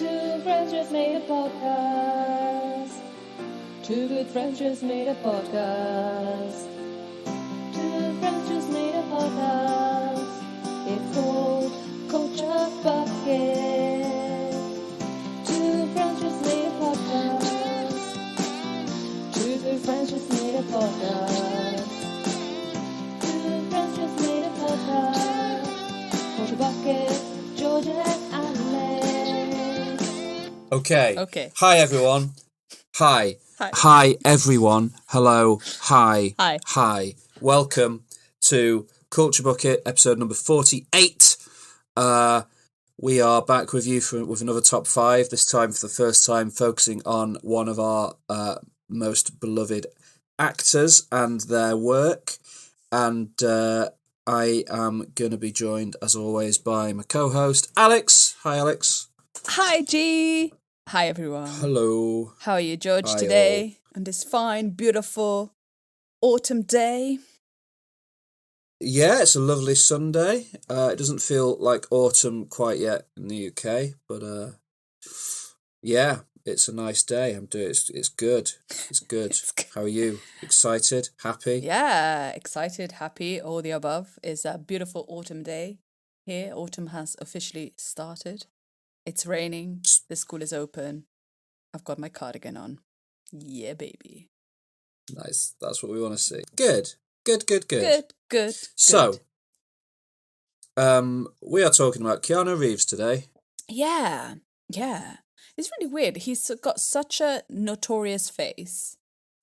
Two friends just made a podcast. Two good friends just made a podcast. Two friends just made a podcast. It's called Culture Bucket. Two friends just made a podcast. Two good friends just made a podcast. Two friends just made a podcast. Culture Bucket, Georgia and Alex. Okay. Hi, everyone. Hi. Everyone. Hello. Hi. Hi. Welcome to Culture Bucket, episode number 48. We are back with you with another top 5, this time for the first time focusing on one of our most beloved actors and their work. And I am going to be joined, as always, by my co-host, Alex. Hi, Alex. Hi, G. Hi, everyone. Hello. How are you, George, Hi, today? On this fine, beautiful autumn day? Yeah, it's a lovely Sunday. It doesn't feel like autumn quite yet in the UK, but yeah, it's a nice day. It's good. It's good. How are you? Excited? Happy? Yeah, excited, happy, all the above. It's a beautiful autumn day here. Autumn has officially started. It's raining. The school is open. I've got my cardigan on. Yeah, baby. Nice. That's what we want to see. Good. Good. So, we are talking about Keanu Reeves today. Yeah. It's really weird. He's got such a notorious face.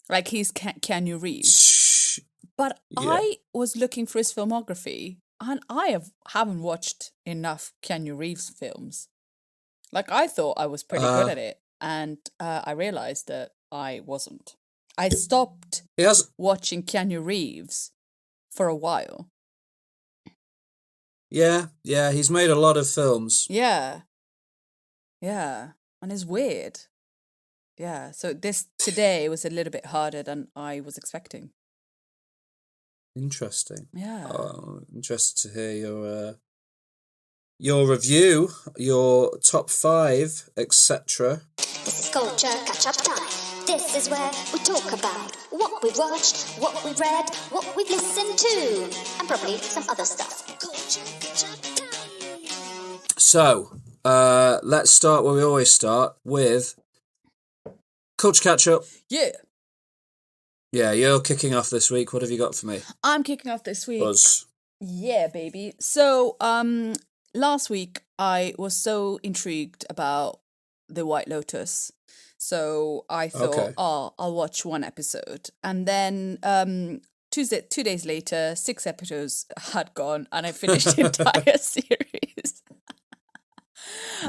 Like he's Keanu Reeves. But yeah. I was looking for his filmography and I haven't watched enough Keanu Reeves films. Like I thought I was pretty good at it. And I realized that I wasn't. I stopped watching Keanu Reeves for a while. Yeah, he's made a lot of films. Yeah, and it's weird. Yeah, so this today was a little bit harder than I was expecting. Interesting. Yeah. Oh, interested to hear your review, your top 5, etc. This is Culture Catch-Up Time. This is where we talk about what we've watched, what we've read, what we've listened to, and probably some other stuff. Culture Catch-Up Time. So, let's start where we always start, with Culture Catch-Up. Yeah. Yeah, you're kicking off this week. What have you got for me? I'm kicking off this week. Buzz. Yeah, baby. So, last week I was so intrigued about the White Lotus. So I thought, I'll watch one episode. And then 2 days later, 6 episodes had gone and I finished the entire series.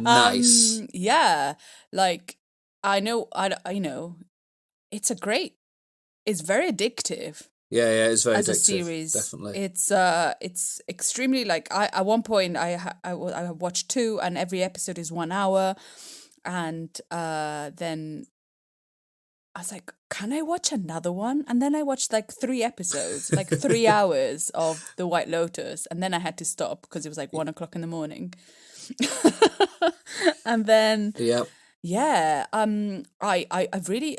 Nice. Yeah, like I know, it's very addictive. Yeah, it's very as addictive. A series. Definitely. It's extremely like at one point I watched 2 and every episode is 1 hour. And then I was like, can I watch another one? And then I watched like 3 episodes, like 3 hours of The White Lotus. And then I had to stop because it was like 1 o'clock in the morning. And then, yeah, I've really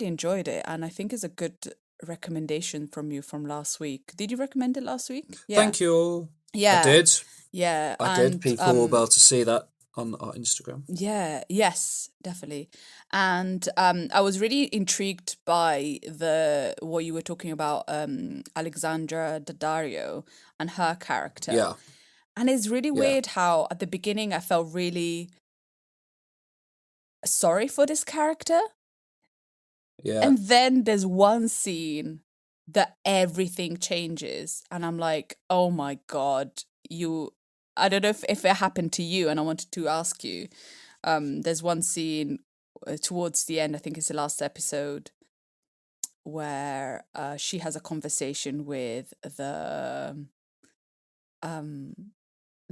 enjoyed it. And I think it's a good recommendation from you from last week. Did you recommend it last week? Yeah. Thank you. Yeah. I did. Yeah. I did. People will be able to see that on our Instagram. Yeah, yes, definitely. And I was really intrigued by what you were talking about, Alexandra Daddario and her character. Yeah. And it's really weird how at the beginning I felt really sorry for this character. Yeah. And then there's one scene that everything changes. And I'm like, oh my God, I don't know if it happened to you, and I wanted to ask you. There's one scene towards the end, I think it's the last episode, where she has a conversation with the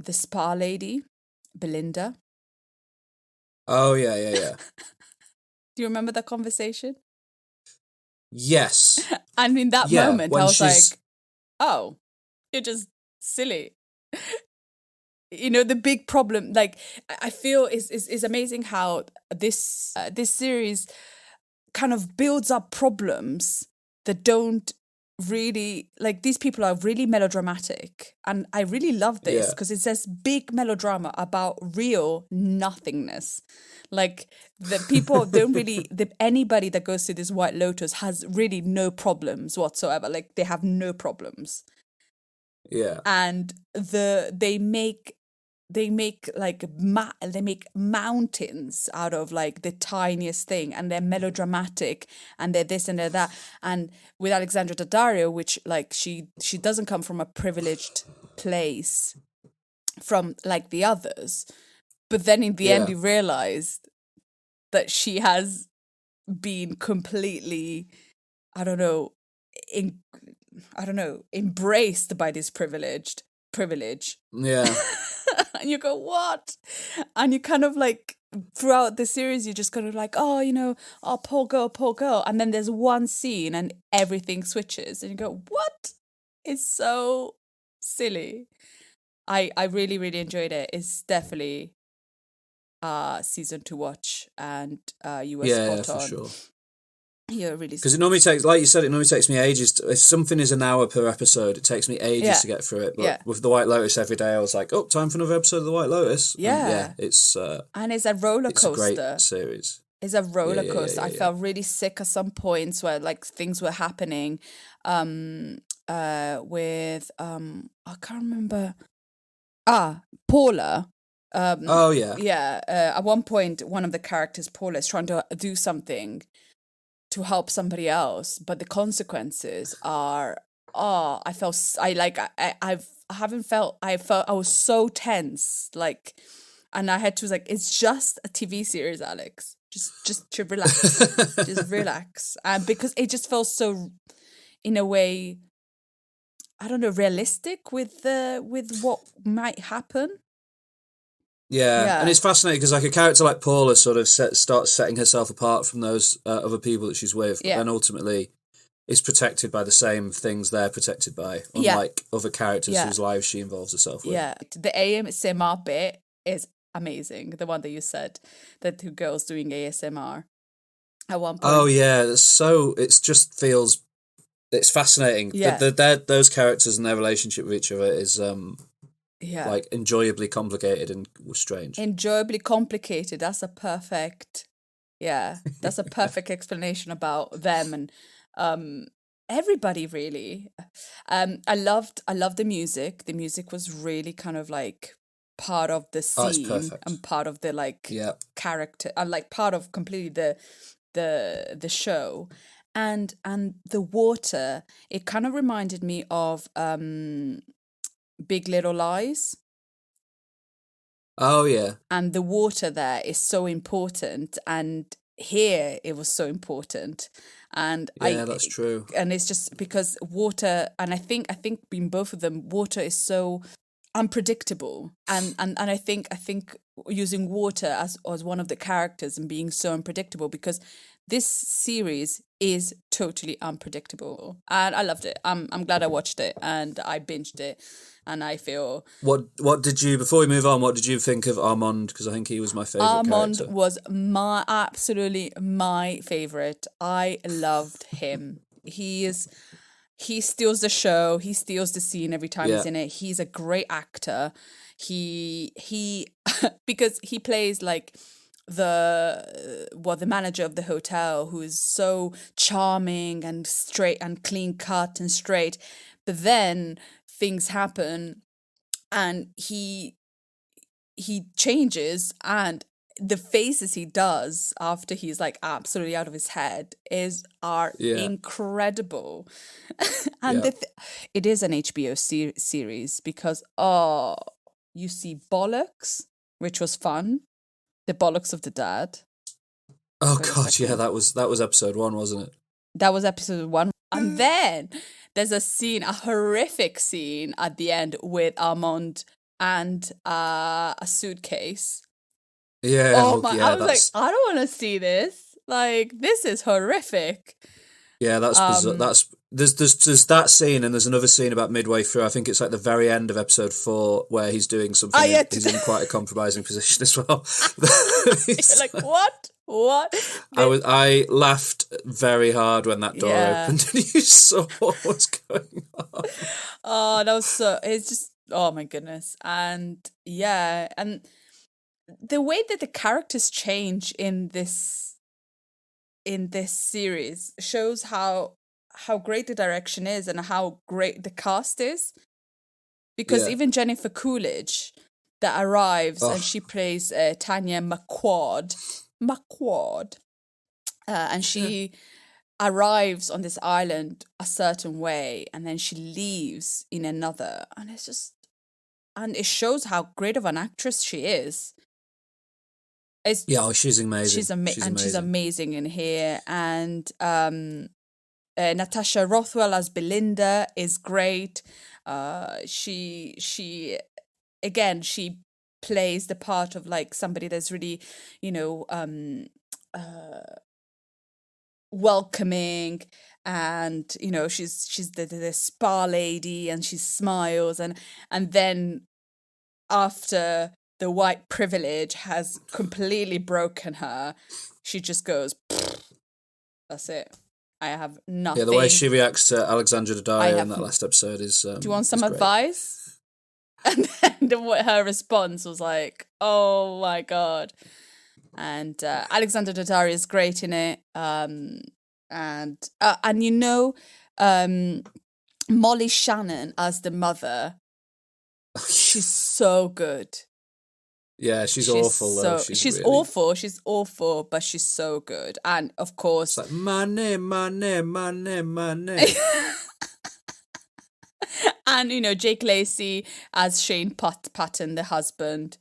spa lady, Belinda. Oh, yeah. Do you remember that conversation? Yes. And in that moment, I was like, oh, you're just silly. the big problem, like, I feel is amazing how this series kind of builds up problems that don't really, like, these people are really melodramatic, and I really love this because it's this big melodrama about real nothingness. Like, the people don't really, anybody that goes to this White Lotus has really no problems whatsoever. Like, they have no problems. Yeah. And they make mountains out of like the tiniest thing, and they're melodramatic, and they're this and they're that. And with Alexandra Daddario, which, like, she doesn't come from a privileged place from like the others, but then in the end you realize that she has been completely, embraced by this privilege. Yeah. And you go, what? And you kind of like, throughout the series, you're just kind of like, oh, poor girl. And then there's one scene and everything switches. And you go, what? It's so silly. I really, really enjoyed it. It's definitely season to watch. And you were spot on. For sure. You're really, because it normally takes, like you said, me ages. If something is an hour per episode, it takes me ages to get through it. But with the White Lotus every day, I was like, time for another episode of the White Lotus. And it's and it's a roller coaster. It's a great series. It's a roller coaster. I felt really sick at some points where like things were happening. With I can't remember. Paula. At one point, one of the characters, Paula, is trying to do something to help somebody else, but the consequences are, I felt I was so tense, like, and I had to, like, it's just a TV series, Alex, just to relax, just relax, because it just felt so, in a way, I don't know, realistic with what might happen. Yeah, and it's fascinating because, like, a character like Paula sort of starts setting herself apart from those other people that she's with, but then ultimately is protected by the same things they're protected by, unlike other characters whose lives she involves herself with. Yeah, the ASMR bit is amazing. The one that you said, the two girls doing ASMR at one point. Oh yeah, it just feels, it's fascinating. Yeah, those characters and their relationship with each other is like enjoyably complicated and strange. Enjoyably complicated. That's a perfect explanation about them and everybody, really. I loved the music. The music was really kind of like part of the scene and part of the like character, and like part of completely the show. And the water, it kind of reminded me of Big Little Lies. Oh yeah. And the water there is so important, and here it was so important. And that's true. And it's just because water, and I think in both of them, water is so unpredictable, and I think using water as one of the characters and being so unpredictable, because this series is totally unpredictable, and I loved it. I'm glad I watched it and I binged it, and I feel. What did you, before we move on, what did you think of Armand? Because I think he was my favourite character. Armand was absolutely my favourite. I loved him. He steals the show. He steals the scene every time he's in it. He's a great actor. He because he plays like the manager of the hotel, who is so charming and straight and clean cut and straight, but then things happen and he changes, and the faces he does after he's like absolutely out of his head are incredible. And it is an HBO series because you see Bollocks, which was fun. The Bollocks of the Dad. Oh god, that was episode 1, wasn't it? That was episode 1. And then there's a horrific scene at the end with Armand and a suitcase. Yeah. Oh my! I was like, I don't want to see this. Like, this is horrific. Yeah, that's bizarre. There's that scene, and there's another scene about midway through. I think it's like the very end of episode 4 where he's doing something. He's in quite a compromising position as well. You're like, what? I laughed very hard when that door opened and you saw what was going on. Oh, that was so. It's just. Oh my goodness, and and the way that the characters change in this series shows how great the direction is and how great the cast is. Because even Jennifer Coolidge that arrives and she plays Tanya McQuad, and she arrives on this island a certain way and then she leaves in another, and it shows how great of an actress she is. She's amazing. She's amazing in here, and Natasha Rothwell as Belinda is great. She plays the part of like somebody that's really, welcoming, and she's the spa lady, and she smiles, and then after the white privilege has completely broken her, she just goes, that's it. I have nothing. Yeah, the way she reacts to Alexandra Daddario in that last episode is. Do you want some advice? And then her response was like, "Oh my god!" And Alexandra Daddario is great in it. Molly Shannon as the mother. She's so good. Yeah, she's awful though. She's really awful. She's awful, but she's so good. And of course, it's like money. And Jake Lacey as Shane Patton, the husband.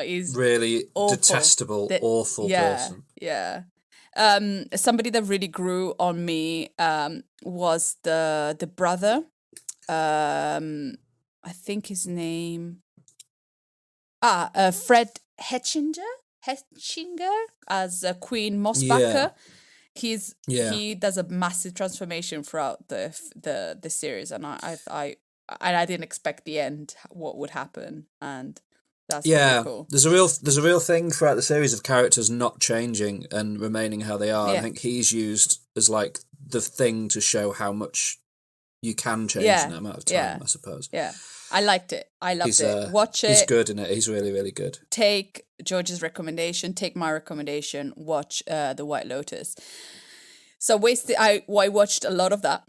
He's really awful. Detestable, awful person. Yeah. Somebody that really grew on me was the brother. I think his name. Fred Hetchinger as Queen Mossbacher. Yeah. He does a massive transformation throughout the series, and I didn't expect the end what would happen, and that's really cool. There's a real thing throughout the series of characters not changing and remaining how they are. I think he's used as like the thing to show how much you can change in that amount of time, I suppose. Yeah. I liked it. I loved it. Watch it. He's good in it. He's really, really good. Take George's recommendation. Take my recommendation. Watch The White Lotus. So I watched a lot of that,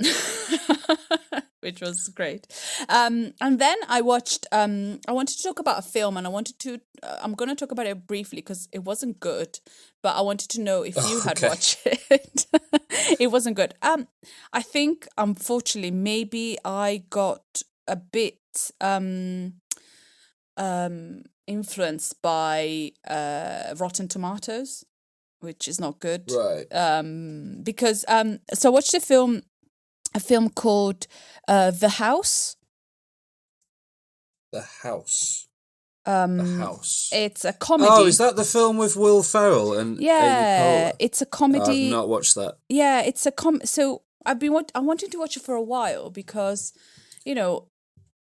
which was great. And then I watched. I wanted to talk about a film, and I'm going to talk about it briefly because it wasn't good. But I wanted to know if you had watched it. It wasn't good. I think, unfortunately, maybe I got a bit influenced by Rotten Tomatoes, which is not good. Right. Because so I watched a film called The House. The House. The House. It's a comedy. Oh, is that the film with Will Ferrell and Amy Poehler? It's a comedy. I've not watched that. Yeah, it's a so I wanted to watch it for a while because,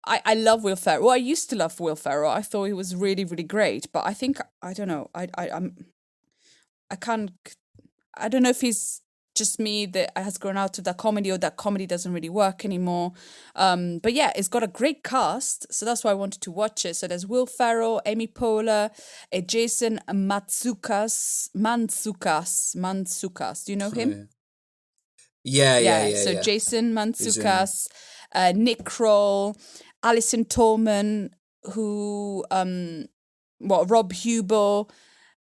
I love Will Ferrell. Well, I used to love Will Ferrell. I thought he was really, really great. But I think, I don't know. I don't know if he's just me that has grown out of that comedy, or that comedy doesn't really work anymore. But yeah, it's got a great cast. So that's why I wanted to watch it. So there's Will Ferrell, Amy Poehler, Jason Mantzoukas. Do you know him? Yeah. So Jason Mantzoukas, Nick Kroll, Alison Tolman, who Rob Hubel,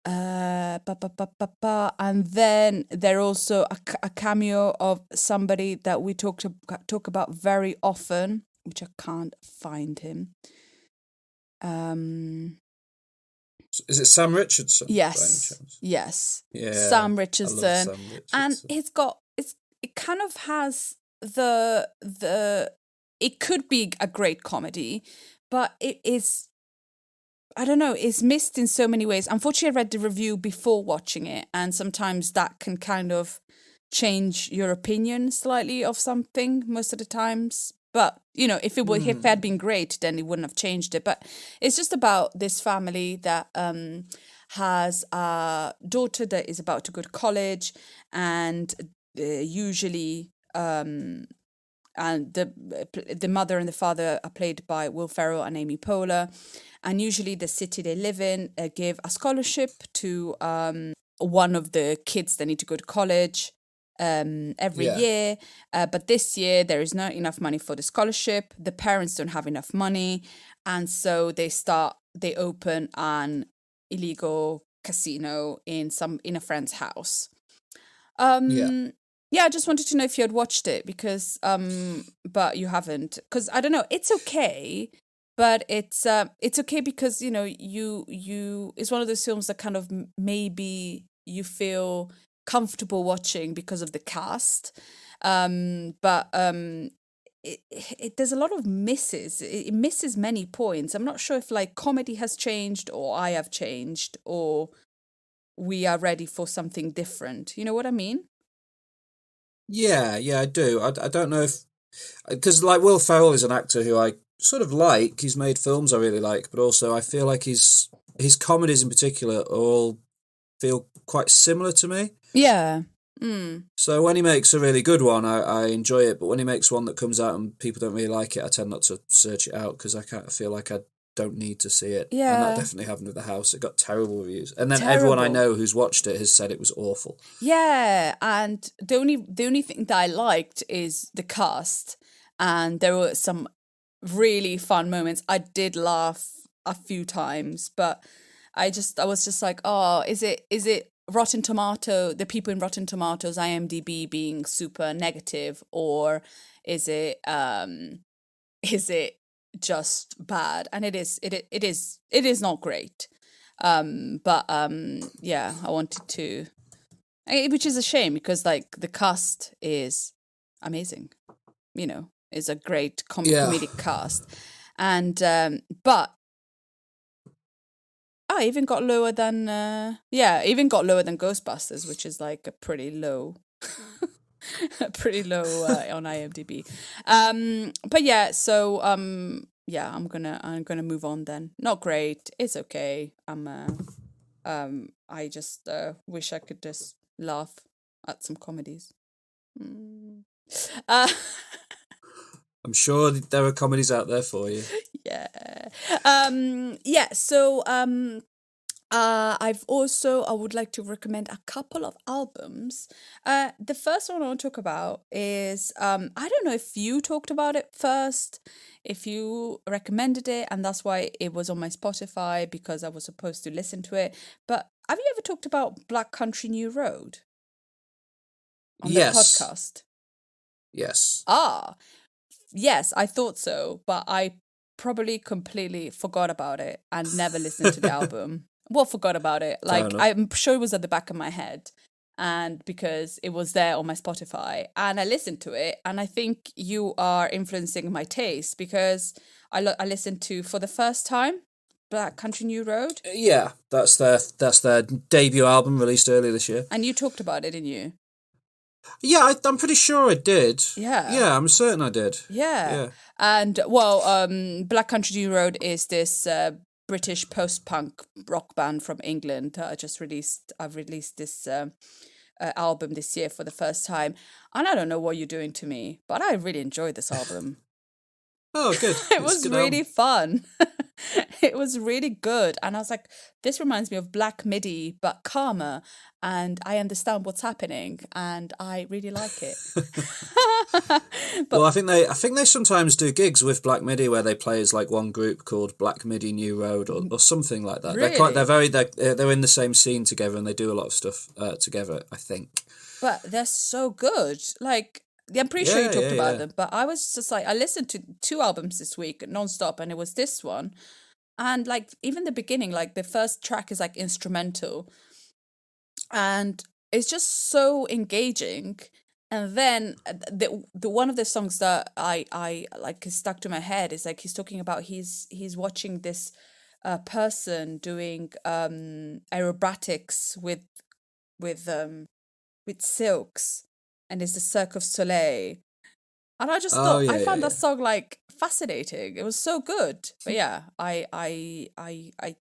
and then there also a cameo of somebody that we talk about very often, which I can't find him. Is it Sam Richardson? Yes. Yeah, Sam Richardson. I love Sam Richardson. And it kind of has the it could be a great comedy, but it is I don't know, it's missed in so many ways. Unfortunately, I read the review before watching it, and sometimes that can kind of change your opinion slightly of something most of the times. But, you know, if it had been great, then it wouldn't have changed it. But it's just about this family that has a daughter that is about to go to college, and usually and the mother and the father are played by Will Ferrell and Amy Poehler, and usually the city they live in give a scholarship to one of the kids that need to go to college every year, but this year there is not enough money for the scholarship. The parents don't have enough money, and so they open an illegal casino in a friend's house. Yeah, I just wanted to know if you had watched it, because but you haven't, because I don't know, it's okay, but it's okay because, you know, you it's one of those films that kind of maybe you feel comfortable watching because of the cast, but there's a lot of misses. It misses many points. I'm not sure if like comedy has changed, or I have changed, or we are ready for something different. You know what I mean? Yeah, I do. I don't know if... Because, like, Will Ferrell is an actor who I sort of like. He's made films I really like, but also I feel like his comedies in particular all feel quite similar to me. Yeah. So when he makes a really good one, I enjoy it. But when he makes one that comes out and people don't really like it, I tend not to search it out because I feel like I don't need to see it. Yeah. And that definitely happened with The House. It got terrible reviews. And then everyone I know who's watched it has said it was awful. Yeah, and the only thing that I liked is the cast, and there were some really fun moments. I did laugh a few times, but I was just like, oh, is it Rotten Tomato, the people in Rotten Tomatoes, IMDb being super negative, or is it just bad? And it is not great. But yeah, I wanted to, which is a shame because like the cast is amazing, you know, is a great comedic cast, and but I even got lower than Ghostbusters, which is like a pretty low on IMDb. But yeah, so yeah, I'm gonna move on then. Not great, it's okay. I just wish I could just laugh at some comedies. I'm sure there are comedies out there for you. Yeah. Yeah, so I would like to recommend a couple of albums. The first one I want to talk about is I don't know if you talked about it first, if you recommended it, and that's why it was on my Spotify, because I was supposed to listen to it. But have you ever talked about Black Country New Road on the podcast? Yes. Yes, I thought so, but I probably completely forgot about it and never listened to the album. Well, forgot about it. Like, I'm sure it was at the back of my head, and because it was there on my Spotify, and I listened to it, and I think you are influencing my taste, because I listened to, for the first time, Black Country New Road. Yeah, that's their debut album released earlier this year. And you talked about it, didn't you? Yeah, I'm pretty sure I did. Yeah. Yeah, I'm certain I did. Yeah. And, well, Black Country New Road is this British post-punk rock band from England. I've released this album this year for the first time. And I don't know what you're doing to me, but I really enjoyed this album. Oh, good. It was really fun. It was really good. And I was like, this reminds me of Black Midi, but calmer. And I understand what's happening. And I really like it. Well, I think they sometimes do gigs with Black Midi where they play as like one group called Black Midi New Road or something like that. Really? They're in the same scene together, and they do a lot of stuff together, I think. But they're so good. Like, I'm pretty sure you talked about them, but I was just like, I listened to 2 albums this week nonstop, and it was this one. And like, even the beginning, like the first track is like instrumental, and it's just so engaging. And then the one of the songs that I like is stuck to my head is like, he's talking about he's watching this person doing aerobatics with silks, and it's the Cirque of Soleil. And I just thought I found that song like fascinating. It was so good. But yeah, I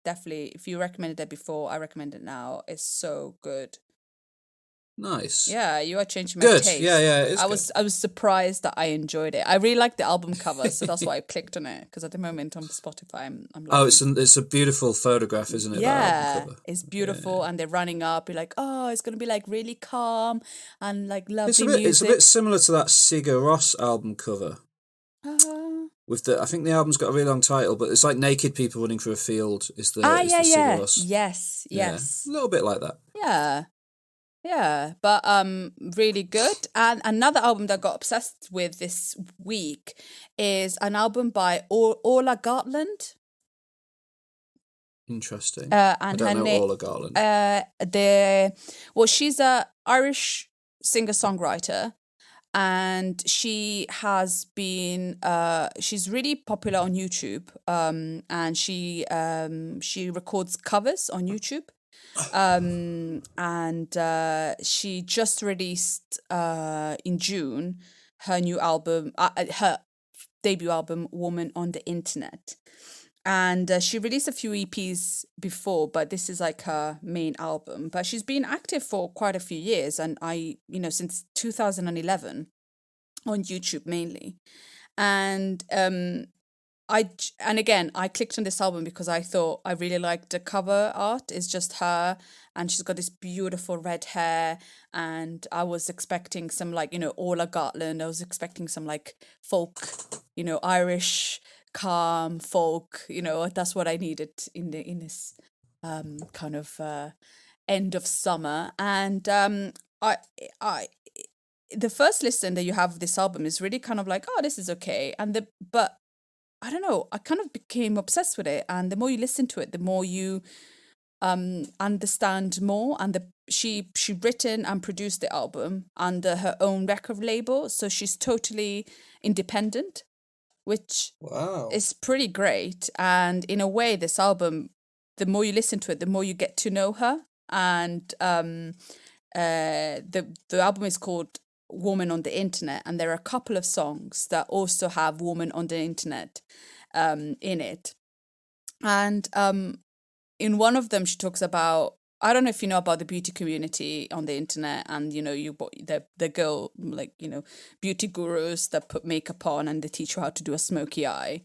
definitely, if you recommended it before, I recommend it now. It's so good. Nice. Yeah, you are changing my taste. Yeah. I was surprised that I enjoyed it. I really liked the album cover, so that's why I clicked on it. Because at the moment on Spotify, I'm like, it's a beautiful photograph, isn't it? yeah, that album cover? it's beautiful, and they're running up. You're like, oh, it's gonna be like really calm and like lovely It's a music. bit similar to that Sigur Rós album cover. With I think the album's got a really long title, but it's like naked people running through a field. Is the Sigur Rós? Yes. Yeah, a little bit like that. Yeah, but really good. And another album that I got obsessed with this week is an album by Orla Gartland. Interesting. And I don't know Orla Gartland. She's a Irish singer-songwriter, and she has been she's really popular on YouTube. And she records covers on YouTube. And she just released in June her new album, her debut album, Woman on the Internet. And she released a few EPs before, but this is like her main album. But she's been active for quite a few years, and since 2011 on YouTube mainly. And I clicked on this album because I thought I really liked the cover art. It's just her, and she's got this beautiful red hair, and I was expecting some like, Orla Gartland. I was expecting some like folk, Irish calm folk, that's what I needed in this kind of end of summer. And I the first listen that you have of this album is really kind of like, oh, this is okay. But I don't know, I kind of became obsessed with it. And the more you listen to it, the more you understand more. And she written and produced the album under her own record label. So she's totally independent, which is pretty great. And in a way, this album, the more you listen to it, the more you get to know her. And the album is called Woman on the Internet, and there are a couple of songs that also have Woman on the Internet in it. And in one of them she talks about, I don't know if you know about the beauty community on the internet, and the girl, like, beauty gurus that put makeup on and they teach you how to do a smoky eye.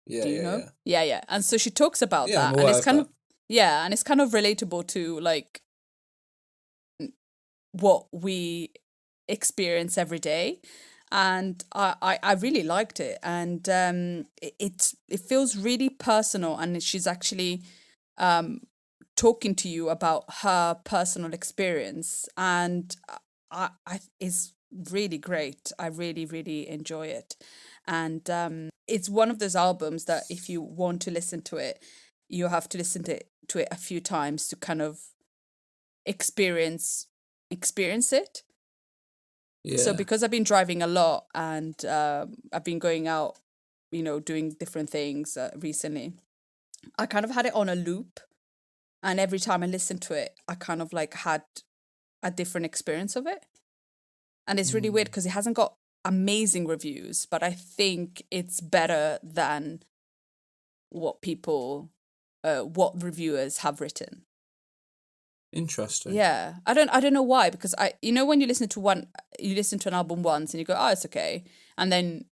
Yeah, do you know? Yeah. And so she talks about that, and it's kind of relatable to like what we experience every day. And I really liked it, and it feels really personal, and she's actually talking to you about her personal experience, and it's really great. I really, really enjoy it. And it's one of those albums that if you want to listen to it, you have to listen to it a few times to kind of experience it. Yeah. So because I've been driving a lot, and I've been going out, doing different things recently, I kind of had it on a loop. And every time I listened to it, I kind of like had a different experience of it. And it's really weird because it hasn't got amazing reviews, but I think it's better than what reviewers have written. Interesting. Yeah, I don't know why, because when you listen to an album once and you go, oh, it's okay, and then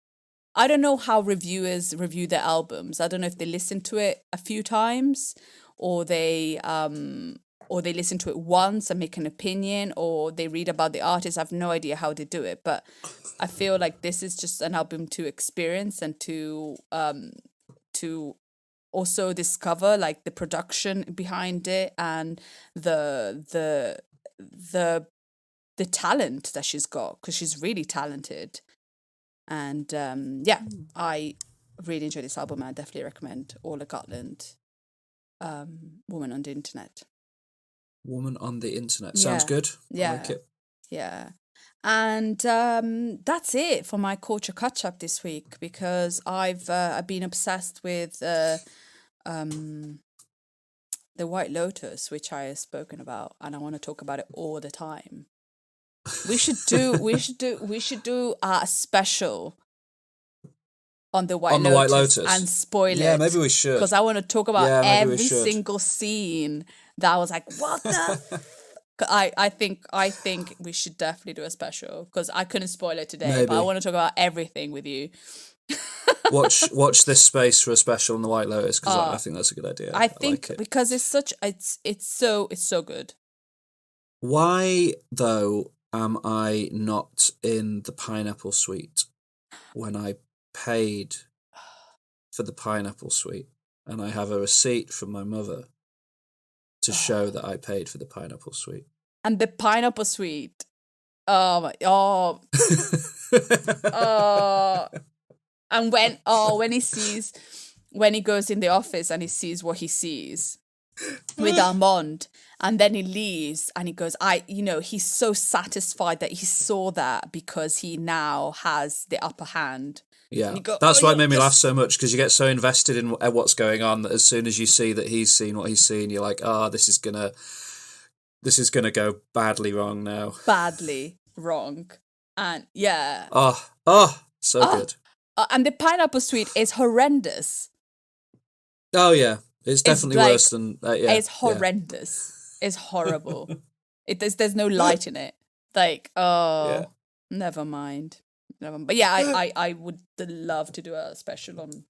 I don't know how reviewers review their albums. I don't know if they listen to it a few times, or they listen to it once and make an opinion, or they read about the artist. I have no idea how they do it, but I feel like this is just an album to experience and to also discover like the production behind it and the talent that she's got, because she's really talented. And I really enjoy this album. I definitely recommend Orla Gartland, Woman on the Internet. Woman on the Internet. Sounds good. Yeah. I like it. Yeah. And that's it for my culture catch-up this week, because I've been obsessed with the White Lotus, which I have spoken about, and I want to talk about it all the time. We should do a special on the White Lotus and spoil it. Yeah, maybe we should. Because I want to talk about every single scene that I was like, what the? I think we should definitely do a special because I couldn't spoil it today, but I want to talk about everything with you. watch this space for a special on the White Lotus because I think that's a good idea. I think like it. Because it's so good. Why though am I not in the pineapple suite when I paid for the pineapple suite and I have a receipt from my mother to show that I paid for the pineapple suite? And the pineapple suite, and when he goes in the office and he sees what he sees with Armand, and then he leaves and he goes, he's so satisfied that he saw that because he now has the upper hand. Yeah, that's why it made me laugh so much, because you get so invested in what's going on that as soon as you see that he's seen what he's seen, you're like, this is gonna go badly wrong now. Badly wrong. And yeah. So good. And the pineapple suite is horrendous. Oh yeah, it's definitely worse than it's horrendous. It's horrible. There's no light in it. Never mind. But yeah, I would love to do a special on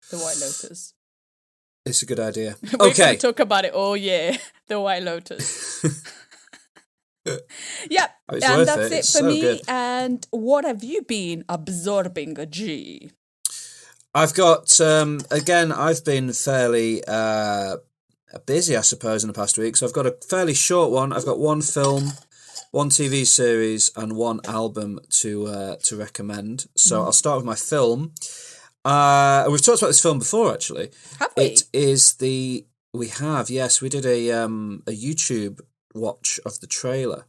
the White Lotus. It's a good idea. We're going to talk about it all year. The White Lotus. Yeah, and that's it for me. Good. And what have you been absorbing, G? I've got again. I've been fairly busy, I suppose, in the past week. So I've got a fairly short one. I've got one film, one TV series, and one album to recommend. So I'll start with my film. We've talked about this film before, actually. Have we? It is we have, yes. We did a YouTube watch of the trailer.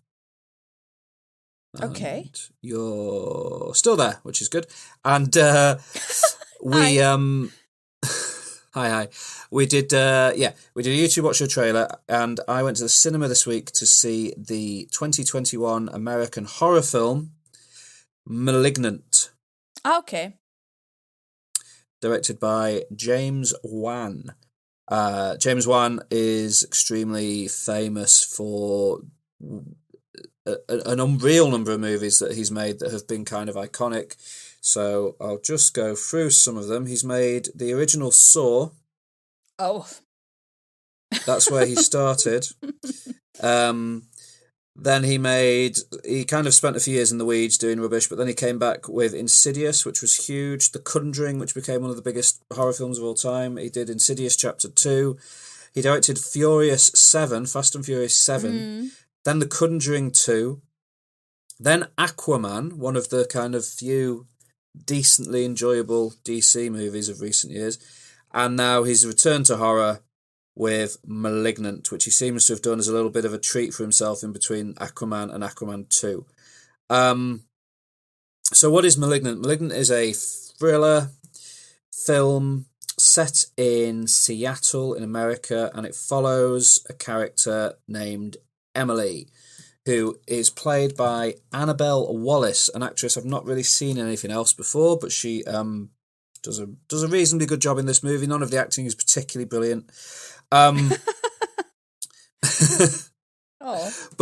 Okay. And you're still there, which is good. And we hi. We did a YouTube watch of the trailer, and I went to the cinema this week to see the 2021 American horror film Malignant. Okay. Directed by James Wan. James Wan is extremely famous for an unreal number of movies that he's made that have been kind of iconic. So I'll just go through some of them. He's made the original Saw. Oh. That's where he started. Then he kind of spent a few years in the weeds doing rubbish, but then he came back with Insidious, which was huge. The Conjuring, which became one of the biggest horror films of all time. He did Insidious Chapter 2. He directed Fast and Furious 7. Then The Conjuring 2. Then Aquaman, one of the kind of few decently enjoyable DC movies of recent years. And now he's returned to horror with Malignant, which he seems to have done as a little bit of a treat for himself in between Aquaman and Aquaman 2. So what is Malignant? Malignant is a thriller film set in Seattle in America, and it follows a character named Emily, who is played by Annabelle Wallis, an actress I've not really seen in anything else before, but she does a reasonably good job in this movie. None of the acting is particularly brilliant. But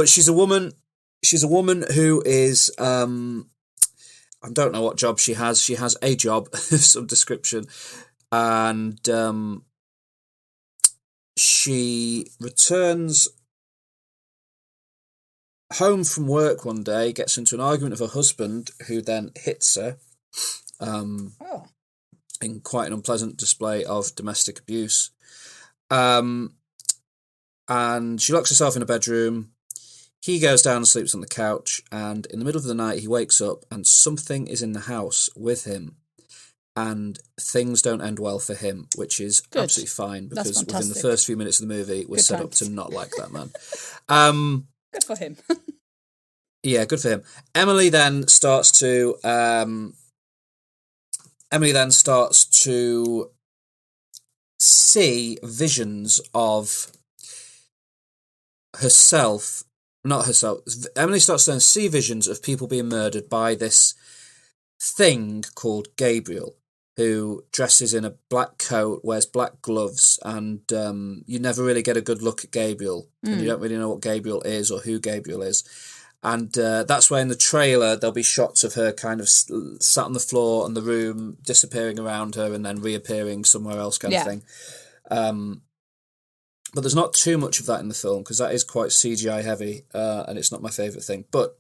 she's a woman who is I don't know what job she has. She has a job of some description, and she returns home from work one day, gets into an argument with her husband, who then hits her in quite an unpleasant display of domestic abuse. And she locks herself in a bedroom. He goes down and sleeps on the couch, and in the middle of the night he wakes up and something is in the house with him, and things don't end well for him, which is absolutely fine, because within the first few minutes of the movie we're set up to not like that man. Good for him. Yeah, good for him. Emily then starts to see visions of herself, not herself, Emily starts to see visions of people being murdered by this thing called Gabriel, who dresses in a black coat, wears black gloves, and you never really get a good look at Gabriel, and you don't really know what Gabriel is or who Gabriel is. And that's why in the trailer there'll be shots of her kind of sat on the floor in the room, disappearing around her and then reappearing somewhere else kind of thing. But there's not too much of that in the film because that is quite CGI heavy and it's not my favourite thing. But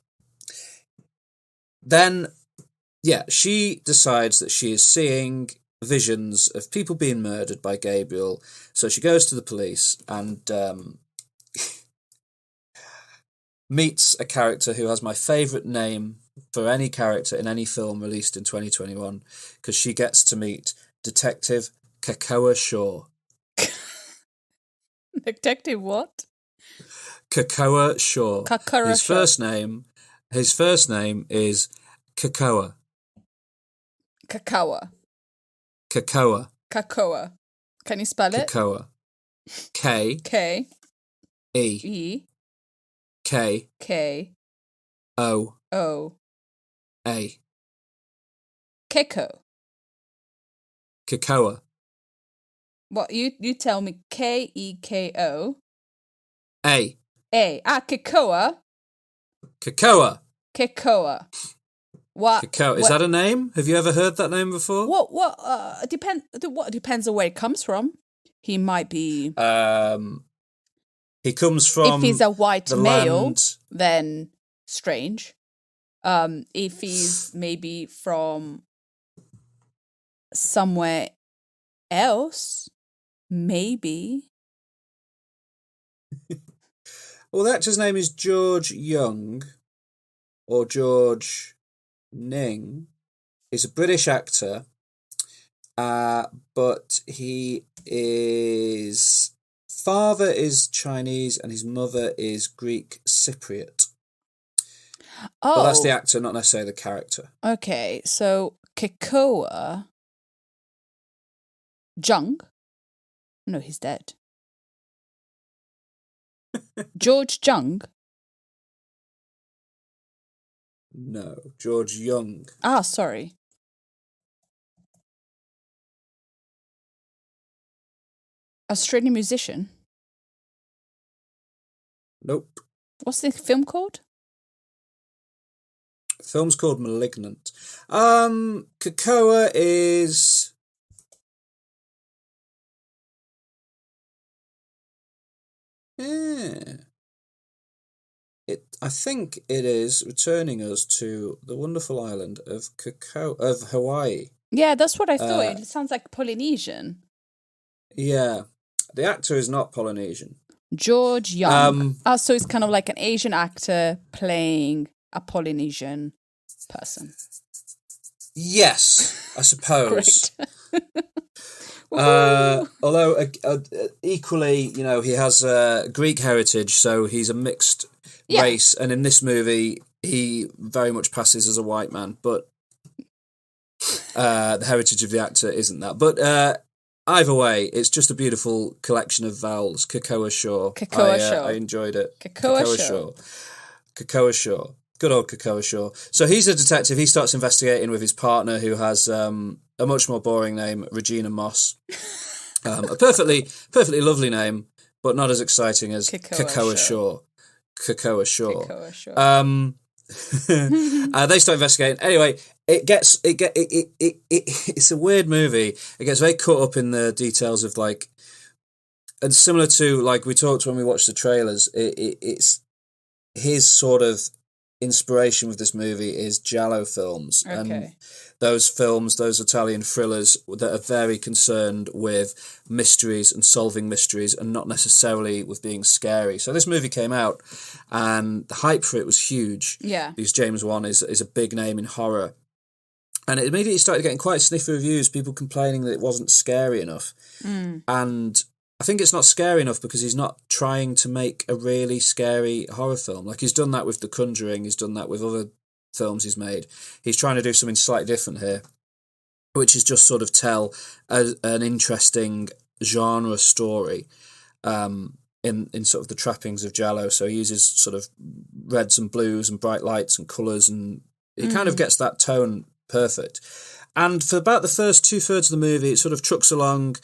then, she decides that she is seeing visions of people being murdered by Gabriel. So she goes to the police and meets a character who has my favourite name for any character in any film released in 2021, because she gets to meet Detective Kakoa Shaw. Detective what? Kakoa Shaw. Kakara Shaw. His first name is Kakoa. Kakawa. Kakoa. Kakoa. Can you spell it? Kakoa. K. K. E. E. K. K. O. O. A. Keiko. Kakoa. What you tell me? Keko. A. A. Kekoa. Kakoa. Kekoa. What? Kakoa. Is that a name? Have you ever heard that name before? What depends on where it comes from. He might be. He comes from. If he's a white male, land. then strange. If he's maybe from somewhere else, maybe. Well, the actor's name is George Young, or George Ning. He's a British actor, but his father is Chinese and his mother is Greek Cypriot. Oh, But that's the actor, not necessarily the character. okay. So Kekoa Jung. No, he's dead. George Jung. No, George Young. Ah, sorry. Australian musician. Nope. What's the film called? The film's called Malignant. Kakoa is... Yeah. I think it is returning us to the wonderful island of Hawaii. Yeah, that's what I thought. It sounds like Polynesian. Yeah. The actor is not Polynesian. George Young. So it's kind of like an Asian actor playing a Polynesian person. Yes, I suppose. Great. Although equally, he has Greek heritage, so he's a mixed race, and in this movie he very much passes as a white man, but the heritage of the actor isn't that. But either way, it's just a beautiful collection of vowels. Kakoa Shaw. I enjoyed it. Kakoa Shaw. Kakoa Shaw. Good old Kakoa Shaw. So he's a detective. He starts investigating with his partner, who has a much more boring name, Regina Moss. A perfectly lovely name, but not as exciting as Kakoa Shaw. Kakoa Shaw. They start investigating. Anyway, it's a weird movie. It gets very caught up in the details of and similar to we talked when we watched the trailers. It's his sort of inspiration with this movie is giallo films, and those films, those Italian thrillers that are very concerned with mysteries and solving mysteries and not necessarily with being scary. So this movie came out and the hype for it was huge. Yeah. Because James Wan is a big name in horror. And it immediately started getting quite sniffy reviews, people complaining that it wasn't scary enough. And I think it's not scary enough because he's not trying to make a really scary horror film. He's done that with The Conjuring, he's done that with other films he's made. He's trying to do something slightly different here, which is just sort of tell an interesting genre story in sort of the trappings of giallo. So he uses sort of reds and blues and bright lights and colours, and he kind of gets that tone perfect. And for about the first 2/3 of the movie, it sort of trucks along.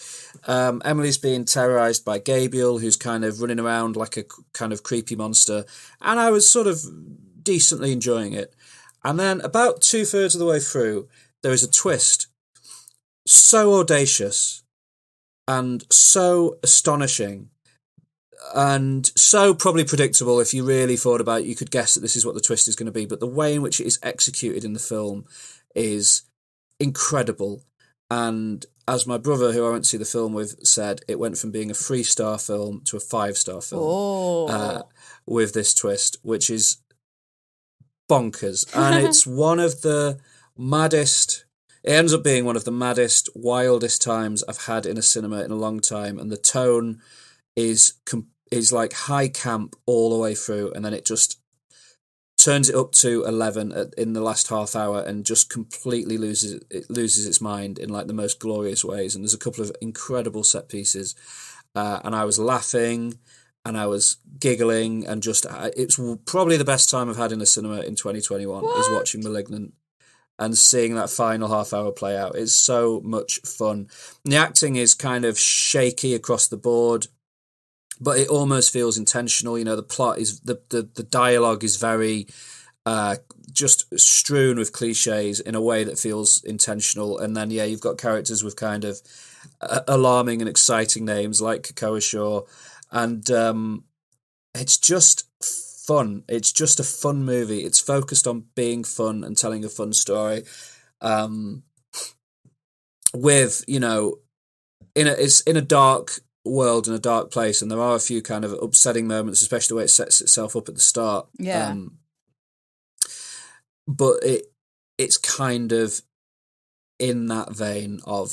Emily's being terrorised by Gabriel, who's kind of running around like a kind of creepy monster. And I was sort of decently enjoying it. And then about 2/3 of the way through, there is a twist so audacious and so astonishing and so probably predictable. If you really thought about it, you could guess that this is what the twist is going to be. But the way in which it is executed in the film is incredible. And as my brother, who I went to see the film with, said, it went from being a 3-star film to a 5-star film with this twist, which is bonkers. And it's one of the maddest, it ends up being one of the maddest, wildest times I've had in a cinema in a long time. And the tone is like high camp all the way through, and then it just turns it up to 11 in the last half hour and just completely loses its mind in like the most glorious ways. And there's a couple of incredible set pieces, and I was laughing and I was giggling, and just it's probably the best time I've had in a cinema in 2021 is watching Malignant and seeing that final half hour play out. It's so much fun. And the acting is kind of shaky across the board, but it almost feels intentional. You know, the plot is, the dialogue is very just strewn with cliches in a way that feels intentional. And then, yeah, you've got characters with kind of alarming and exciting names like Kakoa Shaw. And it's just fun. It's just a fun movie. It's focused on being fun and telling a fun story. With, you know, it's in a dark world, in a dark place, and there are a few kind of upsetting moments, especially the way it sets itself up at the start. Yeah. But it's kind of in that vein of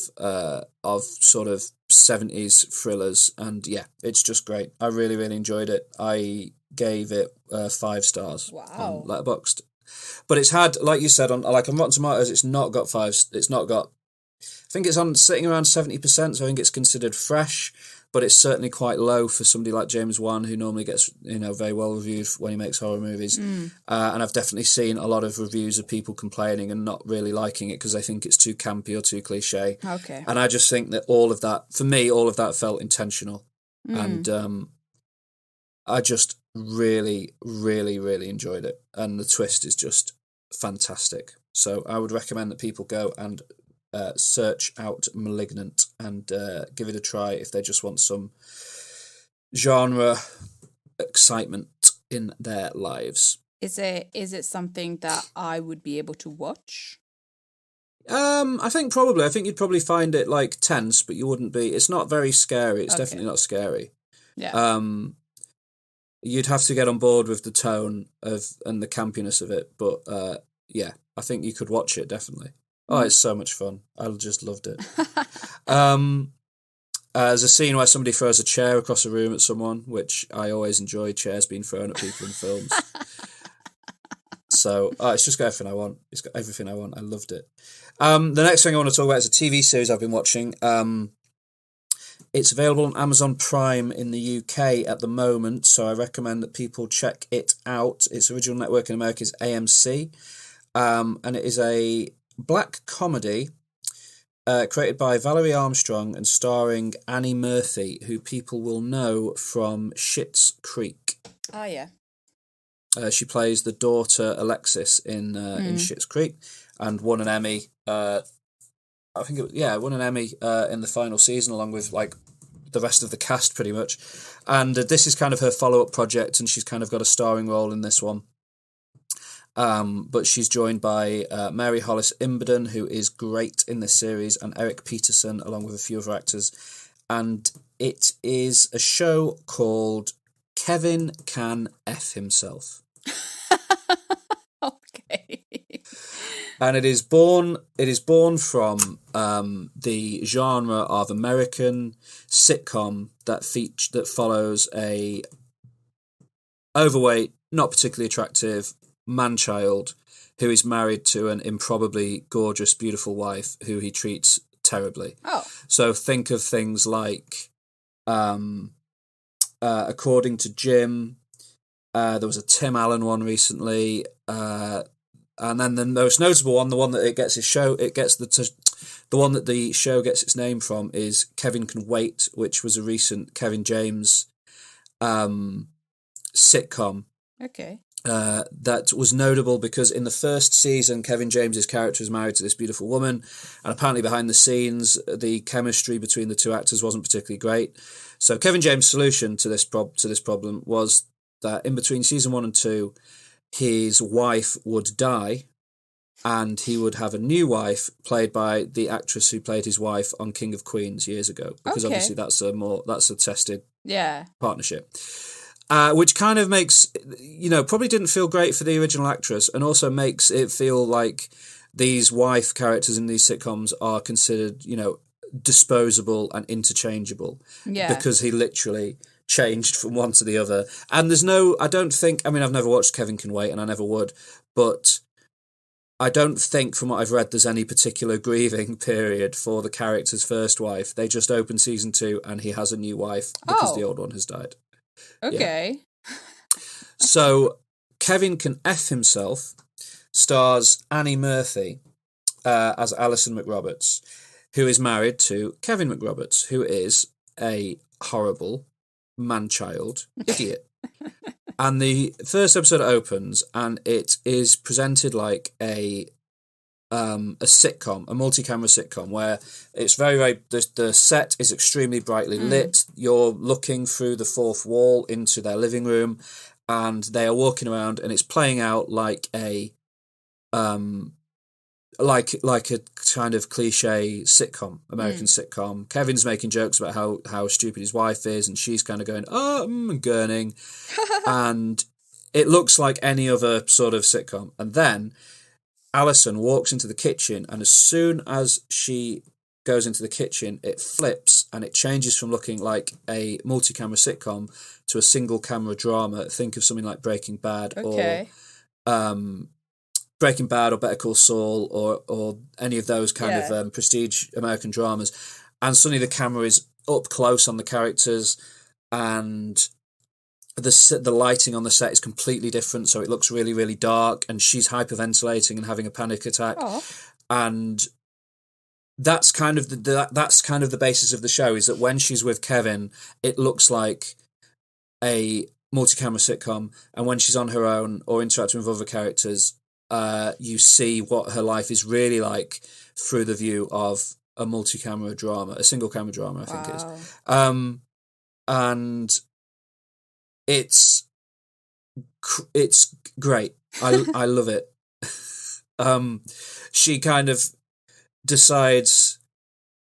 sort of 70s thrillers, and yeah, it's just great. I really, really enjoyed it. I gave it 5 stars on Letterboxd. But it's had, like you said, on Rotten Tomatoes, it's not got I think it's on sitting around 70%, so I think it's considered fresh, but it's certainly quite low for somebody like James Wan, who normally gets, you know, very well reviewed when he makes horror movies. And I've definitely seen a lot of reviews of people complaining and not really liking it because they think it's too campy or too cliche. Okay. And I just think that all of that, for me, all of that felt intentional. And I just really, really, really enjoyed it. And the twist is just fantastic. So I would recommend that people go and search out Malignant and give it a try if they just want some genre excitement in their lives. Is it something that I would be able to watch? I think probably. I think you'd probably find it like tense, but you wouldn't be. It's not very scary. It's definitely not scary. Yeah. You'd have to get on board with the tone and the campiness of it, but yeah, I think you could watch it definitely. Oh, it's so much fun. I just loved it. There's a scene where somebody throws a chair across a room at someone, which I always enjoy, chairs being thrown at people in films. So it's just got everything I want. It's got everything I want. I loved it. The next thing I want to talk about is a TV series I've been watching. It's available on Amazon Prime in the UK at the moment, so I recommend that people check it out. Its original network in America is AMC, and it is a black comedy created by Valerie Armstrong and starring Annie Murphy, who people will know from Schitt's Creek. Oh, yeah. She plays the daughter Alexis in Schitt's Creek, and won an Emmy. Won an Emmy in the final season, along with like the rest of the cast, pretty much. And this is kind of her follow-up project, and she's kind of got a starring role in this one. But she's joined by Mary Hollis Imberden, who is great in this series, and Eric Peterson, along with a few other actors. And it is a show called Kevin Can F Himself. Okay. And it is born from the genre of American sitcom that follows a overweight, not particularly attractive man-child who is married to an improbably gorgeous, beautiful wife who he treats terribly. Oh. So think of things like, According to Jim, there was a Tim Allen one recently, and then the most notable one, the one that the one that the show gets its name from, is Kevin Can Wait, which was a recent Kevin James sitcom. Okay. That was notable because in the first season, Kevin James's character is married to this beautiful woman, and apparently behind the scenes, the chemistry between the two actors wasn't particularly great. So Kevin James' solution to this problem was that in between season 1 and 2, his wife would die, and he would have a new wife played by the actress who played his wife on King of Queens years ago, because obviously that's a tested partnership. Which kind of makes, probably didn't feel great for the original actress, and also makes it feel like these wife characters in these sitcoms are considered, disposable and interchangeable. Yeah. Because he literally changed from one to the other. And I've never watched Kevin Can Wait, and I never would, but I don't think, from what I've read, there's any particular grieving period for the character's first wife. They just open season 2 and he has a new wife because the old one has died. Okay. Yeah. So, Kevin Can F Himself stars Annie Murphy as Alison McRoberts, who is married to Kevin McRoberts, who is a horrible man-child idiot. And the first episode opens, and it is presented like a sitcom, a multi-camera sitcom, where it's very the set is extremely brightly lit. You're looking through the fourth wall into their living room, and they are walking around, and it's playing out like a like a kind of cliche sitcom, American sitcom. Kevin's making jokes about how stupid his wife is, and she's kind of going and gurning, and it looks like any other sort of sitcom. And then Alison walks into the kitchen, and as soon as she goes into the kitchen, it flips and it changes from looking like a multi-camera sitcom to a single-camera drama. Think of something like Breaking Bad or Better Call Saul or any of those kind of prestige American dramas. And suddenly the camera is up close on the characters, and the lighting on the set is completely different, so it looks really, really dark, and she's hyperventilating and having a panic attack. And that's kind of the basis of the show, is that when she's with Kevin, it looks like a multi-camera sitcom, and when she's on her own or interacting with other characters, you see what her life is really like through the view of a multi-camera drama, a single-camera drama, I think it is. And it's great. I love it. She kind of decides,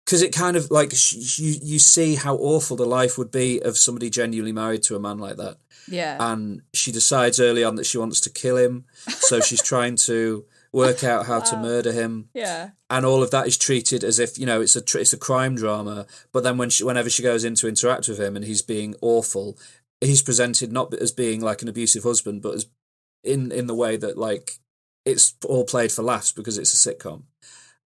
because it kind of like you see how awful the life would be of somebody genuinely married to a man like that. Yeah. And she decides early on that she wants to kill him, so she's trying to work out how to murder him. Yeah. And all of that is treated as if, it's a crime drama. But then whenever she goes in to interact with him and he's being awful, he's presented not as being like an abusive husband, but as in the way that like it's all played for laughs because it's a sitcom.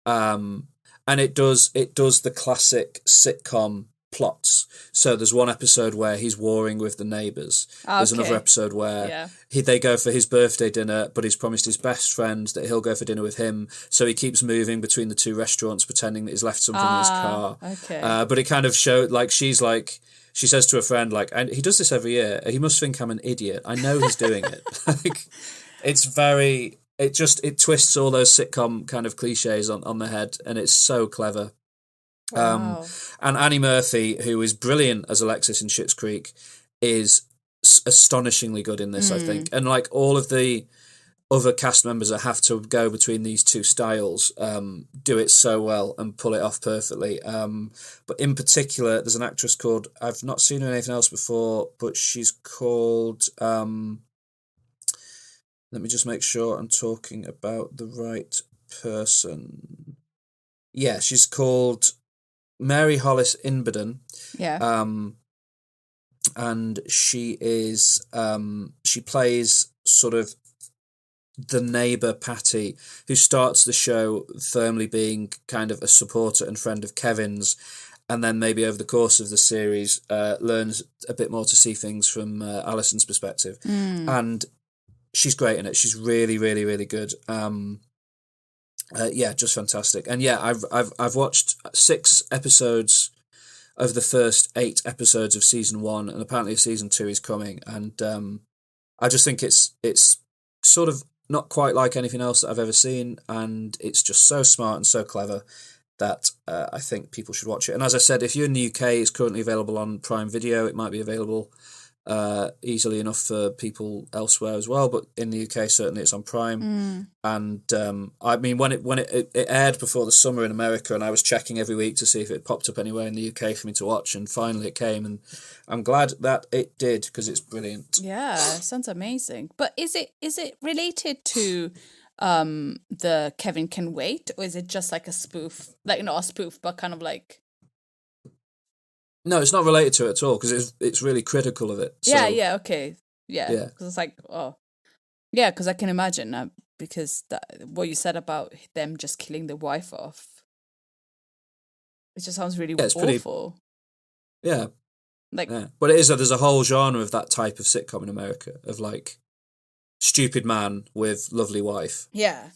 And it does the classic sitcom plots. So there's one episode where he's warring with the neighbours. There's another episode where they go for his birthday dinner, but he's promised his best friend that he'll go for dinner with him. So he keeps moving between the two restaurants, pretending that he's left something in his car. Okay. But it kind of showed, like, she says to a friend, like, and he does this every year. He must think I'm an idiot. I know he's doing it. Like, it's very. It twists all those sitcom kind of cliches on the head, and it's so clever. Wow. And Annie Murphy, who is brilliant as Alexis in Schitt's Creek, is astonishingly good in this, I think. And like all of the other cast members that have to go between these two styles do it so well and pull it off perfectly. But in particular, there's an actress called, I've not seen her in anything else before, but she's called... let me just make sure I'm talking about the right person. Yeah, she's called Mary Hollis Inbeden. Yeah. And she is she plays sort of the neighbour Patty, who starts the show firmly being kind of a supporter and friend of Kevin's, and then maybe over the course of the series learns a bit more to see things from Alison's perspective. And she's great in it. She's really, really, really good. Just fantastic. And yeah, I've watched 6 episodes of the first 8 episodes of season 1, and apparently season 2 is coming. And I just think it's sort of not quite like anything else that I've ever seen, and it's just so smart and so clever that I think people should watch it. And as I said, if you're in the UK, it's currently available on Prime Video. It might be available easily enough for people elsewhere as well, but in the UK certainly it's on Prime. And I mean, when it aired before the summer in America, and I was checking every week to see if it popped up anywhere in the UK for me to watch, and finally it came, and I'm glad that it did, because it's brilliant. Yeah, sounds amazing. But is it related to the Kevin Can Wait, or is it just like a spoof, like not a spoof but kind of like... No, it's not related to it at all, because it's really critical of it. So, okay. Yeah, because it's like, yeah, because I can imagine, because what you said about them just killing the wife off, it just sounds really awful. Yeah. Like, But it is, there's a whole genre of that type of sitcom in America, of like stupid man with lovely wife. Yeah.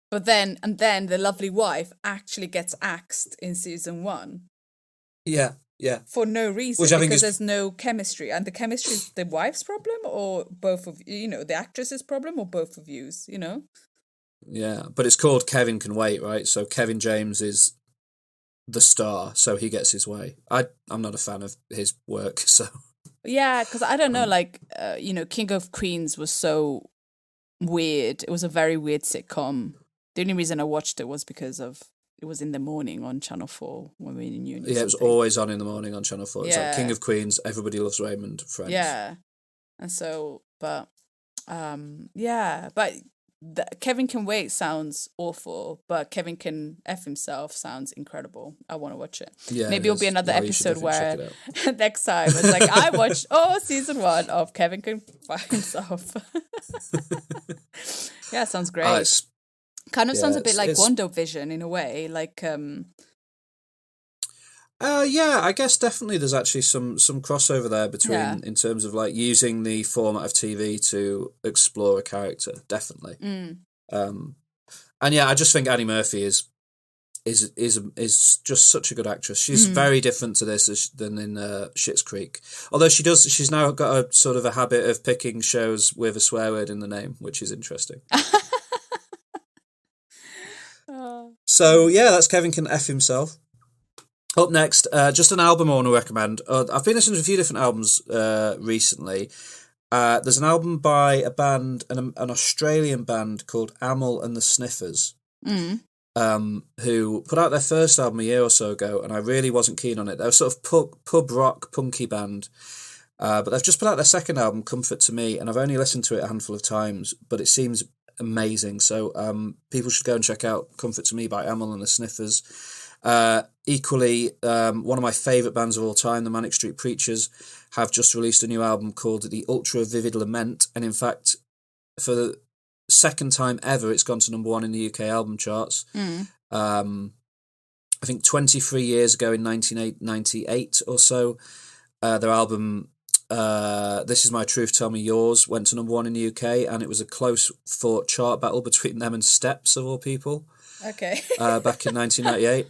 But then the lovely wife actually gets axed in season 1. Yeah. Yeah. For no reason, because there's no chemistry. And the chemistry is the wife's problem, or both of the actress's problem, or both of you's, Yeah, but it's called Kevin Can Wait, right? So Kevin James is the star, so he gets his way. I'm not a fan of his work, so... Yeah, because I don't know, King of Queens was so weird. It was a very weird sitcom. The only reason I watched it was because it was in the morning on Channel 4 when we were in uni. Yeah, it was always on in the morning on Channel 4. It's like King of Queens, Everybody Loves Raymond, Friends. Yeah. And so, but Kevin Can Wait sounds awful, but Kevin Can F Himself sounds incredible. I want to watch it. Yeah, maybe it'll be another episode where next time it's like, I watched season 1 of Kevin Can F Himself. Yeah, sounds great. Kind of sounds a bit like WandaVision in a way, like I guess definitely there's actually some crossover there between in terms of like using the format of TV to explore a character, definitely. And yeah, I just think Annie Murphy is just such a good actress. She's very different to this than in Schitt's Creek. Although she's now got a sort of a habit of picking shows with a swear word in the name, which is interesting. So yeah, that's Kevin Can F Himself. Up next, just an album I want to recommend. I've been listening to a few different albums recently. There's an album by a band, an Australian band called Amyl and the Sniffers, who put out their first album a year or so ago, and I really wasn't keen on it. They're a sort of pub rock punky band, but they've just put out their second album, Comfort to Me, and I've only listened to it a handful of times, but it seems amazing. So people should go and check out Comfort to Me by Amyl and the Sniffers. Equally, one of my favourite bands of all time, the Manic Street Preachers, have just released a new album called The Ultra Vivid Lament, and in fact, for the second time ever, it's gone to number 1 in the UK album charts. I think 23 years ago in 1998 or so, their album This Is My Truth, Tell Me Yours went to number 1 in the UK, and it was a close fought chart battle between them and Steps, of all people. Okay. Back in 1998.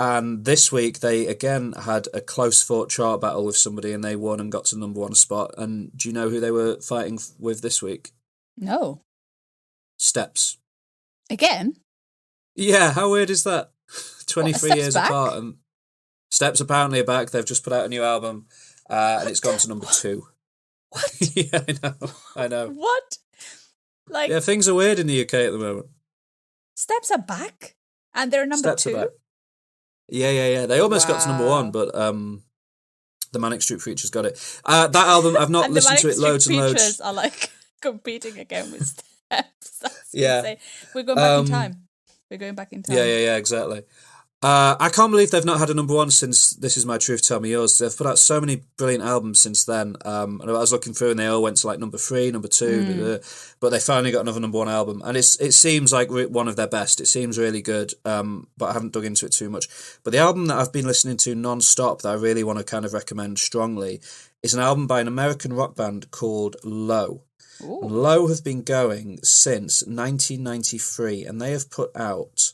And this week they again had a close fought chart battle with somebody, and they won and got to the number 1 spot. And do you know who they were fighting with this week? No. Steps. Again? Yeah, how weird is that? 23 years back? apart, and Steps apparently are back. They've just put out a new album, and it's gone to number 2. What? Yeah, I know. What? Like, yeah, things are weird in the UK at the moment. Steps are back, and they're number Steps 2. Are back. Yeah. They almost got to number 1, but the Manic Street Preachers got it. That album, I've not listened to it loads and loads. The Manic Street Preachers are like competing again with Steps. Yeah. We're going back in time. We're going back in time. Yeah, exactly. I can't believe they've not had a number one since This Is My Truth, Tell Me Yours. They've put out so many brilliant albums since then. And I was looking through and they all went to like number 3, number 2, but they finally got another number one album. And it seems like one of their best. It seems really good, but I haven't dug into it too much. But the album that I've been listening to non-stop that I really want to kind of recommend strongly is an album by an American rock band called Low. And Low have been going since 1993 and they have put out...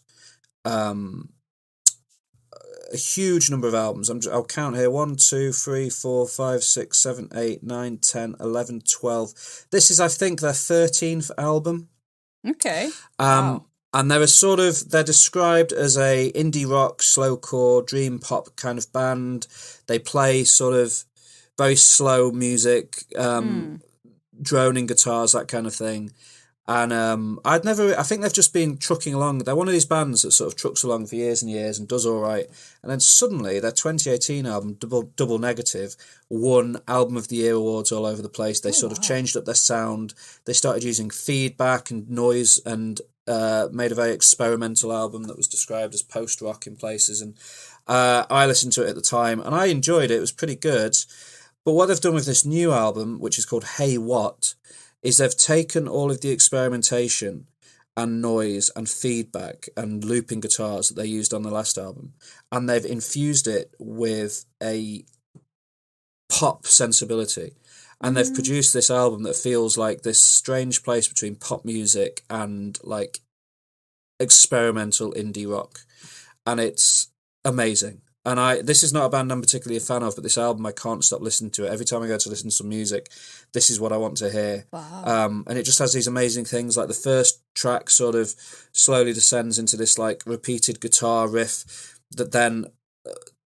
a huge number of albums. I'll count here. 1, 2, 3, 4, 5, 6, 7, 8, 9, 10, 11, 12. This is, I think, their 13th album. Okay. Wow. And they're described as a indie rock, slowcore, dream pop kind of band. They play sort of very slow music, droning guitars, that kind of thing. And I think they've just been trucking along. They're one of these bands that sort of trucks along for years and years and does all right. And then suddenly their 2018 album, Double Negative, won Album of the Year awards all over the place. They sort of changed up their sound. They started using feedback and noise and made a very experimental album that was described as post-rock in places. And I listened to it at the time and I enjoyed it. It was pretty good. But what they've done with this new album, which is called Hey What, is they've taken all of the experimentation and noise and feedback and looping guitars that they used on the last album, and they've infused it with a pop sensibility. And they've produced this album that feels like this strange place between pop music and like experimental indie rock. And it's amazing. And this is not a band I'm particularly a fan of, but this album, I can't stop listening to it. Every time I go to listen to some music, this is what I want to hear. Wow. And it just has these amazing things, like the first track sort of slowly descends into this like repeated guitar riff that then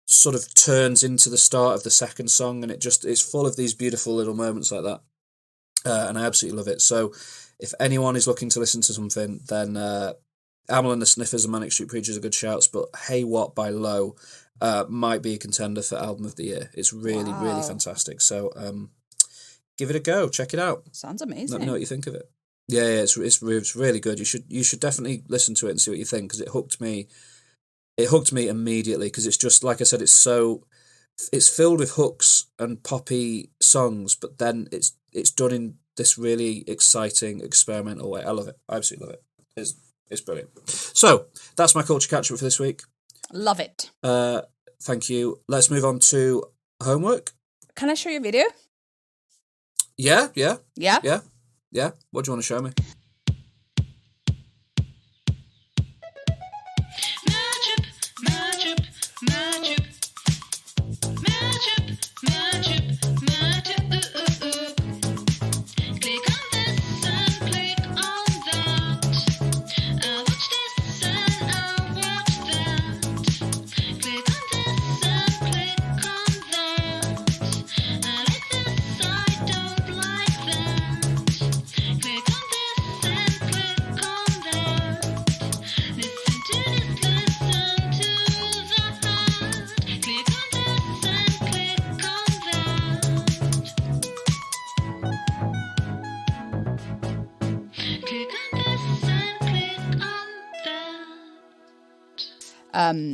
sort of turns into the start of the second song, and it's full of these beautiful little moments like that. And I absolutely love it. So if anyone is looking to listen to something, then Amyl and the Sniffers and Manic Street Preachers are good shouts, but Hey What by Low might be a contender for Album of the Year. It's really, really fantastic. So give it a go. Check it out. Sounds amazing. Let me know what you think of it. Yeah, it's really good. You should definitely listen to it and see what you think, because it hooked me. It hooked me immediately, because it's just, like I said, it's filled with hooks and poppy songs, but then it's done in this really exciting experimental way. I love it. I absolutely love it. It's brilliant. So that's my culture catch-up for this week. Love it. Thank you. Let's move on to homework. Can I show you a video? Yeah. Yeah? What do you want to show me?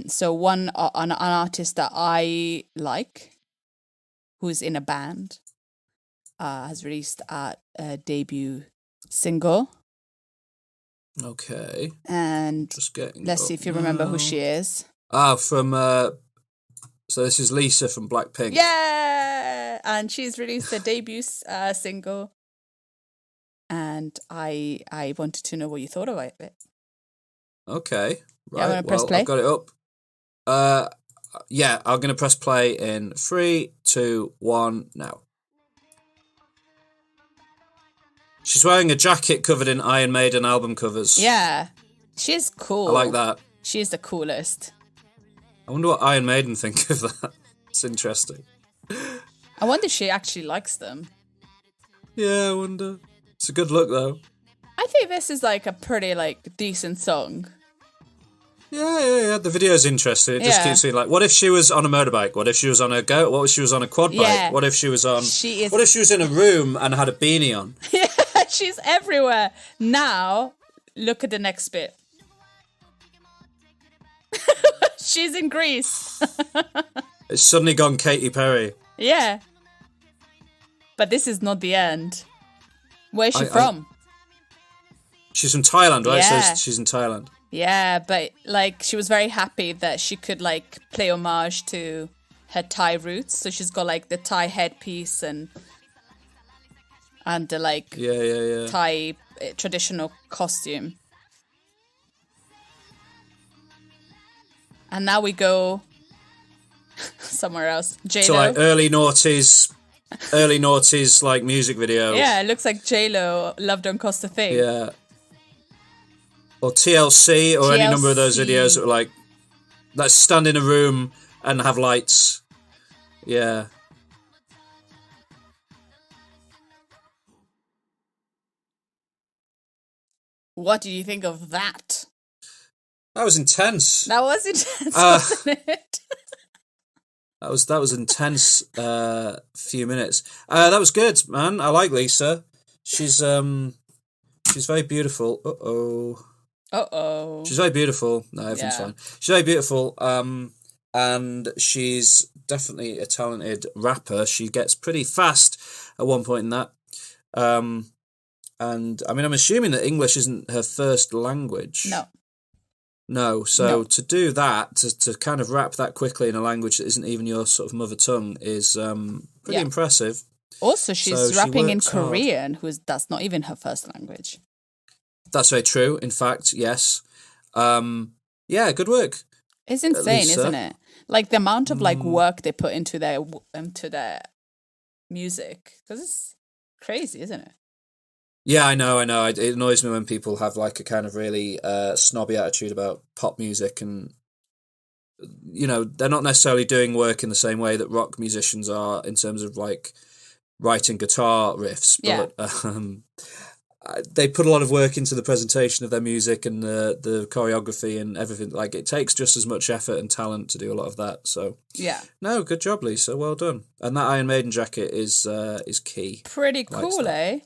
So an artist that I like, who's in a band, has released a debut single. Okay. And let's see if you remember who she is. From so this is Lisa from Blackpink. Yeah, and she's released a debut single, and I wanted to know what you thought about it. Okay. Right. I'm gonna press play. I've got it up. Yeah, I'm gonna press play in 3, 2, 1, now. She's wearing a jacket covered in Iron Maiden album covers. Yeah, she's cool. I like that. She's the coolest. I wonder what Iron Maiden think of that. It's interesting. I wonder if she actually likes them. Yeah, I wonder. It's a good look, though. I think this is like a pretty decent song. Yeah. The video's interesting. It just keeps being like, what if she was on a motorbike? What if she was on a goat? What if she was on a quad bike? What if she was on... What if she was in a room and had a beanie on? Yeah, she's everywhere. Now, look at the next bit. She's in Greece. It's suddenly gone Katy Perry. Yeah. But this is not the end. Where's she from? She's from Thailand, right? Yeah. So she's in Thailand. Yeah, but like she was very happy that she could like play homage to her Thai roots. So she's got like the Thai headpiece and the like Thai traditional costume. And now we go somewhere else. J-Lo. So like early noughties like music videos. Yeah, it looks like J-Lo, Love Don't Cost a Thing. Yeah. Or TLC or any number of those videos that were like, let's stand in a room and have lights. Yeah. What do you think of that? That was intense. That was intense, wasn't it? That was intense. Few minutes. That was good, man. I like Lisa. She's very beautiful. She's very beautiful. No, everything's fine. She's very beautiful. And she's definitely a talented rapper. She gets pretty fast at one point in that. And I mean, I'm assuming that English isn't her first language. No, so to do that, to kind of rap that quickly in a language that isn't even your sort of mother tongue is pretty impressive. Also, she's rapping in Korean, that's not even her first language. That's very true. In fact, yes. Yeah, good work. It's insane, isn't it? Like the amount of like work they put into their music, because it's crazy, isn't it? Yeah, I know. It annoys me when people have like a kind of really snobby attitude about pop music, and you know, they're not necessarily doing work in the same way that rock musicians are in terms of like writing guitar riffs, but they put a lot of work into the presentation of their music and the choreography and everything. Like it takes just as much effort and talent to do a lot of that. So no, good job, Lisa. Well done. And that Iron Maiden jacket is key. Pretty cool, eh?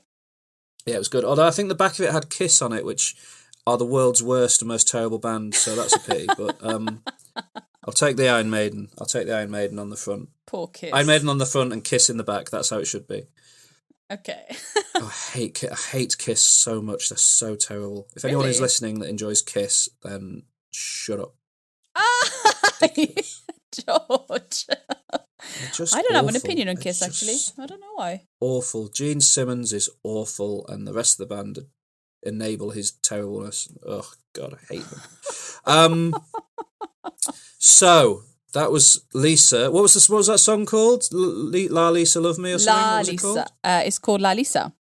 Yeah, it was good. Although I think the back of it had Kiss on it, which are the world's worst and most terrible band, so that's a pity. But I'll take the Iron Maiden. I'll take the Iron Maiden on the front. Poor Kiss. Iron Maiden on the front and Kiss in the back. That's how it should be. Okay. I hate Kiss so much. They're so terrible. If anyone is listening that enjoys Kiss, then shut up. George. I don't have an opinion on Kiss, actually. I don't know why. Awful. Gene Simmons is awful, and the rest of the band enable his terribleness. Oh, God, I hate them. So, that was Lisa. What was that song called? La Lisa Love Me or something? La Lisa. It's called La Lisa.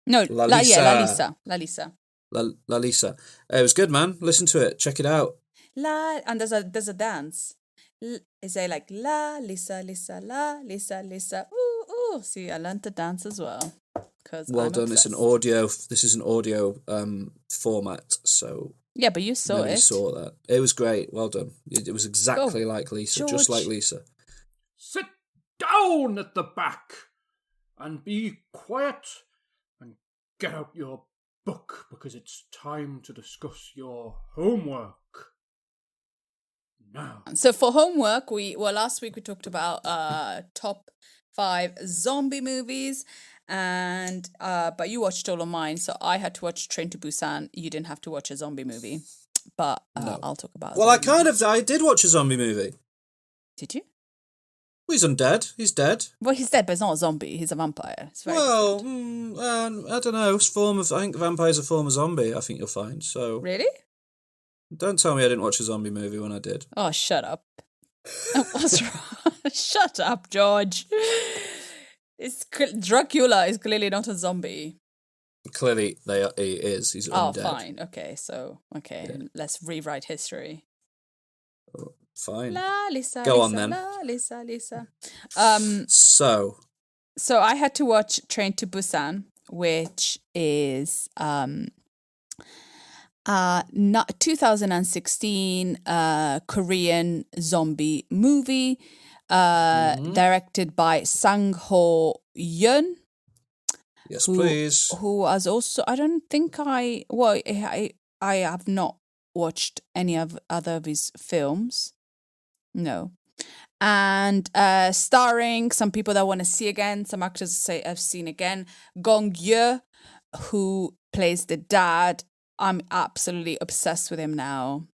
No, La Lisa. La Lisa. La Lisa. It was good, man. Listen to it. Check it out. And there's a dance. Is it like La Lisa, Lisa, La Lisa, Lisa? Ooh, ooh. See, I learned to dance as well. Well done. It's an audio. This is an audio format. So yeah, but you saw it. Saw that. It was great. Well done. It was exactly like Lisa, George. just like Lisa. Sit down at the back and be quiet and get out your book because it's time to discuss your homework. Now. So for homework, last week we talked about top 5 zombie movies, and but you watched all of mine, so I had to watch Train to Busan. You didn't have to watch a zombie movie, but no. I'll talk about. Well, I did watch a zombie movie. Did you? Well, he's undead. He's dead. Well, he's dead, but he's not a zombie. He's a vampire. It's very different. I don't know. I think vampire's a form of zombie. I think you'll find. So really. Don't tell me I didn't watch a zombie movie when I did. Oh, shut up. What's wrong? Shut up, George. Dracula is clearly not a zombie. Clearly, he is. He's undead. Oh, fine. Okay, let's rewrite history. Oh, fine. La Lisa. Go Lisa, on then. La Lisa, Lisa. So I had to watch Train to Busan, which is 2016 Korean zombie movie directed by Sang Ho Yeon. Yes, please. Who was also, I don't think I have not watched any of other of his films. No. And starring some people that I want to see again, some actors say I've seen again. Gong Yoo, who plays the dad. I'm absolutely obsessed with him now.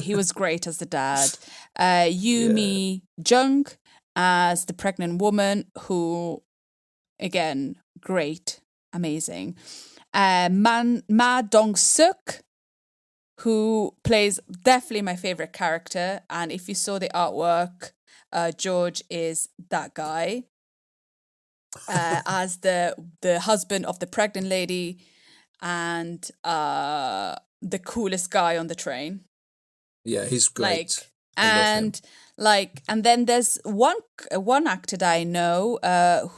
He was great as the dad. Yumi Jung as the pregnant woman, who, again, great, amazing. Ma Dong-suk, who plays definitely my favorite character. And if you saw the artwork, George is that guy as the husband of the pregnant lady and the coolest guy on the train. Yeah, he's great. And then there's one actor that I know,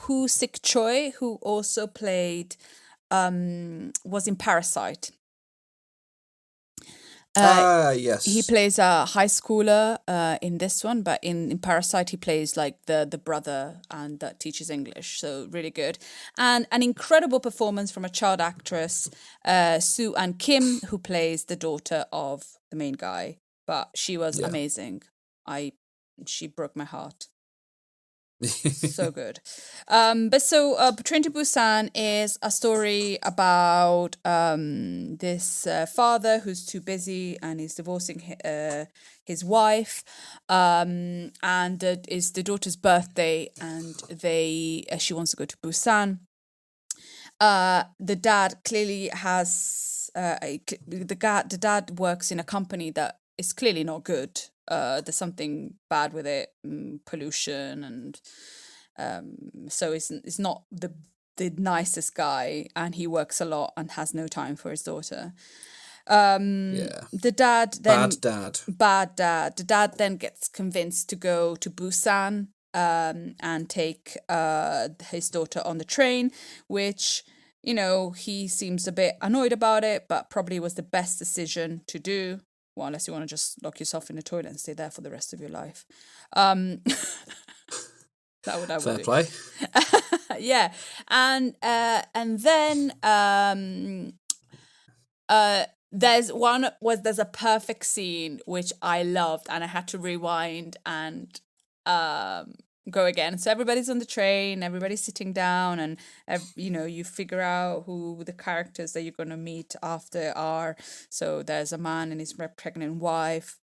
Hoo Sik Choi, who also played was in Parasite. Yes. He plays a high schooler in this one, but in Parasite he plays like the brother and that teaches English. So really good. And an incredible performance from a child actress, Soo An Kim, who plays the daughter of the main guy. But she was amazing. She broke my heart. So good. Train to Busan is a story about this father who's too busy and he's divorcing his wife, and it's the daughter's birthday, and she wants to go to Busan. The dad clearly has the dad works in a company that is clearly not good. There's something bad with it, pollution, and so it's not the nicest guy, and he works a lot and has no time for his daughter. The dad then bad dad. The dad then gets convinced to go to Busan and take his daughter on the train, which, you know, he seems a bit annoyed about it, but probably was the best decision to do. Well, unless you want to just lock yourself in the toilet and stay there for the rest of your life. That would fair play. Yeah, and then there's a perfect scene which I loved, and I had to rewind and go again. So everybody's on the train, everybody's sitting down, and you figure out who the characters that you're going to meet after are. So there's a man and his pregnant wife,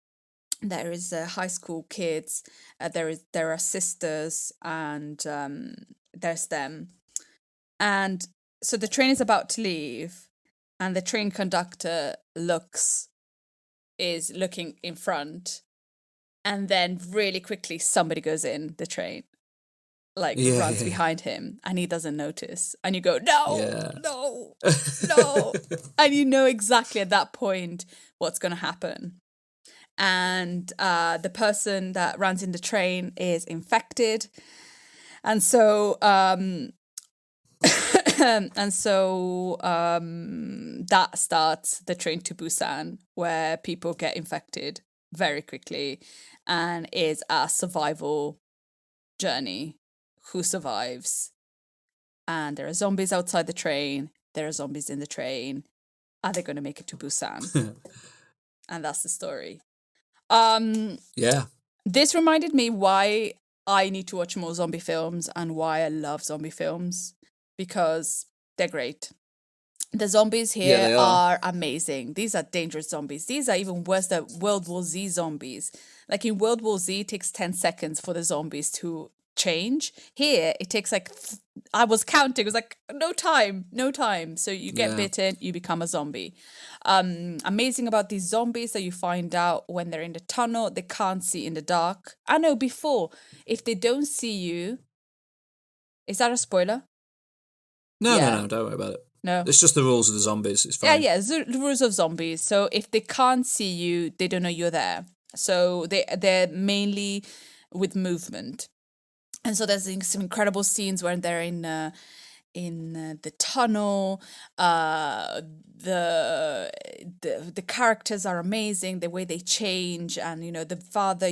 there is high school kids, there are sisters, and there's them. And so the train is about to leave, and the train conductor is looking in front. And then really quickly, somebody goes in the train, runs behind him, and he doesn't notice. And you go, no. And you know exactly at that point what's going to happen. And the person that runs in the train is infected. And so that starts the Train to Busan, where people get infected very quickly, and is a survival journey. Who survives? And there are zombies outside the train. There are zombies in the train. Are they going to make it to Busan? And that's the story. This reminded me why I need to watch more zombie films and why I love zombie films, because they're great. The zombies here are amazing. These are dangerous zombies. These are even worse than World War Z zombies. Like in World War Z, it takes 10 seconds for the zombies to change. Here, it takes I was counting. It was like, no time. So you get bitten, you become a zombie. Amazing about these zombies that you find out when they're in the tunnel, they can't see in the dark. I know before, if they don't see you, is that a spoiler? No, don't worry about it. No. It's just the rules of the zombies. It's fine. Yeah, the rules of zombies. So if they can't see you, they don't know you're there. So they're mainly with movement. And so there's some incredible scenes where they're in the tunnel. The characters are amazing, the way they change, and the father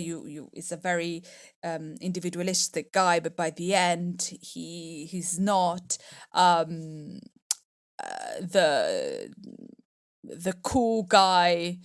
is a very individualistic guy, but by the end he's not. The cool guy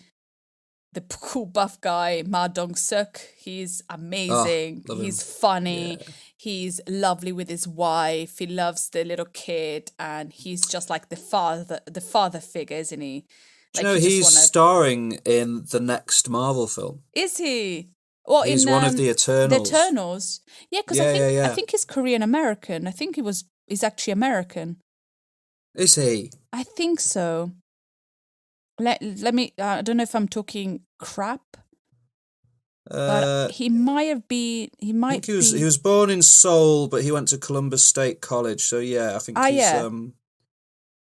the cool buff guy, Ma Dong-seok. He's amazing. love him. He's funny. He's lovely with his wife. He loves the little kid, and he's just like the father figure, isn't he? Do you know he's starring in the next Marvel film? Is he? Well, he's one of the Eternals. The Eternals. Yeah, because I think he's Korean American. I think he's actually American. Is he? I think so. Let me. I don't know if I'm talking crap. But he might have been. He was born in Seoul, but he went to Columbus State College. So yeah, I think he's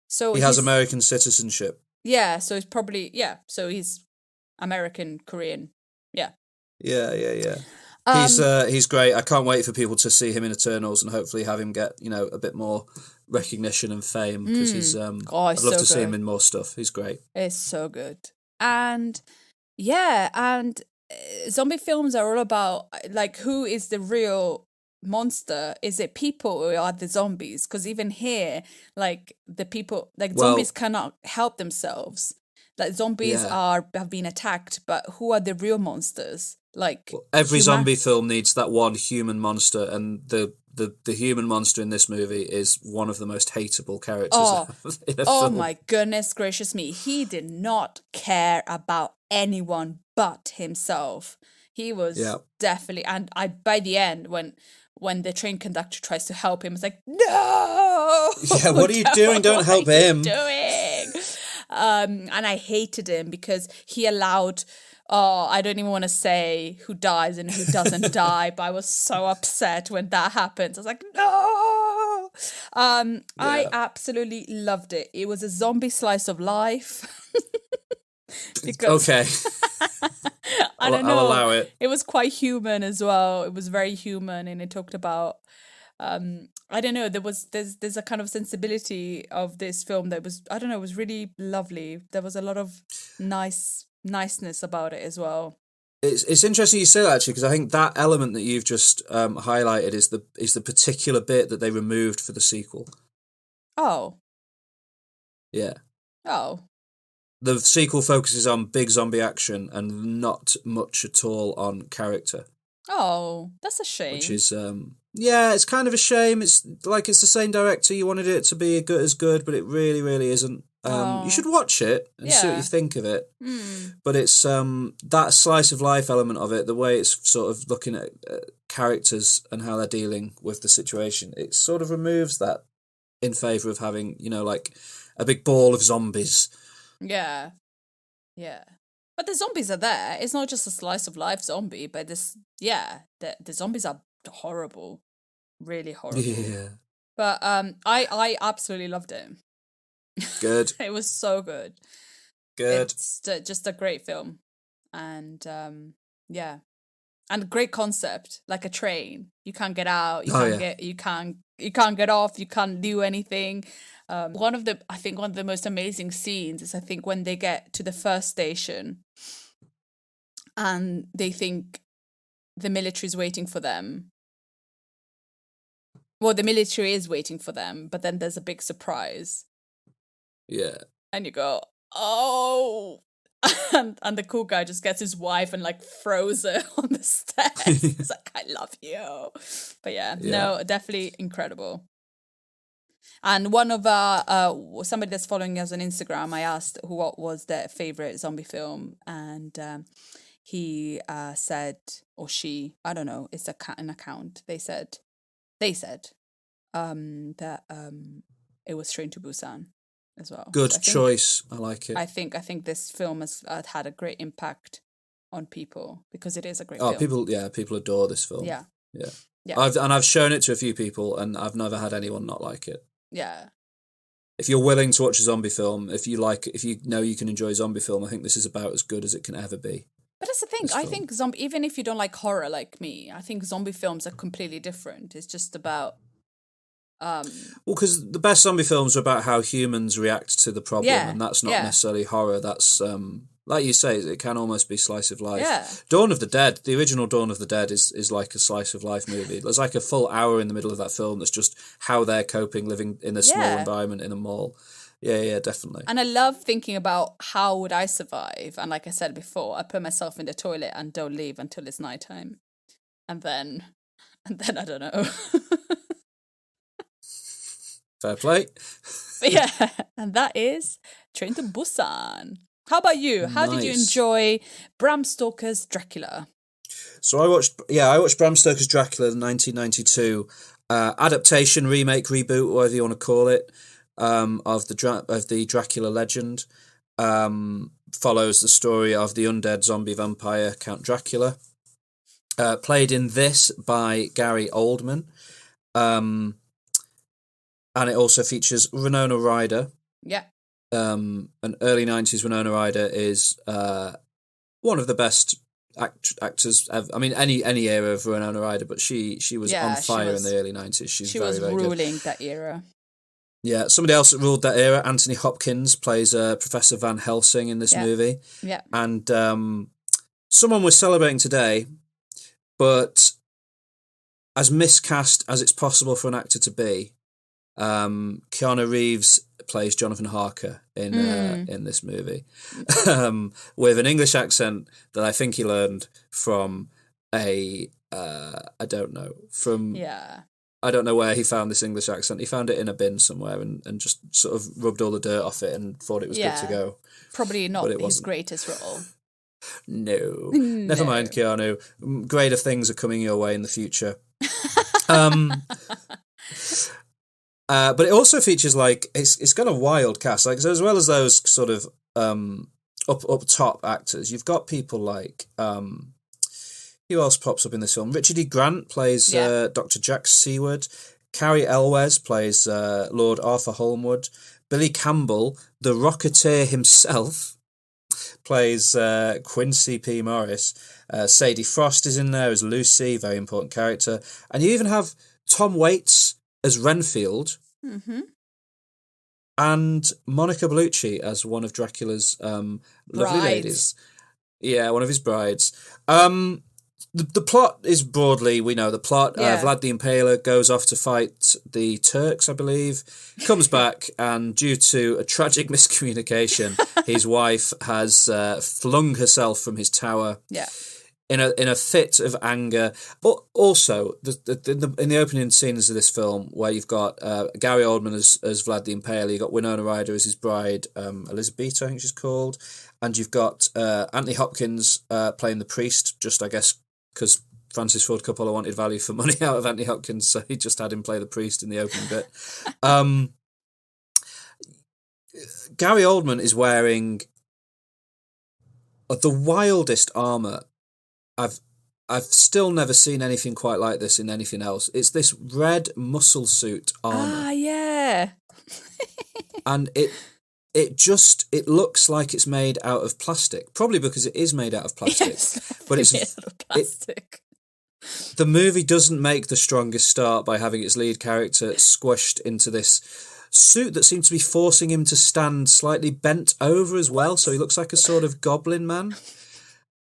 So he has American citizenship. Yeah, so it's probably so he's American Korean. Yeah. Yeah. He's great. I can't wait for people to see him in Eternals and hopefully have him get a bit more recognition and fame because he's I'd love to see him in more stuff. He's great. It's so good. And zombie films are all about like who is the real monster? Is it people or are the zombies? Because even here, like the people, zombies cannot help themselves. Like zombies have been attacked, but who are the real monsters? Like every zombie film needs that one human monster, and the human monster in this movie is one of the most hateable characters in a film. Oh my goodness gracious me. He did not care about anyone but himself. He was definitely, and by the end when the train conductor tries to help him, it's like, no! Yeah, what are you doing? Don't help him. What are you doing? And I hated him because he allowed, I don't even want to say who dies and who doesn't die, but I was so upset when that happens. I was like, no! I absolutely loved it. It was a zombie slice of life. Okay. I don't know. I'll allow it. It was quite human as well. It was very human, and it talked about I don't know, there's a kind of sensibility of this film that was, I don't know, it was really lovely. There was a lot of niceness about it as well. It's interesting you say that, actually, because I think that element that you've just highlighted is the particular bit that they removed for the sequel. Oh. Yeah. Oh. The sequel focuses on big zombie action and not much at all on character. Oh, that's a shame. Which is, it's kind of a shame. It's like it's the same director. You wanted it to be as good, but it really, really isn't. You should watch it and see what you think of it. But it's that slice of life element of it, the way it's sort of looking at characters and how they're dealing with the situation, it sort of removes that in favour of having, like a big ball of zombies. Yeah. Yeah. But the zombies are there. It's not just a slice of life zombie, but the zombies are horrible. Really horrible. Yeah. But I absolutely loved it. Good. It was so good. Good. It's just a great film. And and a great concept, like a train. You can't get out, you can't get off, you can't do anything. One of the most amazing scenes is when they get to the first station and they think the military is waiting for them. Well, the military is waiting for them, but then there's a big surprise. Yeah. And you go, oh. And the cool guy just gets his wife and throws her on the stairs. It's like, I love you. But no, definitely incredible. And one of somebody that's following us on Instagram, I asked what was their favorite zombie film, and he said, or she, I don't know, it's an account. They said that it was Train to Busan as well. Good choice. I like it. I think this film has had a great impact on people because it is a great film. People adore this film. Yeah. I've shown it to a few people, and I've never had anyone not like it. Yeah. If you're willing to watch a zombie film, if you know you can enjoy a zombie film, I think this is about as good as it can ever be. But that's the thing. I think even if you don't like horror like me, I think zombie films are completely different. It's just about well, because the best zombie films are about how humans react to the problem, and that's not necessarily horror. That's like you say, it can almost be slice of life. Yeah. Dawn of the Dead, the original Dawn of the Dead is like a slice of life movie. There's like a full hour in the middle of that film that's just how they're coping living in a small environment in a mall. Yeah, definitely. And I love thinking about how would I survive. And like I said before, I put myself in the toilet and don't leave until it's nighttime. And then I don't know. Fair play. But yeah, and that is Train to Busan. How about you? How did you Nice. enjoy Bram Stoker's Dracula? So I watched Bram Stoker's Dracula, the 1992 adaptation, remake, reboot, whatever you want to call it, of the Dracula legend. Follows the story of the undead zombie vampire Count Dracula, played in this by Gary Oldman, and it also features Winona Ryder. Yeah. An early 90s Winona Ryder is one of the best actors ever. I mean, any era of Winona Ryder, but she was on fire in the early 90s. She was ruling that era. Yeah, somebody else that ruled that era, Anthony Hopkins, plays Professor Van Helsing in this movie. Yeah. And someone we're celebrating today, but as miscast as it's possible for an actor to be, Keanu Reeves plays Jonathan Harker in this movie, with an English accent that I think he learned from I don't know where he found this English accent. He found it in a bin somewhere and just sort of rubbed all the dirt off it and thought it was good to go. Probably not his greatest role. No. Never mind, Keanu. Greater things are coming your way in the future. But it also features it's got a wild cast. Like, so as well as those sort of up top actors, you've got people like who else pops up in this film? Richard E. Grant plays Dr. Jack Seward. Carrie Elwes plays Lord Arthur Holmwood. Billy Campbell, the Rocketeer himself, plays Quincy P. Morris. Sadie Frost is in there as Lucy, very important character. And you even have Tom Waits as Renfield, and Monica Bellucci as one of Dracula's lovely ladies. Yeah, one of his brides. The plot is broadly, we know the plot. Vlad the Impaler goes off to fight the Turks, I believe, comes back, and due to a tragic miscommunication, his wife has flung herself from his tower. Yeah. In a fit of anger. But also, in the opening scenes of this film, where you've got Gary Oldman as Vlad the Impaler, you've got Winona Ryder as his bride, Elizabeth, I think she's called, and you've got Anthony Hopkins playing the priest, just, I guess, because Francis Ford Coppola wanted value for money out of Anthony Hopkins, so he just had him play the priest in the opening bit. Gary Oldman is wearing the wildest armour. I've still never seen anything quite like this in anything else. It's this red muscle suit armour. Ah, yeah. And it looks like it's made out of plastic. Probably because it is made out of plastic. Yes, but it's made out of plastic. The movie doesn't make the strongest start by having its lead character squished into this suit that seems to be forcing him to stand slightly bent over as well, so he looks like a sort of goblin man.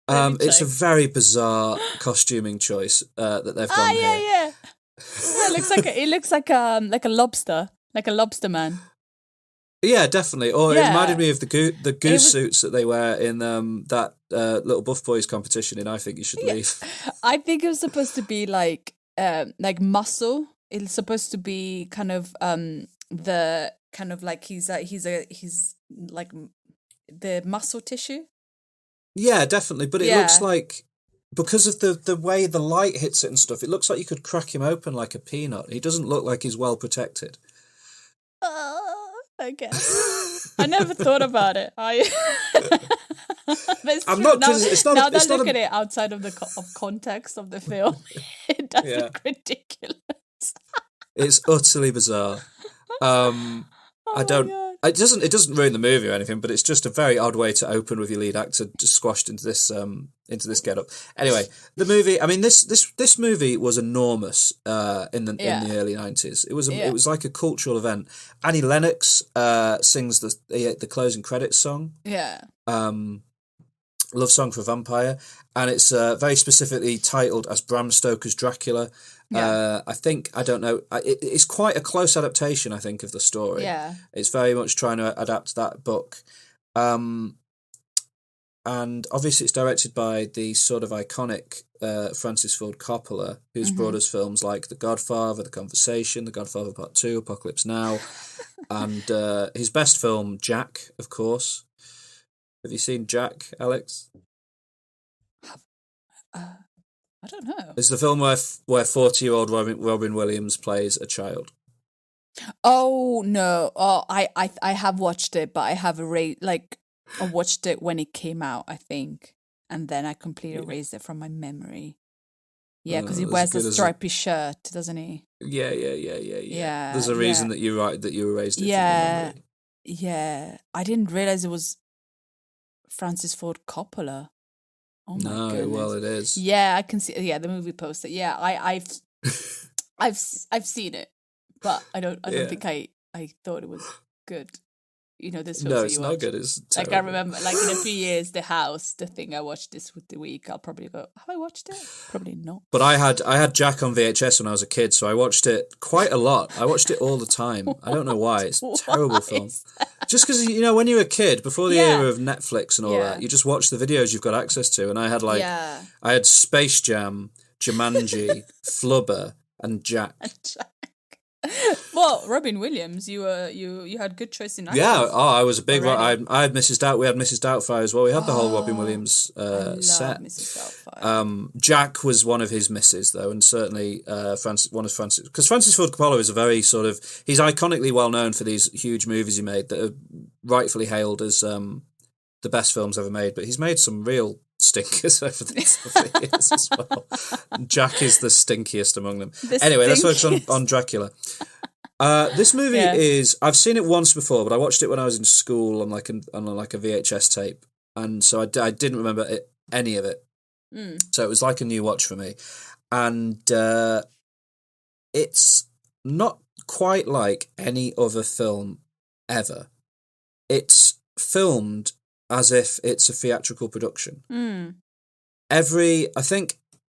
It's a very bizarre costuming choice that they've done here. Yeah. It looks like a lobster man. Yeah, definitely. Or it reminded me of the goose suits that they wear in that Little Buff Boys competition in I Think You Should Leave. I think it was supposed to be like muscle. It's supposed to be kind of the kind of like he's like the muscle tissue. Yeah, definitely. But it looks like, because of the way the light hits it and stuff, it looks like you could crack him open like a peanut. He doesn't look like he's well protected. I guess. I never thought about it. I'm not, it's not. Now that I look at it outside of of context of the film, it does look ridiculous. It's utterly bizarre. It doesn't ruin the movie or anything, but it's just a very odd way to open with your lead actor just squashed into this get-up. Anyway, the movie. I mean, this movie was enormous in the early 90s. It was like a cultural event. Annie Lennox sings the closing credits song. Yeah. Love Song for a Vampire, and it's very specifically titled as Bram Stoker's Dracula. I think, I don't know, it's quite a close adaptation, I think, of the story. Yeah. It's very much trying to adapt that book. And obviously it's directed by the sort of iconic Francis Ford Coppola, who's brought us films like The Godfather, The Conversation, The Godfather Part 2, Apocalypse Now, and his best film, Jack, of course. Have you seen Jack, Alex? I don't know. It's the film where 40-year-old Robin Williams plays a child. Oh no! Oh, I have watched it, but I have I watched it when it came out, I think, and then I completely erased it from my memory. Yeah, because he wears a stripy shirt, doesn't he? Yeah. Yeah, There's a reason that you erased it from your memory. Yeah. I didn't realize it was Francis Ford Coppola. Oh my goodness. Well, it is. Yeah, I can see. Yeah, the movie poster. Yeah, I've seen it, but I don't think I thought it was good. You know, this film. No, it's not good. It's terrible. I remember, in a few years, the thing I watched this with the week. I'll probably go, have I watched it? Probably not. But I had Jack on VHS when I was a kid, so I watched it quite a lot. I watched it all the time. I don't know why. It's a terrible film. Just because, when you're a kid, before the era of Netflix and all that, you just watch the videos you've got access to. And I had I had Space Jam, Jumanji, Flubber, and Jack. Well, Robin Williams, you had good choice in actors. Yeah, I was a big one. I had Mrs. Doubt. We had Mrs. Doubtfire as well. We had the whole Robin Williams set. Mrs. Doubtfire. Jack was one of his misses, though, and certainly Francis, because Francis Ford Coppola is a very sort of, he's iconically well known for these huge movies he made that are rightfully hailed as the best films ever made, but he's made some real stinkers over the years as well. Jack is the stinkiest among them. Let's focus on Dracula. This movie is, I've seen it once before, but I watched it when I was in school on a VHS tape, and so I didn't remember any of it. So it was like a new watch for me, and it's not quite like any other film ever. It's filmed as if it's a theatrical production. My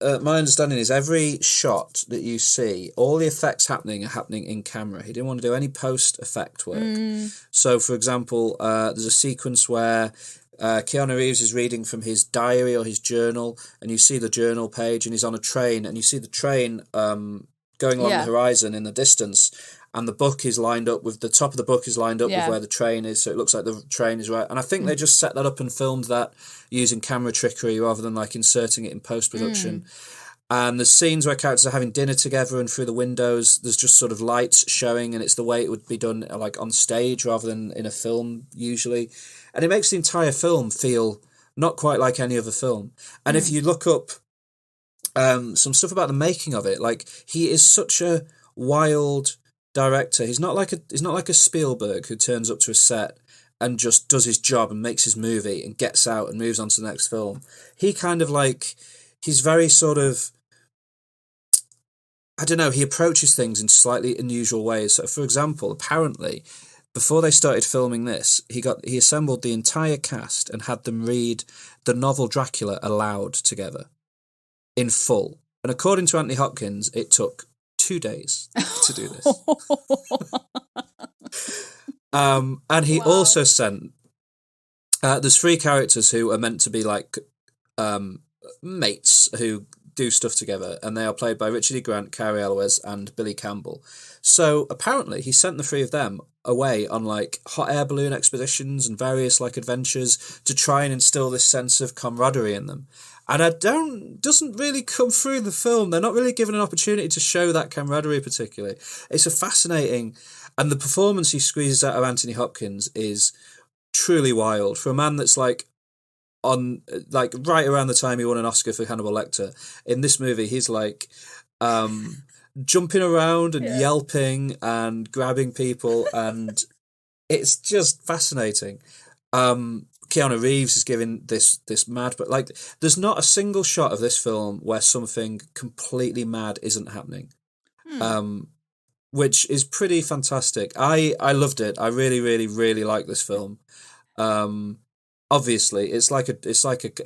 understanding is every shot that you see, all the effects are happening in camera. He didn't want to do any post-effect work. So, for example, there's a sequence where Keanu Reeves is reading from his diary or his journal, and you see the journal page, and he's on a train, and you see the train going along the horizon in the distance, and the book is lined up with, the top of the book is lined up with where the train is, so it looks like the train is right. And I think they just set that up and filmed that using camera trickery rather than inserting it in post-production. And the scenes where characters are having dinner together and through the windows, there's just sort of lights showing, and it's the way it would be done on stage rather than in a film usually. And it makes the entire film feel not quite like any other film. And if you look up some stuff about the making of it, he is such a wild director. He's not like a Spielberg who turns up to a set and just does his job and makes his movie and gets out and moves on to the next film. He kind of he's very sort of, I don't know, he approaches things in slightly unusual ways. So, for example, apparently, before they started filming this, he assembled the entire cast and had them read the novel Dracula aloud together in full. And according to Anthony Hopkins, it took 2 days to do this. And he also sent, there's 3 characters who are meant to be mates who do stuff together, and they are played by Richard E. Grant, Cary Elwes, and Billy Campbell. So apparently he sent the 3 of them away on hot air balloon expeditions and various adventures to try and instill this sense of camaraderie in them. And doesn't really come through the film. They're not really given an opportunity to show that camaraderie particularly. It's a fascinating, and the performance he squeezes out of Anthony Hopkins is truly wild for a man that's right around the time he won an Oscar for Hannibal Lecter. In this movie, he's jumping around and yelping and grabbing people, and it's just fascinating. Keanu Reeves is giving this mad, but there's not a single shot of this film where something completely mad isn't happening, which is pretty fantastic. I loved it. I really, really, really like this film. Obviously, it's like a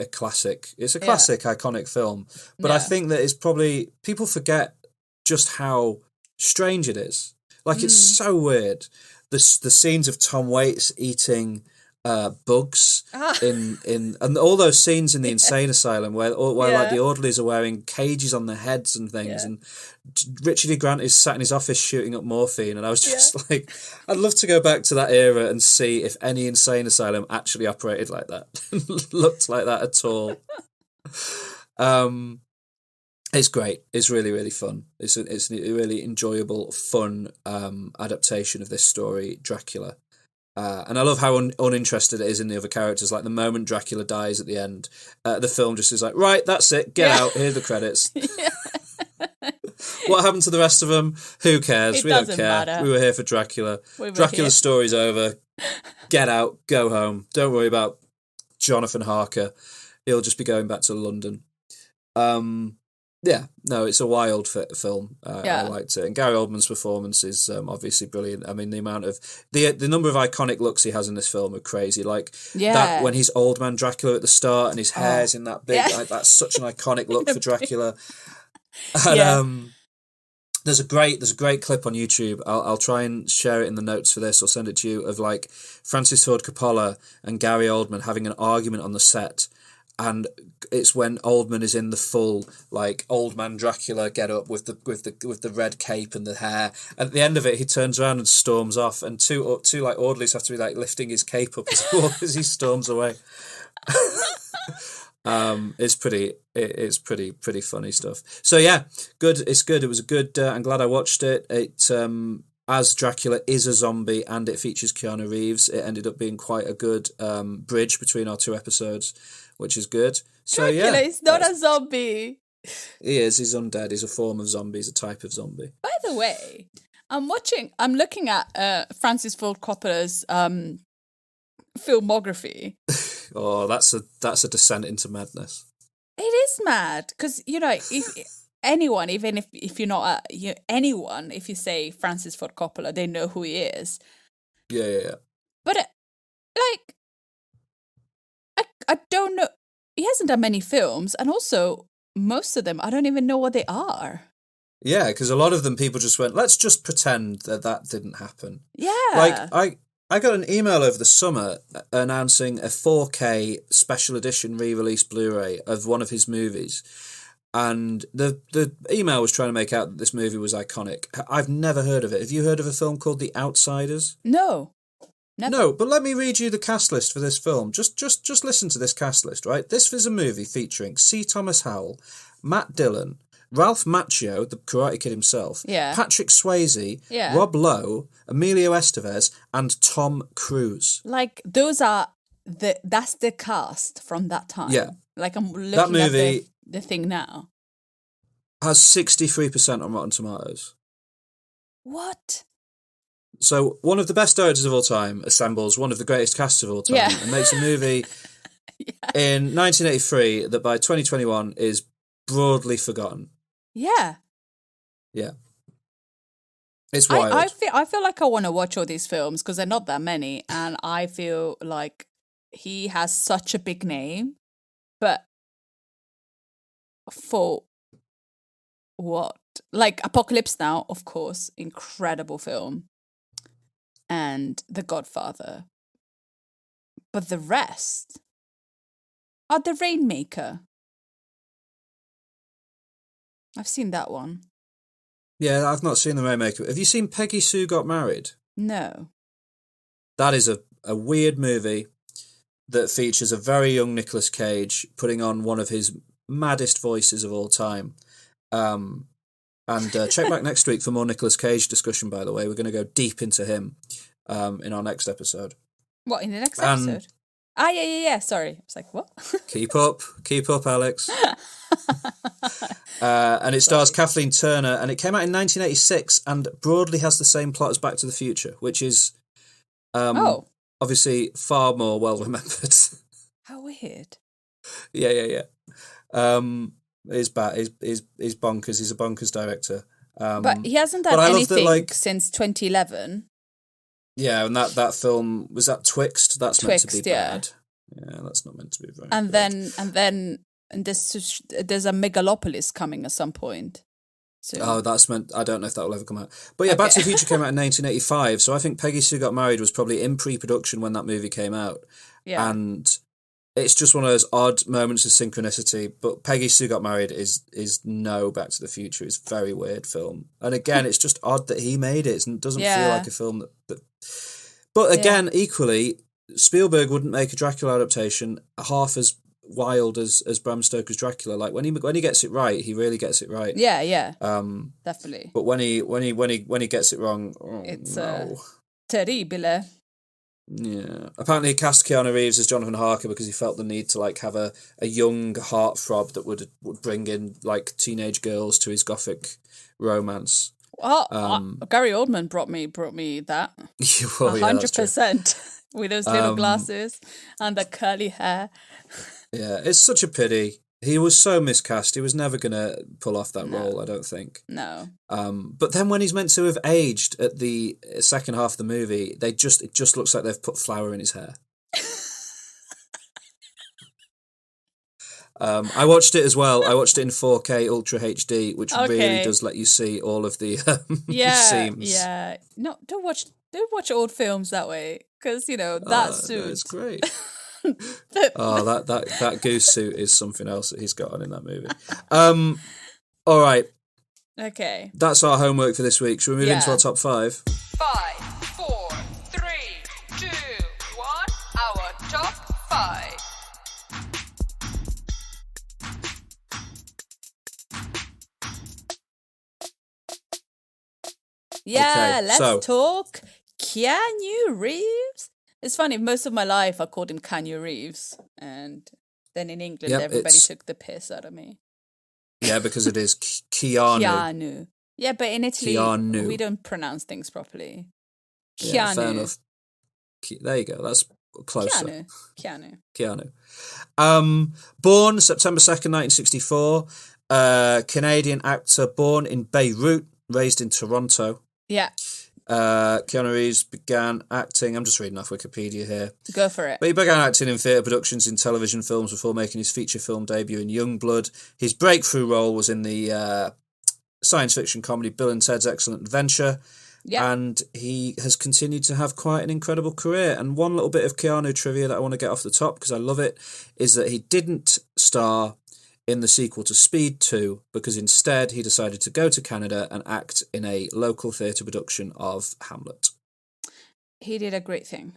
classic. It's a classic, iconic film. But I think that it's probably, people forget just how strange it is. Like, it's so weird. The scenes of Tom Waits eating bugs and all those scenes in the insane asylum where like the orderlies are wearing cages on their heads and things, and Richard E. Grant is sat in his office shooting up morphine, and I was just like, I'd love to go back to that era and see if any insane asylum actually operated like that, looked like that at all. It's great. It's really, really fun. It's a really enjoyable, fun adaptation of this story, Dracula. And I love how uninterested it is in the other characters. Like, the moment Dracula dies at the end, the film just is like, right, that's it, get out, here are the credits. What happened to the rest of them? Who cares? We don't care. Matter. We were here for Dracula. Dracula's story's over. Get out, go home. Don't worry about Jonathan Harker. He'll just be going back to London. Yeah, no, it's a wild film. I liked it, and Gary Oldman's performance is obviously brilliant. I mean, the amount of the number of iconic looks he has in this film are crazy. Like that when he's old man Dracula at the start, and his hair's in that big. Like, that's such an iconic look for Dracula. And there's a great clip on YouTube. I'll try and share it in the notes for this, or send it to you, of like Francis Ford Coppola and Gary Oldman having an argument on the set. And it's when Oldman is in the full like old man Dracula get up with the red cape and the hair. And at the end of it, he turns around and storms off, and two like orderlies have to be like lifting his cape up as he storms away. It's pretty funny stuff. So yeah, good. It's good. It was a good. I'm glad I watched it. It as Dracula is a zombie and it features Keanu Reeves, it ended up being quite a good bridge between our two episodes, which is good. So Dracula is not a zombie. He is. He's undead. He's a form of zombie. He's a type of zombie. By the way, I'm looking at Francis Ford Coppola's filmography. Oh, that's a descent into madness. It is mad because, you know, if anyone, even if you're not anyone, if you say Francis Ford Coppola, they know who he is. Yeah. But like, I don't know. He hasn't done many films, and also most of them I don't even know what they are. Yeah, because a lot of them people just went, let's just pretend that didn't happen. Yeah. Like I got an email over the summer announcing a 4K special edition re-release Blu-ray of one of his movies. And the email was trying to make out that this movie was iconic. I've never heard of it. Have you heard of a film called The Outsiders? No. Never. No, but let me read you the cast list for this film. Just listen to this cast list, right? This is a movie featuring C. Thomas Howell, Matt Dillon, Ralph Macchio, the Karate Kid himself, Patrick Swayze, Rob Lowe, Emilio Estevez, and Tom Cruise. Like, those are that's the cast from that time. Yeah. Like, I'm looking that movie at the thing now. Has 63% on Rotten Tomatoes. What? So one of the best directors of all time assembles one of the greatest casts of all time and makes a movie in 1983 that by 2021 is broadly forgotten. Yeah. Yeah. It's wild. I feel like I want to watch all these films because they're not that many, and I feel like he has such a big name, but for what? Like Apocalypse Now, of course, incredible film. And The Godfather. But the rest are The Rainmaker. I've seen that one. Yeah, I've not seen The Rainmaker. Have you seen Peggy Sue Got Married? No. That is a weird movie that features a very young Nicolas Cage putting on one of his maddest voices of all time. And check back next week for more Nicolas Cage discussion, by the way. We're going to go deep into him in our next episode. What, in the next episode? Yeah. Sorry. I was like, what? Keep up, Alex. And it stars Kathleen Turner, and it came out in 1986 and broadly has the same plot as Back to the Future, which is obviously far more well-remembered. How weird. Yeah. He's bonkers. He's a bonkers director. But he hasn't done anything since 2011. Yeah, and that film, was that Twixt? That's meant to be bad. Yeah, that's not meant to be very good. And then there's a Megalopolis coming at some point. soon. Oh, that's meant. I don't know if that will ever come out. But yeah, Back to the Future came out in 1985, so I think Peggy Sue Got Married was probably in pre-production when that movie came out. Yeah. And it's just one of those odd moments of synchronicity. But Peggy Sue Got Married is no Back to the Future. It's a very weird film. And again, it's just odd that he made it. It doesn't feel like a film that... But again, equally, Spielberg wouldn't make a Dracula adaptation half as wild as Bram Stoker's Dracula. Like when he gets it right, he really gets it right. Yeah. Definitely. But when he gets it wrong, It's no. terrible. Yeah. Apparently he cast Keanu Reeves as Jonathan Harker because he felt the need to like have a young heartthrob that would bring in like teenage girls to his gothic romance. Oh, Gary Oldman brought me that. 100% with those little glasses and the curly hair. Yeah, it's such a pity. He was so miscast. He was never going to pull off that role, I don't think. No. But then when he's meant to have aged at the second half of the movie, it just looks like they've put flour in his hair. I watched it as well. I watched it in 4K Ultra HD, which really does let you see all of the seams. Yeah. No, don't watch old films that way, because that suit. It's great. That goose suit is something else that he's got on in that movie. All right. Okay. That's our homework for this week. Shall we move into our top 5? 5, 4, 3, 2, 1. Our top 5. Yeah, Okay, let's talk Keanu Reeves. It's funny, most of my life I called him Keanu Reeves, and then in England everybody took the piss out of me. Yeah, because it is Keanu. Keanu. Yeah, but in Italy we don't pronounce things properly. Keanu. Yeah, fair enough. There you go. That's closer. Keanu. Born September 2nd, 1964. Canadian actor, born in Beirut, raised in Toronto. Yeah. Keanu Reeves began acting. I'm just reading off Wikipedia here. Go for it. But he began acting in theatre productions in television films before making his feature film debut in Youngblood. His breakthrough role was in the science fiction comedy Bill and Ted's Excellent Adventure. Yeah. And he has continued to have quite an incredible career. And one little bit of Keanu trivia that I want to get off the top, because I love it, is that he didn't star in the sequel to Speed 2, because instead he decided to go to Canada and act in a local theatre production of Hamlet. He did a great thing.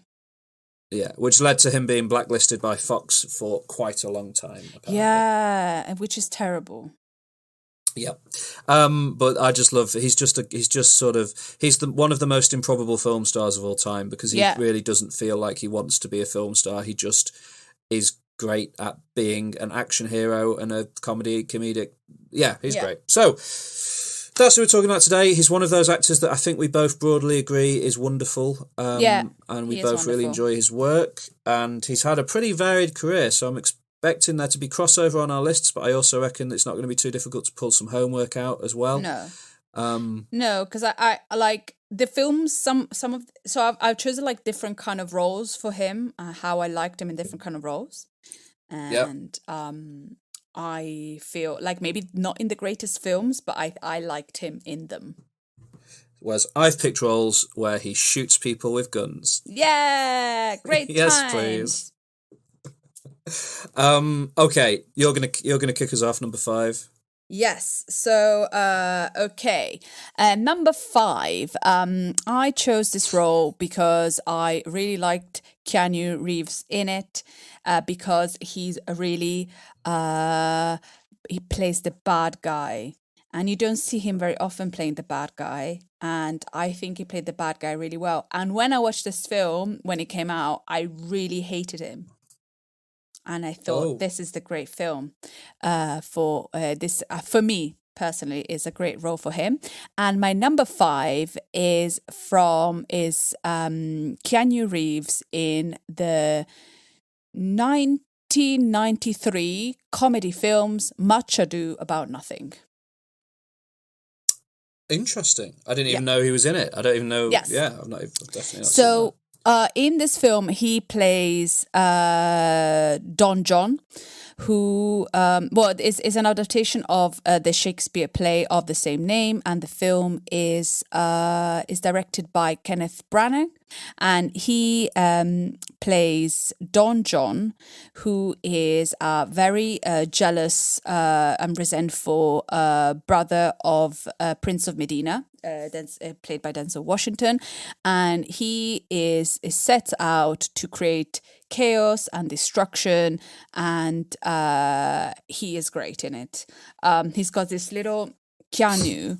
Yeah, which led to him being blacklisted by Fox for quite a long time. Apparently. Yeah, which is terrible. Yeah, but I just love. He's one of the most improbable film stars of all time, because he really doesn't feel like he wants to be a film star. He just is great at being an action hero and a comedic. Yeah, he's great. So that's what we're talking about today. He's one of those actors that I think we both broadly agree is wonderful. And we both really enjoy his work. And he's had a pretty varied career, so I'm expecting there to be crossover on our lists, but I also reckon it's not going to be too difficult to pull some homework out as well. No, because I like the films. So I've chosen like different kind of roles for him. How I liked him in different kind of roles, and I feel like maybe not in the greatest films, but I liked him in them. Whereas I've picked roles where he shoots people with guns. Yeah, great. Yes, please. Okay, you're gonna kick us off, number 5. Yes. So, okay. Number 5. I chose this role because I really liked Keanu Reeves in it, because he's a really, he plays the bad guy, and you don't see him very often playing the bad guy. And I think he played the bad guy really well. And when I watched this film, when it came out, I really hated him. And I thought this is the great film for this. For me personally, is a great role for him. And my number 5 is Keanu Reeves in the 1993 comedy films Much Ado About Nothing. Interesting. I didn't even know he was in it. I don't even know. Yes. Yeah, I've definitely not seen that. In this film, he plays Don John, who is an adaptation of the Shakespeare play of the same name, and the film is directed by Kenneth Branagh, and he plays Don John, who is a very jealous and resentful brother of Prince of Medina, played by Denzel Washington, and he is set out to create chaos and destruction, and he is great in it. He's got this little Keanu.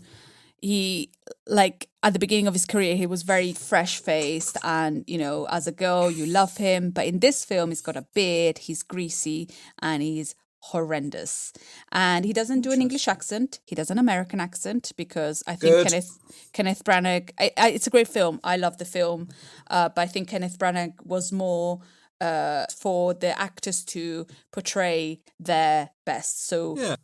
He, like, at the beginning of his career, he was very fresh-faced, and, you know, as a girl, you love him. But in this film, he's got a beard, he's greasy, and he's horrendous. And he doesn't do an English accent. He does an American accent, because I think Kenneth Branagh... it's a great film. I love the film. But I think Kenneth Branagh was more for the actors to portray their best. So...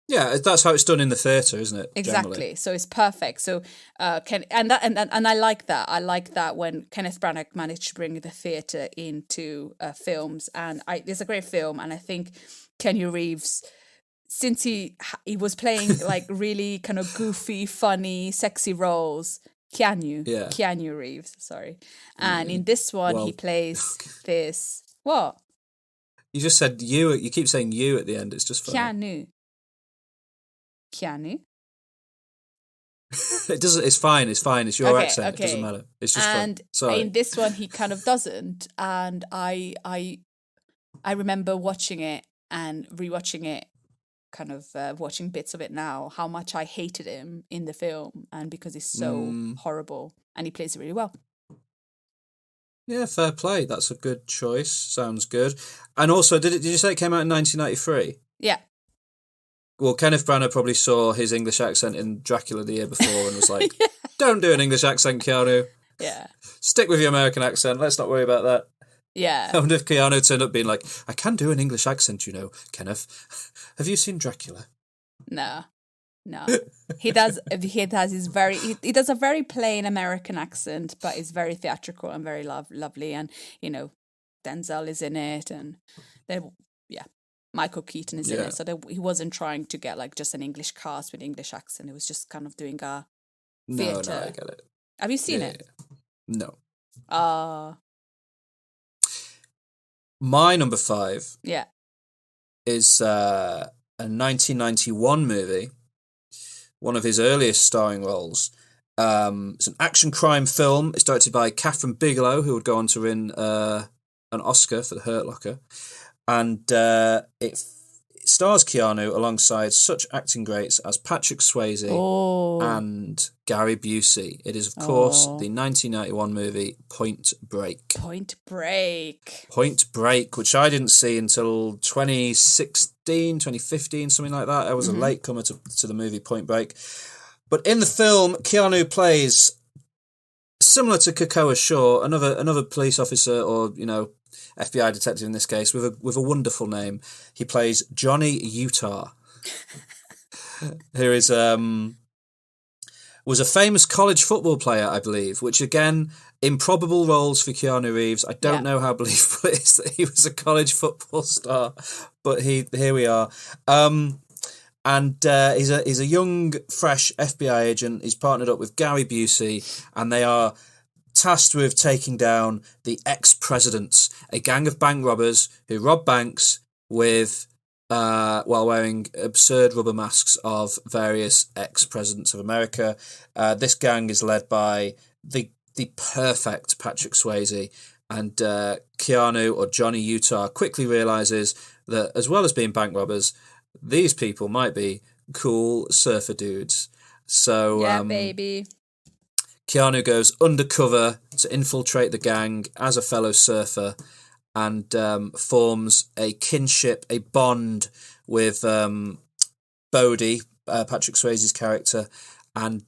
Yeah, that's how it's done in the theatre, isn't it? Exactly. Generally. So it's perfect. So and I like that. I like that when Kenneth Branagh managed to bring the theatre into films, and it's a great film. And I think Keanu Reeves, since he was playing like really kind of goofy, funny, sexy roles, Keanu Reeves, sorry. And in this one, he plays this. What? You just said you. You keep saying you at the end. It's just funny. Keanu. It doesn't. It's fine. It's fine. It's your accent. It doesn't matter. It's just fun. Sorry. In this one, he kind of doesn't. And I remember watching it and rewatching it, kind of watching bits of it now. How much I hated him in the film, and because he's so horrible, and he plays it really well. Yeah, fair play. That's a good choice. Sounds good. And also, did you say it came out in 1993? Yeah. Well, Kenneth Branagh probably saw his English accent in Dracula the year before and was like, don't do an English accent, Keanu. Yeah. Stick with your American accent. Let's not worry about that. Yeah. I wonder if Keanu turned up being like, I can do an English accent, you know, Kenneth. Have you seen Dracula? No. He does he does a very plain American accent, but it's very theatrical and very lovely. And, you know, Denzel is in it, and Michael Keaton is in it, so he wasn't trying to get like just an English cast with English accent. It was just kind of doing a theatre. No, I get it. Have you seen it? No. My number 5 is a 1991 movie, one of his earliest starring roles. It's an action crime film. It's directed by Catherine Bigelow, who would go on to win an Oscar for The Hurt Locker. And it stars Keanu alongside such acting greats as Patrick Swayze and Gary Busey. It is, of course, the 1991 movie Point Break. Point Break, which I didn't see until 2016, 2015, something like that. I was a latecomer to the movie Point Break. But in the film, Keanu plays, similar to Krakoa Shaw, another police officer, or, you know, FBI detective in this case, with a wonderful name. He plays Johnny Utah, who is was a famous college football player, I believe, which again, improbable roles for Keanu Reeves. I don't know how believable it is that he was a college football star, but here we are. And he's a young, fresh FBI agent. He's partnered up with Gary Busey, and they are tasked with taking down the ex-presidents, a gang of bank robbers who rob banks with while wearing absurd rubber masks of various ex-presidents of America. This gang is led by the perfect Patrick Swayze, and Keanu, or Johnny Utah, quickly realises that as well as being bank robbers, these people might be cool surfer dudes. So baby. Keanu goes undercover to infiltrate the gang as a fellow surfer, and forms a kinship, a bond with Bodhi, Patrick Swayze's character, and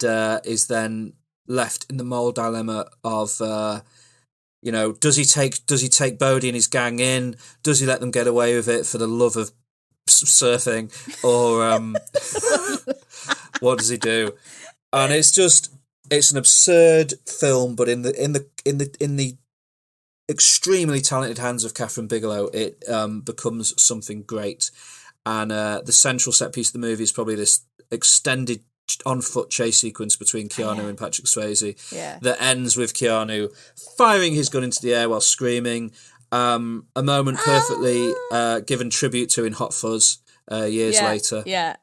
is then left in the moral dilemma of, does he take Bodhi and his gang in? Does he let them get away with it for the love of surfing, or what does he do? And it's an absurd film, but in the extremely talented hands of Catherine Bigelow, it becomes something great. And the central set piece of the movie is probably this extended on-foot chase sequence between Keanu and Patrick Swayze that ends with Keanu firing his gun into the air while screaming. A moment perfectly given tribute to in Hot Fuzz years later. Yeah.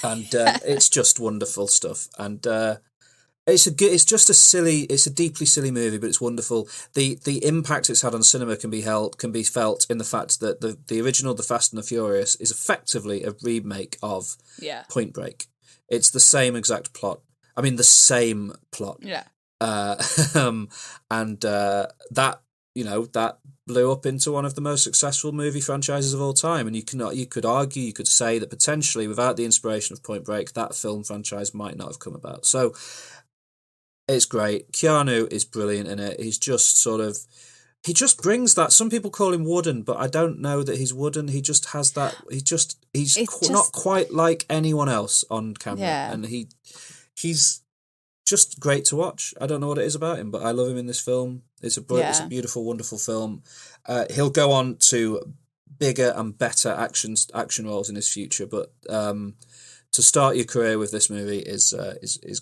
And it's just wonderful stuff. And it's a deeply silly movie, but it's wonderful. The impact it's had on cinema can be felt in the fact that the original The Fast and the Furious is effectively a remake of Point Break. It's the same exact plot. I mean, the same plot. Yeah. And that blew up into one of the most successful movie franchises of all time. And you could say that potentially without the inspiration of Point Break, that film franchise might not have come about. So it's great. Keanu is brilliant in it. He's just he just brings that. Some people call him wooden, but I don't know that he's wooden. He just has that. He's not quite like anyone else on camera. Yeah. And he's just great to watch. I don't know what it is about him, but I love him in this film. It's a beautiful, wonderful film. He'll go on to bigger and better action roles in his future, but to start your career with this movie is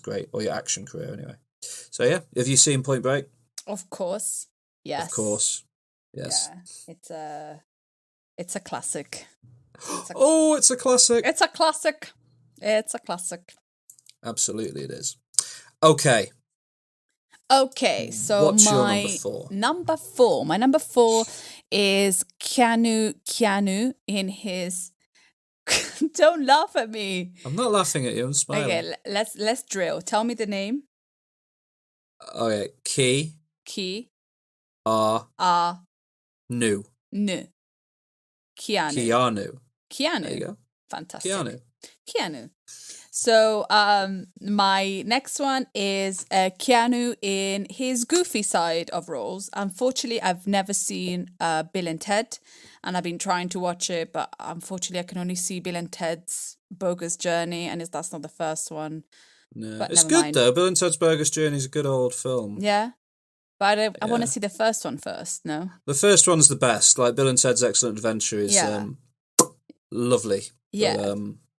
great, or your action career anyway. So yeah, have you seen Point Break? Of course, yes. Of course, yes. Yeah, it's a classic. It's a classic. It's a classic. It's a classic. Absolutely, it is. Okay, so what's your number four? My number four is Keanu in his. Don't laugh at me. I'm not laughing at you. I'm smiling. Okay, let's drill. Tell me the name. Okay, Keanu. Keanu. There you go. Fantastic. Keanu. So, my next one is Keanu in his goofy side of roles. Unfortunately, I've never seen Bill and Ted, and I've been trying to watch it, but unfortunately, I can only see Bill and Ted's Bogus Journey, and that's not the first one. No, but it's good though. Bill and Ted's Bogus Journey is a good old film. Yeah, but I want to see the first one first. No, the first one's the best. Like Bill and Ted's Excellent Adventure is lovely. Yeah.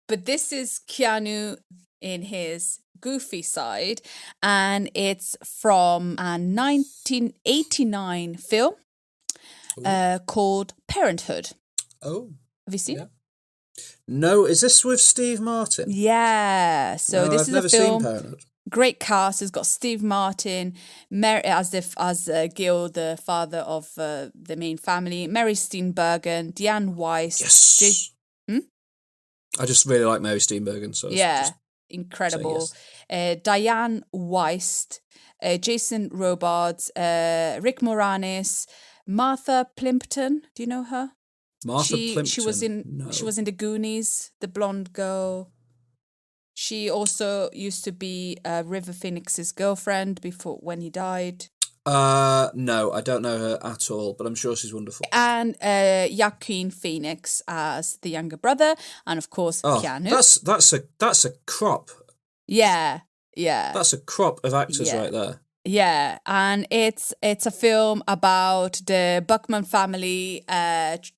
But this is Keanu in his goofy side, and it's from a 1989 film called Parenthood. Oh. Have you seen it? No, is this with Steve Martin? Yeah. So this is a film. Seen Parenthood. Great cast. It's got Steve Martin, as Gil, the father of the main family, Mary Steenburgen, Diane Weiss. Yes. I just really like Mary Steenburgen. So incredible. Yes. Diane Weiss, Jason Robards, Rick Moranis, Martha Plimpton. Do you know her? Plimpton. She was in The Goonies, the blonde girl. She also used to be River Phoenix's girlfriend when he died. No, I don't know her at all, but I'm sure she's wonderful. And Joaquin Phoenix as the younger brother, and of course Keanu. That's a crop. Yeah. That's a crop of actors right there. Yeah, and it's a film about the Buckman family and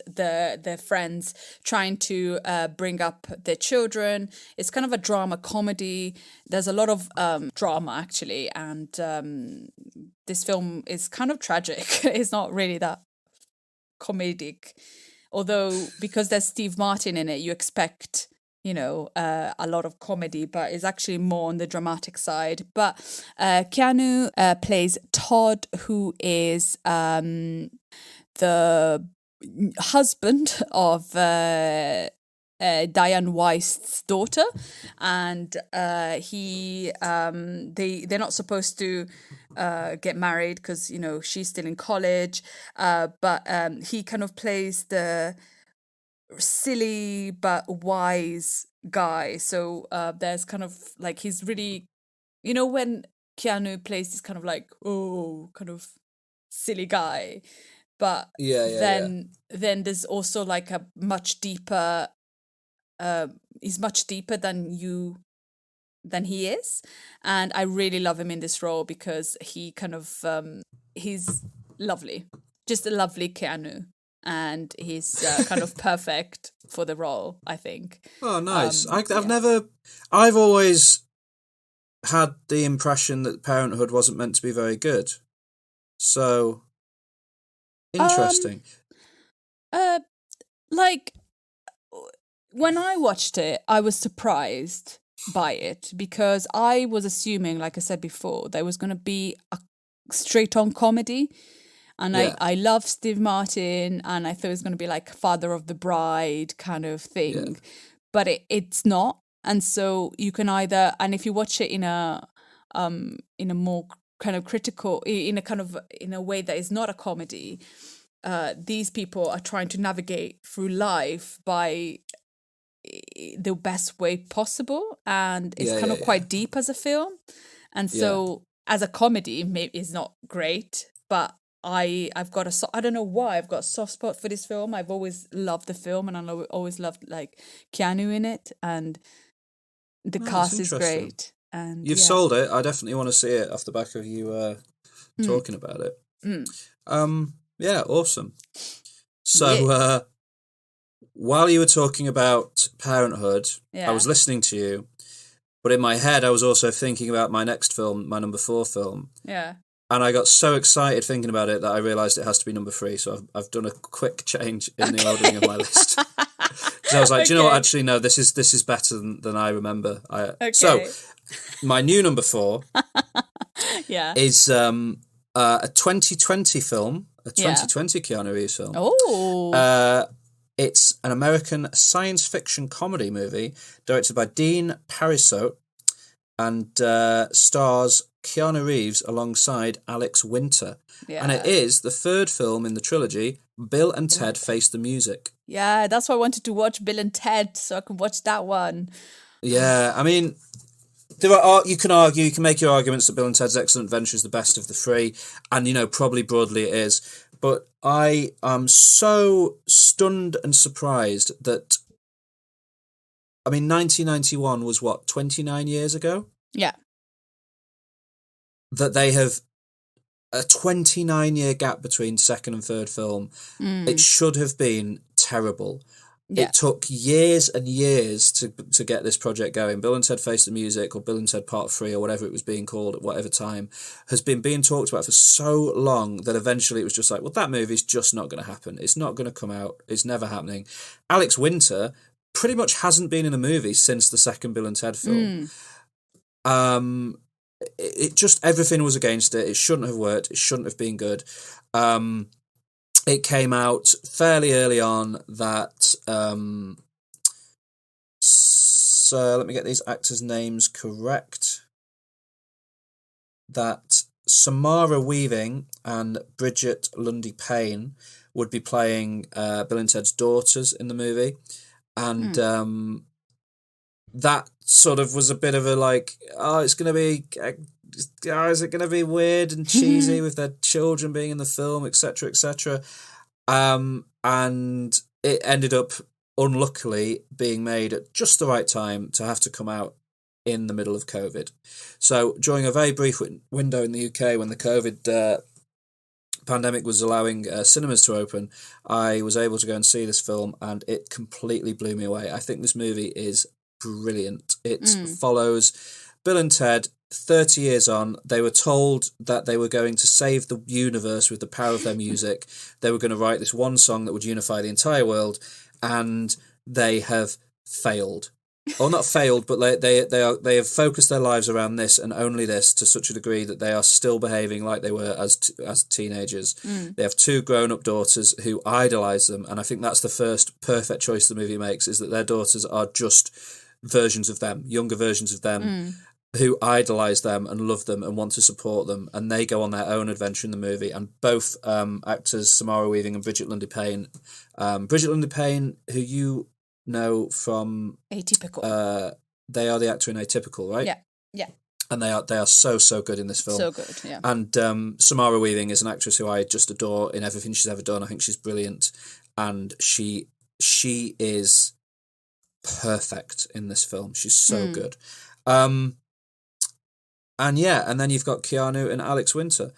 the friends trying to bring up their children. It's kind of a drama comedy. There's a lot of drama actually, and this film is kind of tragic. It's not really that comedic, although because there's Steve Martin in it, you expect a lot of comedy, but it's actually more on the dramatic side. But Keanu plays Todd, who is the husband of Diane Weiss's daughter, and they're not supposed to get married because she's still in college, but he kind of plays the silly but wise guy. So there's kind of like, he's really, when Keanu plays this kind of like, kind of silly guy, but then there's also like a much deeper he's much deeper than he is, and I really love him in this role because he kind of he's lovely. Just a lovely Keanu. And he's kind of perfect for the role, I think. Oh, nice. I've always had the impression that Parenthood wasn't meant to be very good. So, interesting. Like, when I watched it, I was surprised by it because I was assuming, like I said before, there was going to be a straight-on comedy. And I love Steve Martin, and I thought it was going to be like Father of the Bride kind of thing. Yeah. But it's not. And so you can either, and if you watch it in a more kind of critical, in a way that is not a comedy, these people are trying to navigate through life by the best way possible, and it's kind of quite deep as a film. And so as a comedy, maybe it's not great, but I've got I don't know why I've got a soft spot for this film. I've always loved the film, and I always loved like Keanu in it, and the cast is great. And you've sold it. I definitely want to see it off the back of you talking about it. Yeah, awesome. So while you were talking about Parenthood, I was listening to you, but in my head I was also thinking about my next film, my number 4 film. Yeah. And I got so excited thinking about it that I realised it has to be number 3. So I've done a quick change in the ordering of my list. So I was like, do you know what? Actually, no, this is better than I remember. So my new number 4 is a 2020 film, a 2020 Keanu Reeves film. Oh. It's an American science fiction comedy movie directed by Dean Parisot and stars Keanu Reeves alongside Alex Winter. Yeah. And it is the 3rd film in the trilogy, Bill and Ted Face the Music. Yeah, that's why I wanted to watch Bill and Ted, so I can watch that one. Yeah, I mean, you can make your arguments that Bill and Ted's Excellent Adventure is the best of the 3, and, probably broadly it is. But I am so stunned and surprised that, 1991 was 29 years ago? Yeah. That they have a 29-year gap between second and third film. It should have been terrible. Yeah. It took years and years to get this project going. Bill and Ted Face the Music, or Bill and Ted Part 3, or whatever it was being called at whatever time, has been being talked about for so long that eventually it was just like, well, that movie's just not going to happen. It's not going to come out. It's never happening. Alex Winter pretty much hasn't been in a movie since the second Bill and Ted film. It just, everything was against it. It shouldn't have worked. It shouldn't have been good. It came out fairly early on that, so let me get these actors' names correct, that Samara Weaving and Bridget Lundy Payne would be playing Bill and Ted's daughters in the movie. And that sort of was a bit of a like, is it going to be weird and cheesy with their children being in the film, etc., etc. And it ended up, unluckily, being made at just the right time to have to come out in the middle of COVID. So during a very brief window in the UK when the COVID pandemic was allowing cinemas to open, I was able to go and see this film, and it completely blew me away. I think this movie is brilliant. It follows Bill and Ted 30 years on. They were told that they were going to save the universe with the power of their music. They were going to write this one song that would unify the entire world, and they have failed. Or not failed, but they have focused their lives around this and only this to such a degree that they are still behaving like they were as teenagers. They have 2 grown-up daughters who idolise them, and I think that's the first perfect choice the movie makes, is that their daughters are just versions of them, younger versions of them, who idolise them and love them and want to support them, and they go on their own adventure in the movie. And both actors, Samara Weaving and Bridget Lundy Payne, who you know from Atypical. They are the actor in Atypical, right? Yeah. And they are so good in this film. So good, yeah. And Samara Weaving is an actress who I just adore in everything she's ever done. I think she's brilliant, and she is perfect in this film. She's so good. And then you've got Keanu and Alex Winter.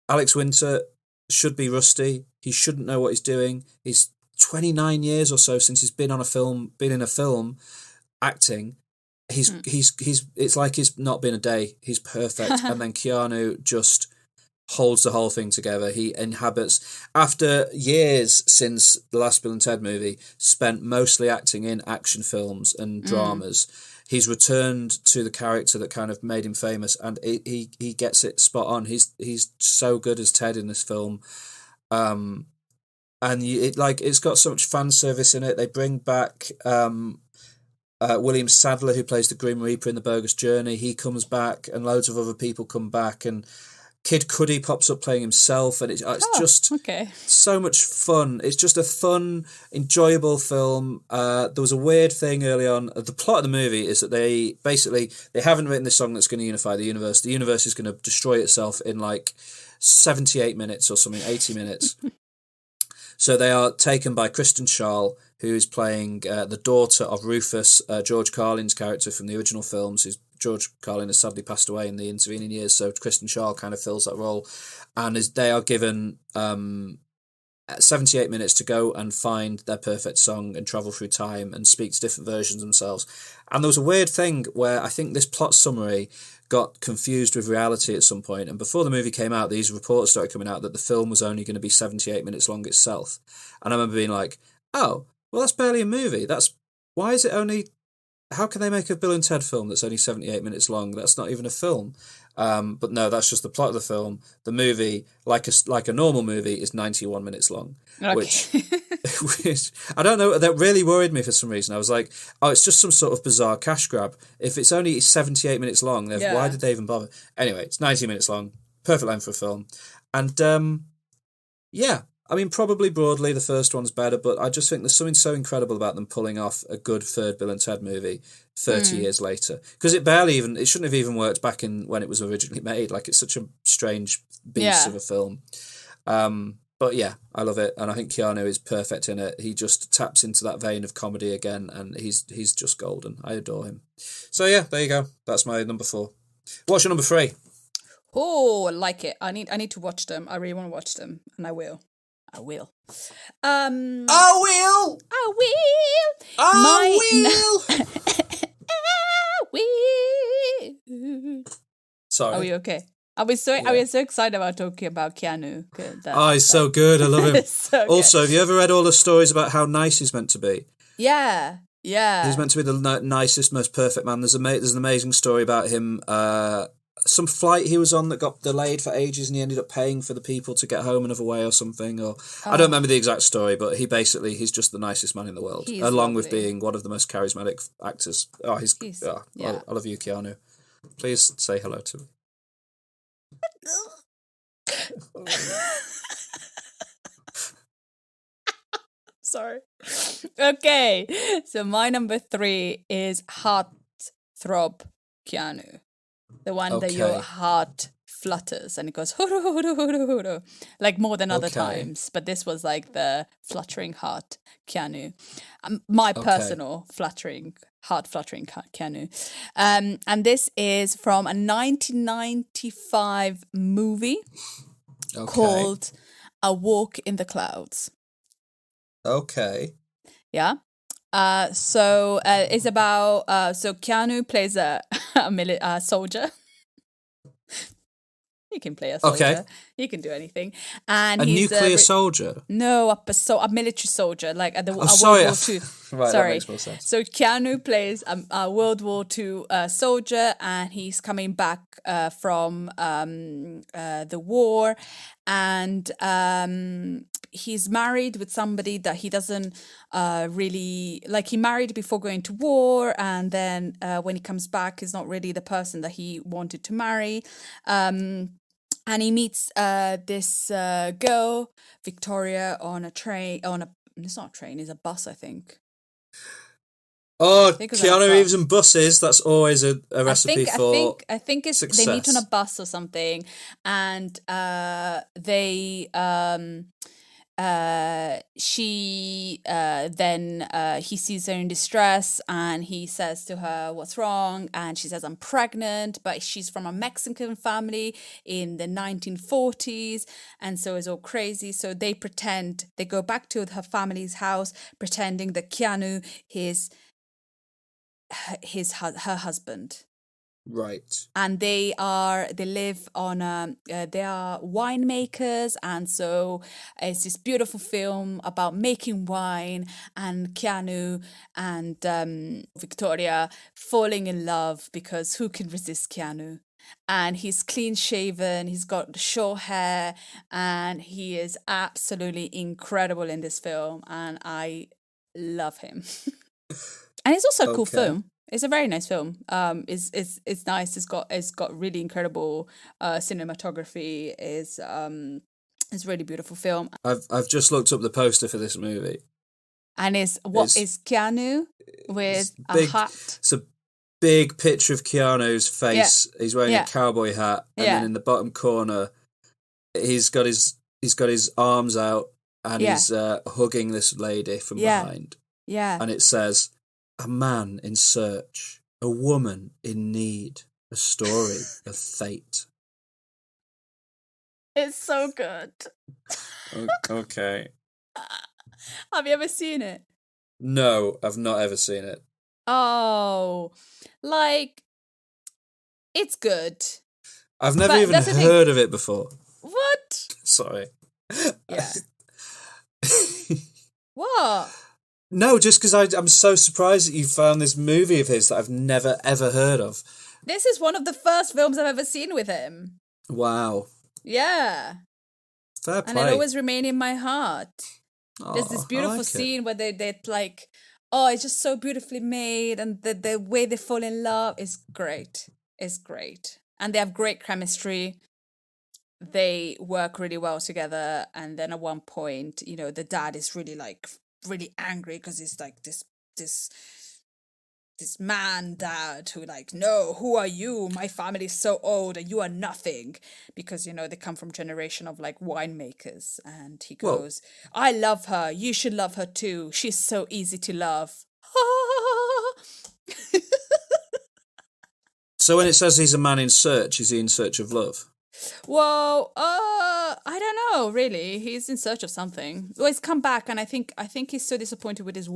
Alex Winter should be rusty. He shouldn't know what he's doing. He's 29 years or so since he's been in a film acting. He's it's like he's not been a day. He's perfect. And then Keanu just holds the whole thing together. He inhabits, after years since the last Bill and Ted movie, spent mostly acting in action films and dramas. He's returned to the character that kind of made him famous, and he gets it spot on. He's so good as Ted in this film. And it's got so much fan service in it. They bring back William Sadler, who plays the Grim Reaper in The Bogus Journey. He comes back, and loads of other people come back, and Kid Cudi pops up playing himself, and it's just so much fun. It's just a fun, enjoyable film. There was a weird thing early on. The plot of the movie is that they haven't written this song that's going to unify the universe. The universe is going to destroy itself in like 78 minutes or something, 80 minutes. So they are taken by Kristen Schaal, who is playing the daughter of Rufus, George Carlin's character from the original films. George Carlin has sadly passed away in the intervening years, so Kristen Schaal kind of fills that role. And they are given 78 minutes to go and find their perfect song and travel through time and speak to different versions of themselves. And there was a weird thing where I think this plot summary got confused with reality at some point, and before the movie came out, these reports started coming out that the film was only going to be 78 minutes long itself. And I remember being like, oh, well, that's barely a movie. Why is it only... How can they make a Bill and Ted film that's only 78 minutes long? That's not even a film. But no, that's just the plot of the film. The movie, like a normal movie, is 91 minutes long, which I don't know. That really worried me for some reason. I was like, oh, it's just some sort of bizarre cash grab. If it's only 78 minutes long, why did they even bother? Anyway, it's 90 minutes long, perfect length for a film. And yeah, I mean, probably broadly the first one's better, but I just think there's something so incredible about them pulling off a good third Bill and Ted movie 30 years later. Because it shouldn't have even worked back in when it was originally made. Like, it's such a strange beast of a film. But yeah, I love it. And I think Keanu is perfect in it. He just taps into that vein of comedy again, and he's just golden. I adore him. So yeah, there you go. That's my number 4. What's your number 3? Oh, I like it. I need to watch them. I really want to watch them, and I will. I will. I will. Sorry. Are we okay? I was so excited about talking about Keanu. He's so good. I love him. So also, have you ever read all the stories about how nice he's meant to be? Yeah. He's meant to be the nicest, most perfect man. There's an amazing story about him. Some flight he was on that got delayed for ages, and he ended up paying for the people to get home another way or something. I don't remember the exact story, but he's just the nicest man in the world, along with being one of the most charismatic actors. I love you, Keanu. Please say hello to me. Sorry. Okay, so my number 3 is Throb Keanu. The one that your heart flutters and it goes huru, huru, huru, huru, like more than other times. But this was like the fluttering heart Keanu. My personal heart fluttering Keanu. And this is from a 1995 movie called A Walk in the Clouds. Okay. Yeah. So it's about so Keanu plays a soldier. He can play a soldier. Okay. He can do anything. And he's nuclear soldier? No, a military soldier, like at the World sorry. War II. Right, sorry. That makes more sense. So Keanu plays a World War II soldier, and he's coming back from the war, and he's married with somebody that he doesn't really like. He married before going to war, and then when he comes back, he's not really the person that he wanted to marry. And he meets this girl, Victoria, on a train. It's not a train; it's a bus, I think. Oh, Keanu Reeves and buses, that's always a recipe for I think it's success. They meet on a bus or something, and they he sees her in distress and he says to her, what's wrong? And she says, I'm pregnant, but she's from a Mexican family in the 1940s, and so it's all crazy. So they go back to her family's house pretending that Keanu is her husband. Right. And they live on they are winemakers, and so it's this beautiful film about making wine, and Keanu and Victoria falling in love, because who can resist Keanu? And he's clean shaven, he's got short hair, and he is absolutely incredible in this film, and I love him. And it's also a cool film. It's a very nice film. It's nice. It's got really incredible cinematography. It's a really beautiful film. I've just looked up the poster for this movie, and is Keanu with a hat. It's a big picture of Keanu's face. Yeah. He's wearing a cowboy hat, and then in the bottom corner, he's got his arms out, and he's hugging this lady from behind. Yeah, and it says, "A man in search, a woman in need, a story of fate." It's so good. Okay. Have you ever seen it? No, I've not ever seen it. Oh, it's good. I've never even heard of it before. What? Sorry. Yeah. What? No, just because I'm so surprised that you found this movie of his that I've never, ever heard of. This is one of the first films I've ever seen with him. Wow. Yeah. Fair play. And it'll always remain in my heart. There's this beautiful scene where they're like, oh, it's just so beautifully made, and the way they fall in love is great. It's great. And they have great chemistry. They work really well together. And then at one point, the dad is really angry because he's like this man dad who no, who are you? My family is so old and you are nothing, because they come from generation of winemakers. And he goes, I love her, you should love her too, she's so easy to love. So when it says he's a man in search, is he in search of love? Well, I don't know, really. He's in search of something. Well, he's come back, and I think he's so disappointed with his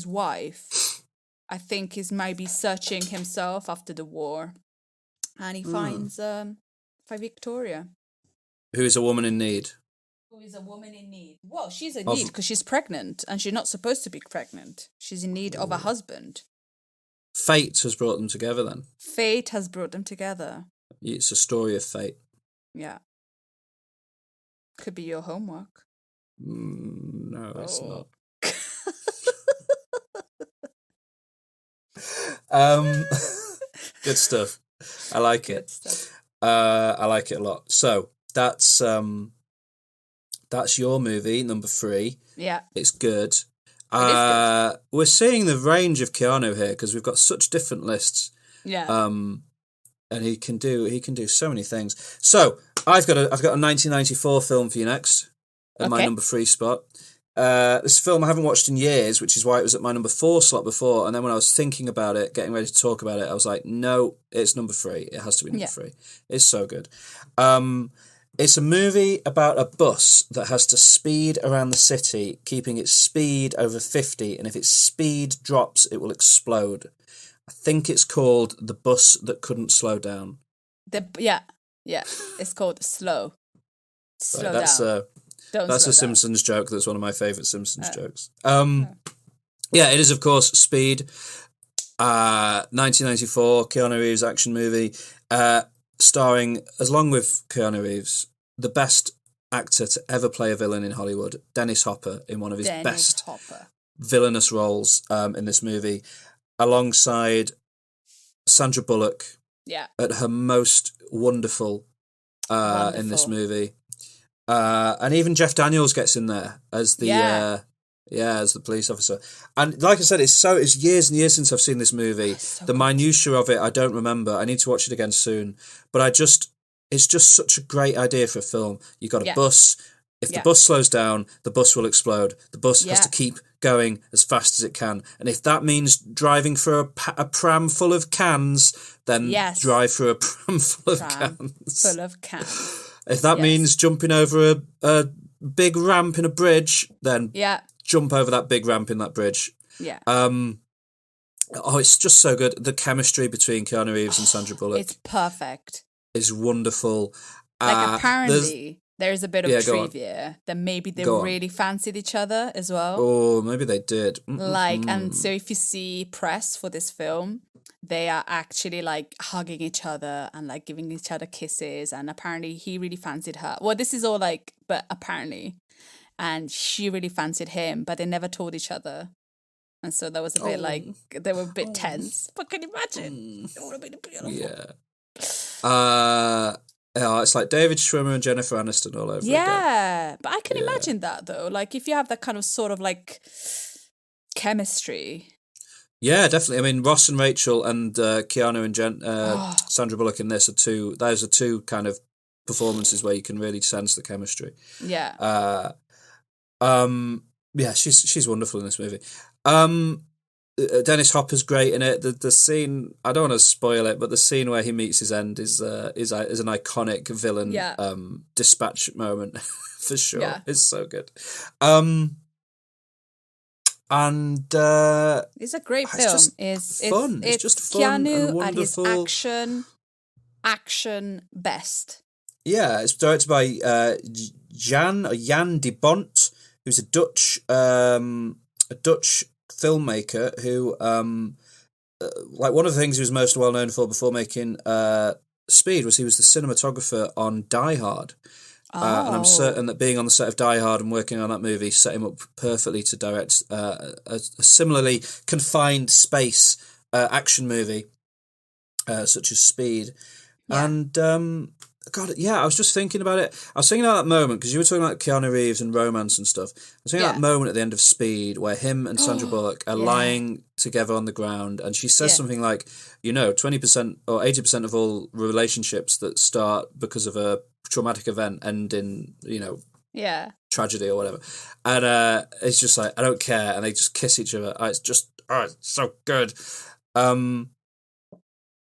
wife. I think he's maybe searching himself after the war, and he finds Victoria, who is a woman in need. Well, she's in need because she's pregnant, and she's not supposed to be pregnant. She's in need of a husband. Fate has brought them together, then. Fate has brought them together. It's a story of fate. Yeah. Could be your homework. No, it's not. Good stuff. I like it. I like it a lot. So that's your movie, number 3. Yeah. It's good. We're seeing the range of Keanu here because we've got such different lists. Yeah. And he can do so many things. So I've got a 1994 film for you next, at my number 3 spot. This film I haven't watched in years, which is why it was at my number 4 slot before. And then when I was thinking about it, getting ready to talk about it, I was like, no, it's number 3. It has to be number 3. It's so good. It's a movie about a bus that has to speed around the city, keeping its speed over 50. And if its speed drops, it will explode. I think it's called The Bus That Couldn't Slow Down. Yeah. It's called Slow. Slow down. That's a Simpsons joke. That's one of my favourite Simpsons jokes. Yeah, it is, of course, Speed. 1994, Keanu Reeves action movie. Starring, along with Keanu Reeves, the best actor to ever play a villain in Hollywood, Dennis Hopper, in one of his best villainous roles in this movie, alongside Sandra Bullock at her most wonderful in this movie. And even Jeff Daniels gets in there as the as the police officer. And like I said, it's years and years since I've seen this movie. The minutiae of it I don't remember. I need to watch it again soon. But it's just such a great idea for a film. You've got a bus, If the bus slows down, the bus will explode. The bus has to keep going as fast as it can. And if that means driving through a pram full of cans, then drive through a pram full of cans. If that means jumping over a big ramp in a bridge, then jump over that big ramp in that bridge. Yeah. It's just so good. The chemistry between Keanu Reeves and Sandra Bullock. It's perfect. Is wonderful. Like, apparently, there's a bit of trivia that maybe they really fancied each other as well. Oh, maybe they did. Like, and so if you see press for this film, they are actually like hugging each other and like giving each other kisses. And apparently he really fancied her. Well, this is all like, but apparently. And she really fancied him, but they never told each other. And so that was a bit like, they were a bit tense. But can you imagine? It would have been beautiful. Yeah. It's like David Schwimmer and Jennifer Aniston all over again. Yeah, but I can imagine that though. Like if you have that kind of sort of like chemistry. Yeah, definitely. I mean, Ross and Rachel and Keanu and Sandra Bullock in this those are two kind of performances where you can really sense the chemistry. Yeah. Yeah, she's wonderful in this movie. Dennis Hopper's great in it. The scene, I don't want to spoil it, but the scene where he meets his end is an iconic villain dispatch moment for sure. Yeah. It's so good. And it's a great film. It's fun. It's just fun Keanu and wonderful. At his action best. Yeah, it's directed by Jan de Bont, who's a Dutch filmmaker who, like, one of the things he was most well known for before making Speed was he was the cinematographer on Die Hard. And I'm certain that being on the set of Die Hard and working on that movie set him up perfectly to direct a similarly confined space action movie such as Speed. Yeah. And God, yeah, I was just thinking about it. I was thinking about that moment because you were talking about Keanu Reeves and romance and stuff. I was thinking about that moment at the end of Speed where him and Sandra Bullock are lying together on the ground, and she says something like, 20% or 80% of all relationships that start because of a traumatic event end in, tragedy or whatever. And it's just like, I don't care, and they just kiss each other. It's just, it's so good.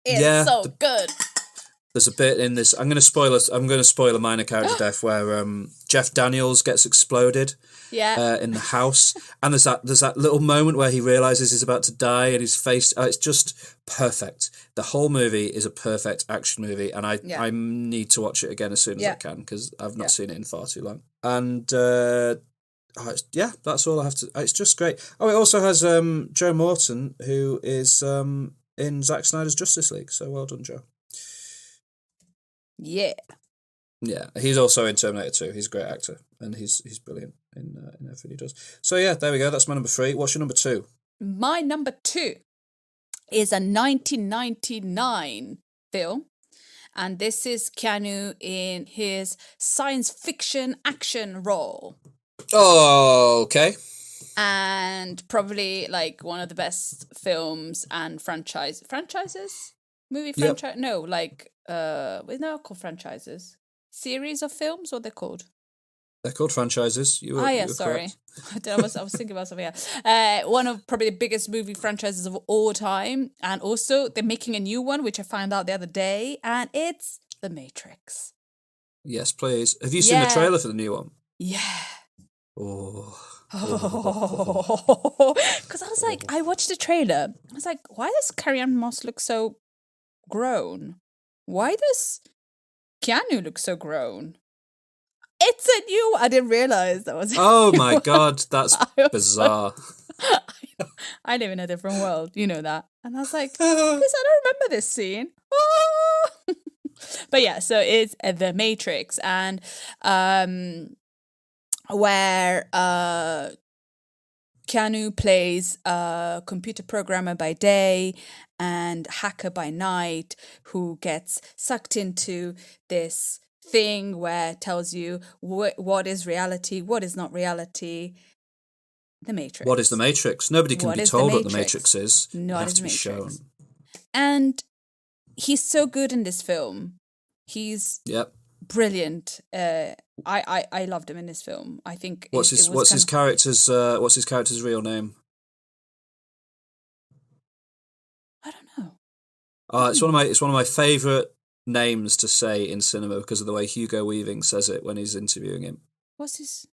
It's so good. There's a bit in this. I'm going to spoil a minor character death where Jeff Daniels gets exploded. In the house, and there's that little moment where he realizes he's about to die, and his face. It's just perfect. The whole movie is a perfect action movie, and I need to watch it again as soon as I can because I've not seen it in far too long. And that's all I have to. It's just great. Oh, it also has Joe Morton, who is in Zack Snyder's Justice League. So well done, Joe. Yeah. Yeah, he's also in Terminator 2. He's a great actor, and he's brilliant in everything he does. So yeah, there we go. That's my number 3. What's your number 2? My number 2 is a 1999 film, and this is Keanu in his science fiction action role. Oh, okay. And probably like one of the best films and franchises? Movie franchise? Yep. No, like they're not called franchises. Series of films, what they're called? They're called franchises. Sorry. I was thinking about something else. One of probably the biggest movie franchises of all time, and also they're making a new one, which I found out the other day, and it's The Matrix. Yes, please. Have you seen the trailer for the new one? Yeah. Oh. Because I was like, I watched the trailer. I was like, why does Carrie-Anne Moss look so grown? Why does Keanu look so grown? It's a new... I didn't realise that was... Oh my God, that's bizarre. I live in a different world, you know that. And I was like, I don't remember this scene. Oh! But yeah, so it's The Matrix, and where Keanu plays a computer programmer by day and hacker by night who gets sucked into this thing where it tells you what is reality, what is not reality. The Matrix. What is the Matrix? Nobody can be told what the Matrix is. It has to be shown. And he's so good in this film. He's brilliant. I loved him in this film. I think What's his character's real name? I don't know. It's one of my favourite names to say in cinema because of the way Hugo Weaving says it when he's interviewing him. What's his?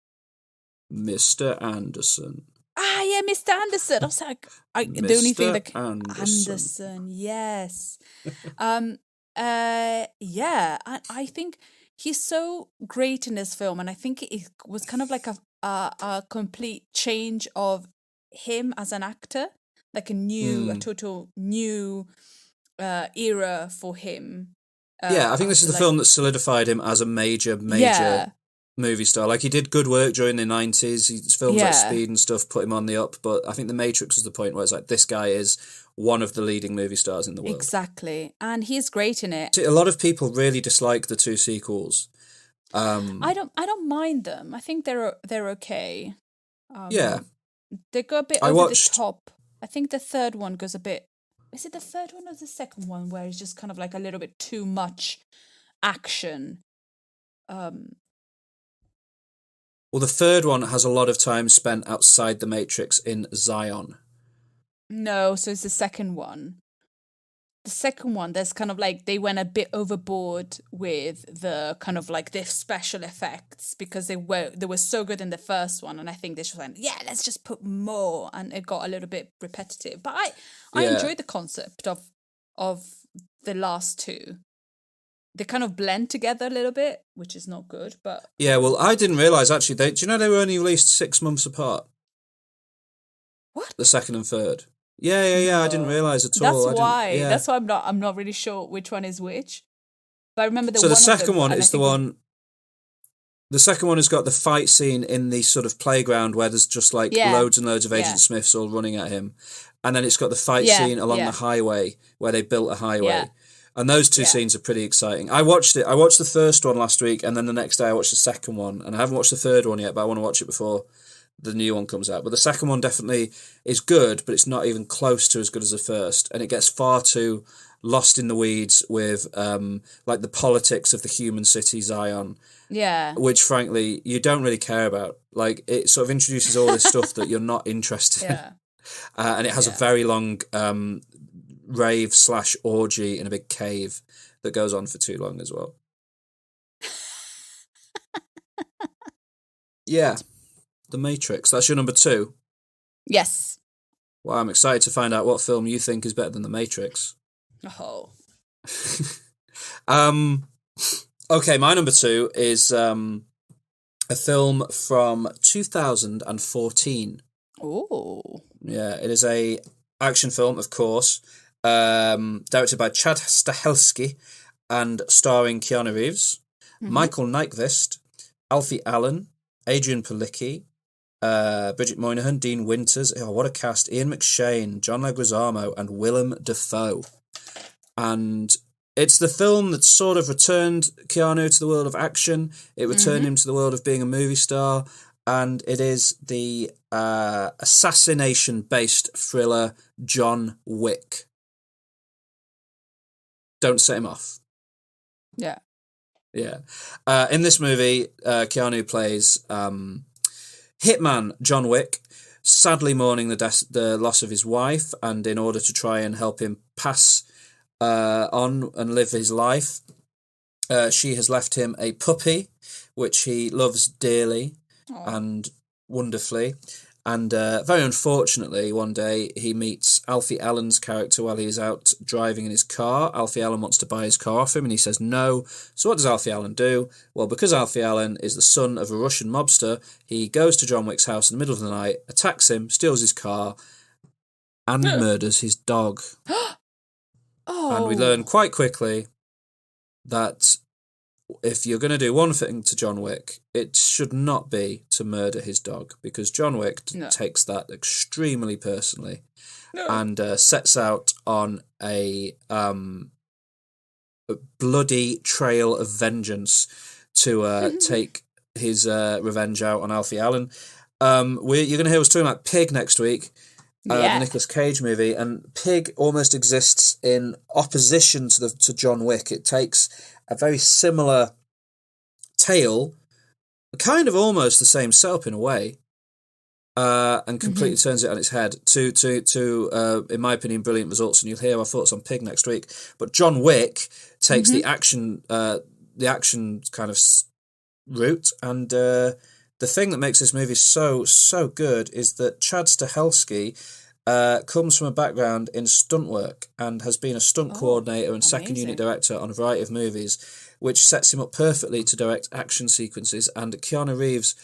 Mr. Anderson. Ah, yeah, Mr. Anderson. I was like, the only thing that Anderson. Yes. Yeah, I think he's so great in this film, and I think it was kind of like a complete change of him as an actor, like a total new era for him. I think this is the film that solidified him as a major movie star. Like, he did good work during the 90s. His films like Speed and stuff put him on the up, but I think The Matrix was the point where it's like, this guy is one of the leading movie stars in the world. Exactly. And he's great in it. A lot of people really dislike the two sequels. I don't mind them. I think they're okay. They go a bit over the top. I think the third one goes a bit... Is it the third one or the second one where it's just kind of like a little bit too much action? Well, the third one has a lot of time spent outside the Matrix in Zion. No, so it's the second one. The second one, there's kind of like they went a bit overboard with the kind of like the special effects because they were so good in the first one, and I think they just went, yeah, let's just put more, and it got a little bit repetitive. But I enjoyed the concept of the last two. They kind of blend together a little bit, which is not good. But yeah, well, I didn't realise actually. Do you know they were only released 6 months apart? What? The second and third. Yeah. No. I didn't realise at all. That's why. Yeah. That's why I'm not really sure which one is which. But I remember the second one is the one. The second one has got the fight scene in the sort of playground where there's just like loads and loads of Agent Smiths all running at him, and then it's got the fight scene along the highway where they built a highway. Yeah. And those two scenes are pretty exciting. I watched it. I watched the first one last week, and then the next day I watched the second one. And I haven't watched the third one yet, but I want to watch it before the new one comes out. But the second one definitely is good, but it's not even close to as good as the first. And it gets far too lost in the weeds with like the politics of the human city Zion. Yeah. Which, frankly, you don't really care about. Like, it sort of introduces all this stuff that you're not interested in. And it has a very long... rave/orgy in a big cave that goes on for too long as well. Yeah, The Matrix. That's your number 2? Yes. Well, I'm excited to find out what film you think is better than The Matrix. Oh. Okay, my number 2 is a film from 2014. Oh. Yeah, it is a action film, of course. Directed by Chad Stahelski and starring Keanu Reeves, Michael Nyqvist, Alfie Allen, Adrian Palicki, Bridget Moynihan, Dean Winters. Oh, what a cast! Ian McShane, John Leguizamo, and Willem Dafoe. And it's the film that sort of returned Keanu to the world of action. It returned him to the world of being a movie star. And it is the assassination-based thriller John Wick. Don't set him off. Yeah. Yeah. In this movie, Keanu plays hitman John Wick, sadly mourning the loss of his wife, and in order to try and help him pass on and live his life, she has left him a puppy, which he loves dearly and wonderfully. And very unfortunately, one day he meets Alfie Allen's character while he is out driving in his car. Alfie Allen wants to buy his car off him, and he says no. So what does Alfie Allen do? Well, because Alfie Allen is the son of a Russian mobster, he goes to John Wick's house in the middle of the night, attacks him, steals his car, and murders his dog. And we learn quite quickly that if you're going to do one thing to John Wick, it should not be to murder his dog, because John Wick takes that extremely personally and sets out on a bloody trail of vengeance to take his revenge out on Alfie Allen. You're going to hear us talking about Pig next week, the Nicolas Cage movie, and Pig almost exists in opposition to John Wick. It takes a very similar tale, kind of almost the same setup in a way, and completely turns it on its head to in my opinion, brilliant results. And you'll hear our thoughts on Pig next week. But John Wick takes the action kind of route, and the thing that makes this movie so good is that Chad Stahelski comes from a background in stunt work and has been a stunt coordinator and second unit director on a variety of movies, which sets him up perfectly to direct action sequences. And Keanu Reeves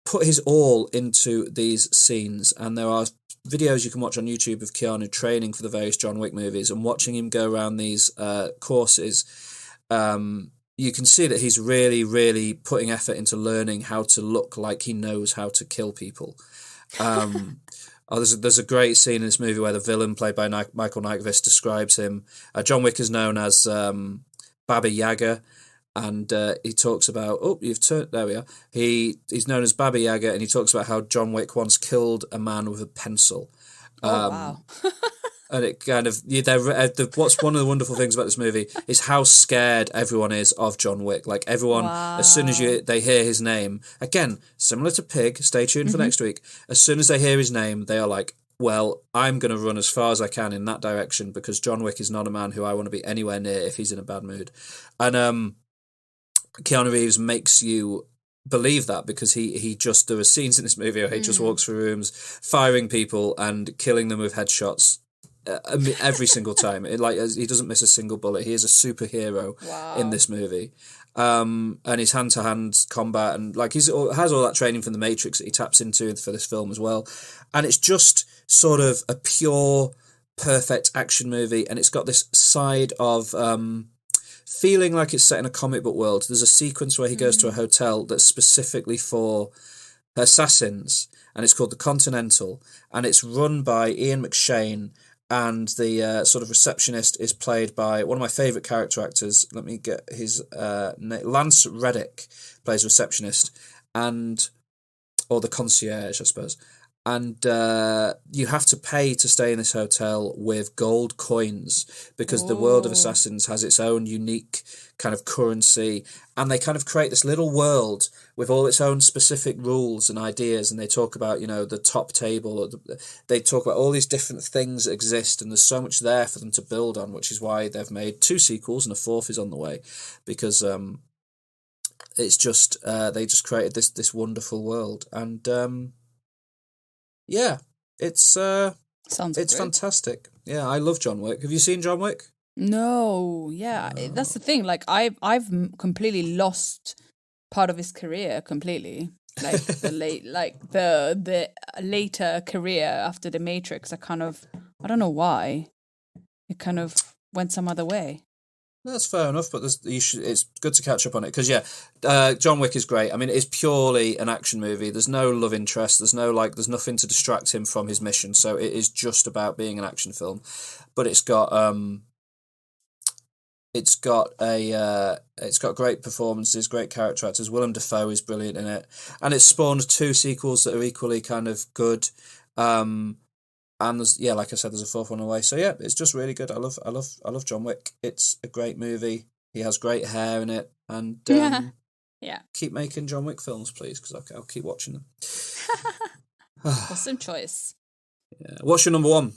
put his all into these scenes, and there are videos you can watch on YouTube of Keanu training for the various John Wick movies, and watching him go around these courses, you can see that he's really, really putting effort into learning how to look like he knows how to kill people. There's a great scene in this movie where the villain, played by Michael Nyqvist, describes him. John Wick is known as Baba Yaga, and he talks about, there we are. He's known as Baba Yaga, and he talks about how John Wick once killed a man with a pencil. Wow. And it kind of, what's one of the wonderful things about this movie is how scared everyone is of John Wick. Like, everyone, as soon as they hear his name, again, similar to Pig, stay tuned for next week, as soon as they hear his name, they are like, well, I'm going to run as far as I can in that direction, because John Wick is not a man who I want to be anywhere near if he's in a bad mood. And Keanu Reeves makes you believe that, because he just, there are scenes in this movie where he just walks through rooms firing people and killing them with headshots every single time. He doesn't miss a single bullet. He is a superhero in this movie. And his hand-to-hand combat, and like has all that training from The Matrix that he taps into for this film as well. And it's just sort of a pure, perfect action movie, and it's got this side of feeling like it's set in a comic book world. There's a sequence where he goes to a hotel that's specifically for assassins, and it's called the Continental, and it's run by Ian McShane, and the sort of receptionist is played by one of my favourite character actors. Let me get his name. Lance Reddick plays receptionist, or the concierge, I suppose. And you have to pay to stay in this hotel with gold coins, because the world of Assassins has its own unique kind of currency, and they kind of create this little world with all its own specific rules and ideas, and they talk about, the top table, they talk about all these different things that exist, and there's so much there for them to build on, which is why they've made 2 sequels and a 4th is on the way, because it's just they just created this wonderful world. And yeah, it's fantastic. Yeah, I love John Wick. Have you seen John Wick? No, yeah, that's the thing. Like, I've completely lost part of his career completely. Like the later career after The Matrix. I don't know why. It kind of went some other way. That's fair enough, but it's good to catch up on it, because John Wick is great. I mean, it's purely an action movie. There's no love interest. There's nothing to distract him from his mission. So it is just about being an action film, but it's got great performances, great character actors. Willem Dafoe is brilliant in it, and it's spawned 2 sequels that are equally kind of good. And there's, like I said, there's a 4th one away. So yeah, it's just really good. I love John Wick. It's a great movie. He has great hair in it, and keep making John Wick films, please, because I'll keep watching them. Awesome choice. Yeah. What's your number 1?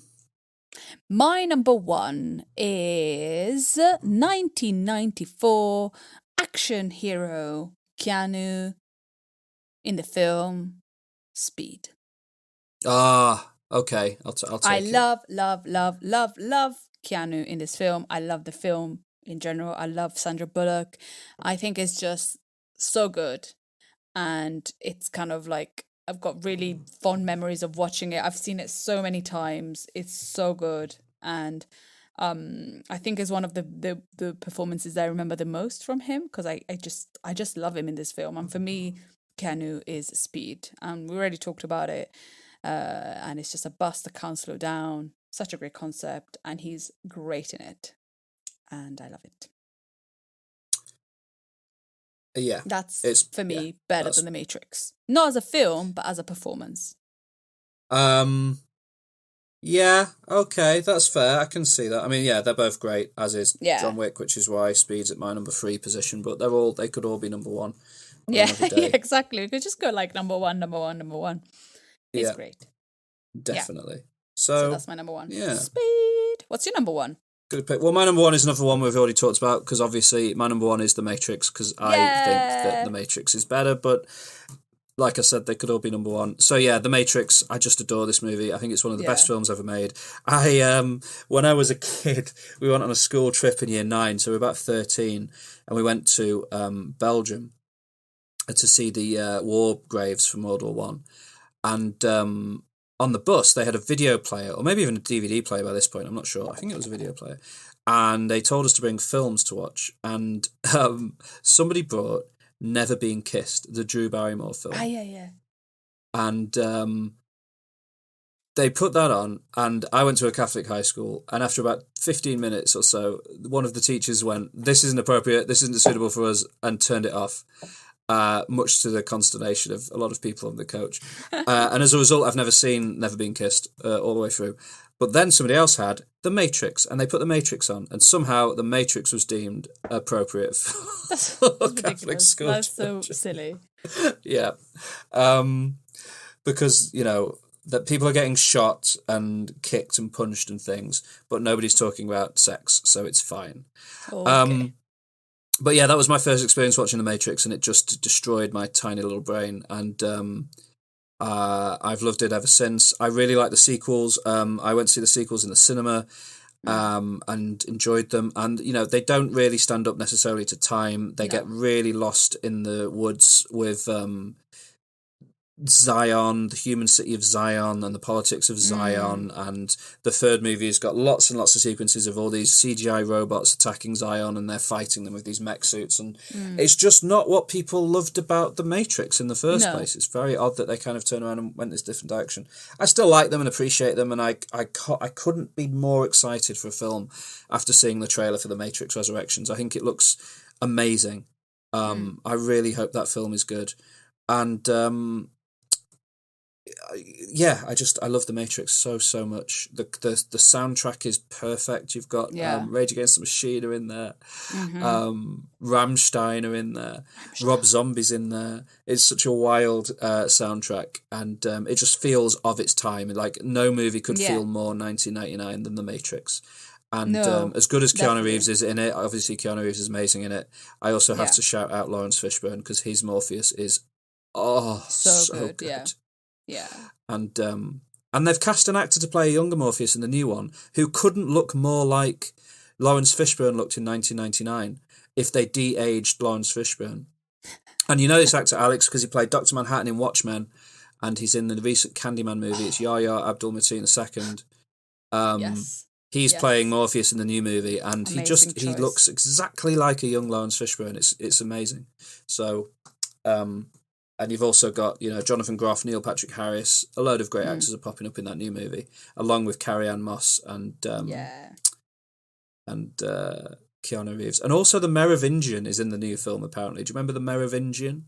My number 1 is 1994 action hero Keanu in the film Speed. Okay, I'll take it. I love Keanu in this film. I love the film in general. I love Sandra Bullock. I think it's just so good. And it's kind of like, I've got really fond memories of watching it. I've seen it so many times. It's so good. And I think it's one of the performances that I remember the most from him, because I just love him in this film. And for me, Keanu is Speed. And we already talked about it. And it's just a bus that can't slow down. Such a great concept, and he's great in it, and I love it. Yeah, it's for me better than The Matrix. Not as a film, but as a performance. Yeah, okay, that's fair. I can see that. I mean, yeah, they're both great, as is John Wick, which is why Speed's at my number 3 position. But they could all be number 1. Yeah, yeah, exactly. We could just go like number one. It's great. Definitely. Yeah. So that's my number 1. Yeah. Speed. What's your number 1? Good pick. Well, my number 1 is another one we've already talked about, because obviously my number 1 is The Matrix, because I think that The Matrix is better, but like I said, they could all be number 1. So yeah, The Matrix, I just adore this movie. I think it's one of the best films ever made. When I was a kid, we went on a school trip in year 9, so we were about 13, and we went to Belgium to see the war graves from World War One. And on the bus, they had a video player, or maybe even a DVD player by this point, I'm not sure. I think it was a video player. And they told us to bring films to watch. And somebody brought Never Been Kissed, the Drew Barrymore film. Yeah. And they put that on, and I went to a Catholic high school, and after about 15 minutes or so, one of the teachers went, "This isn't appropriate, this isn't suitable for us," and turned it off. Much to the consternation of a lot of people on the coach. And as a result, I've never Been Kissed all the way through. But then somebody else had The Matrix, and they put The Matrix on, and somehow The Matrix was deemed appropriate for Catholic school. That's so silly. Yeah. Because, that people are getting shot and kicked and punched and things, but nobody's talking about sex, so it's fine. Okay. But yeah, that was my first experience watching The Matrix, and it just destroyed my tiny little brain. And I've loved it ever since. I really like the sequels. I went to see the sequels in the cinema and enjoyed them. And, they don't really stand up necessarily to time. They get really lost in the woods with Zion, the human city of Zion, and the politics of Zion. And the third movie has got lots and lots of sequences of all these CGI robots attacking Zion, and they're fighting them with these mech suits, and it's just not what people loved about The Matrix in the first place. It's very odd that they kind of turned around and went this different direction. I still like them and appreciate them, and I couldn't be more excited for a film after seeing the trailer for The Matrix Resurrections. I think it looks amazing. I really hope that film is good. And I love The Matrix so much. The soundtrack is perfect. You've got Rage Against the Machine are in there, Rammstein are in there, Rob Zombie's in there. It's such a wild soundtrack, and it just feels of its time. Like no movie could feel more 1999 than The Matrix. And as good as Keanu Reeves is in it, obviously Keanu Reeves is amazing in it. I also have to shout out Lawrence Fishburne, because his Morpheus is so good. Yeah. And they've cast an actor to play a younger Morpheus in the new one who couldn't look more like Lawrence Fishburne looked in 1999 if they de-aged Lawrence Fishburne. And you know this actor, Alex, because he played Dr. Manhattan in Watchmen, and he's in the recent Candyman movie. It's Yahya Abdul-Mateen II. He's playing Morpheus in the new movie, and he looks exactly like a young Lawrence Fishburne. It's amazing. So and you've also got, Jonathan Groff, Neil Patrick Harris, a load of great actors are popping up in that new movie, along with Carrie-Anne Moss and Keanu Reeves. And also the Merovingian is in the new film, apparently. Do you remember the Merovingian?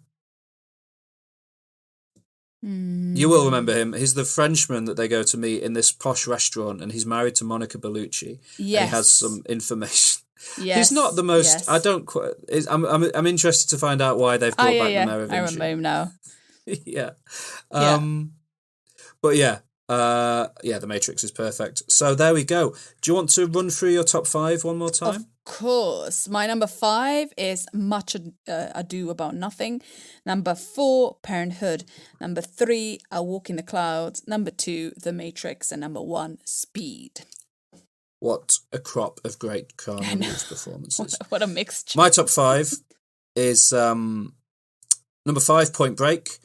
You will remember him. He's the Frenchman that they go to meet in this posh restaurant, and he's married to Monica Bellucci. Yes. And he has some information. Yes. He's not the most. Yes. I don't quite. I'm interested to find out why they've brought back the Merovingian. I remember him now. But The Matrix is perfect. So there we go. Do you want to run through your top 5 one more time? Of course. My number 5 is Much Ado About Nothing. Number 4, Parenthood. Number 3, A Walk in the Clouds. Number 2, The Matrix. And number 1, Speed. What a crop of great Keanu Reeves performances. What a mixture. My top 5 is number 5, Point Break.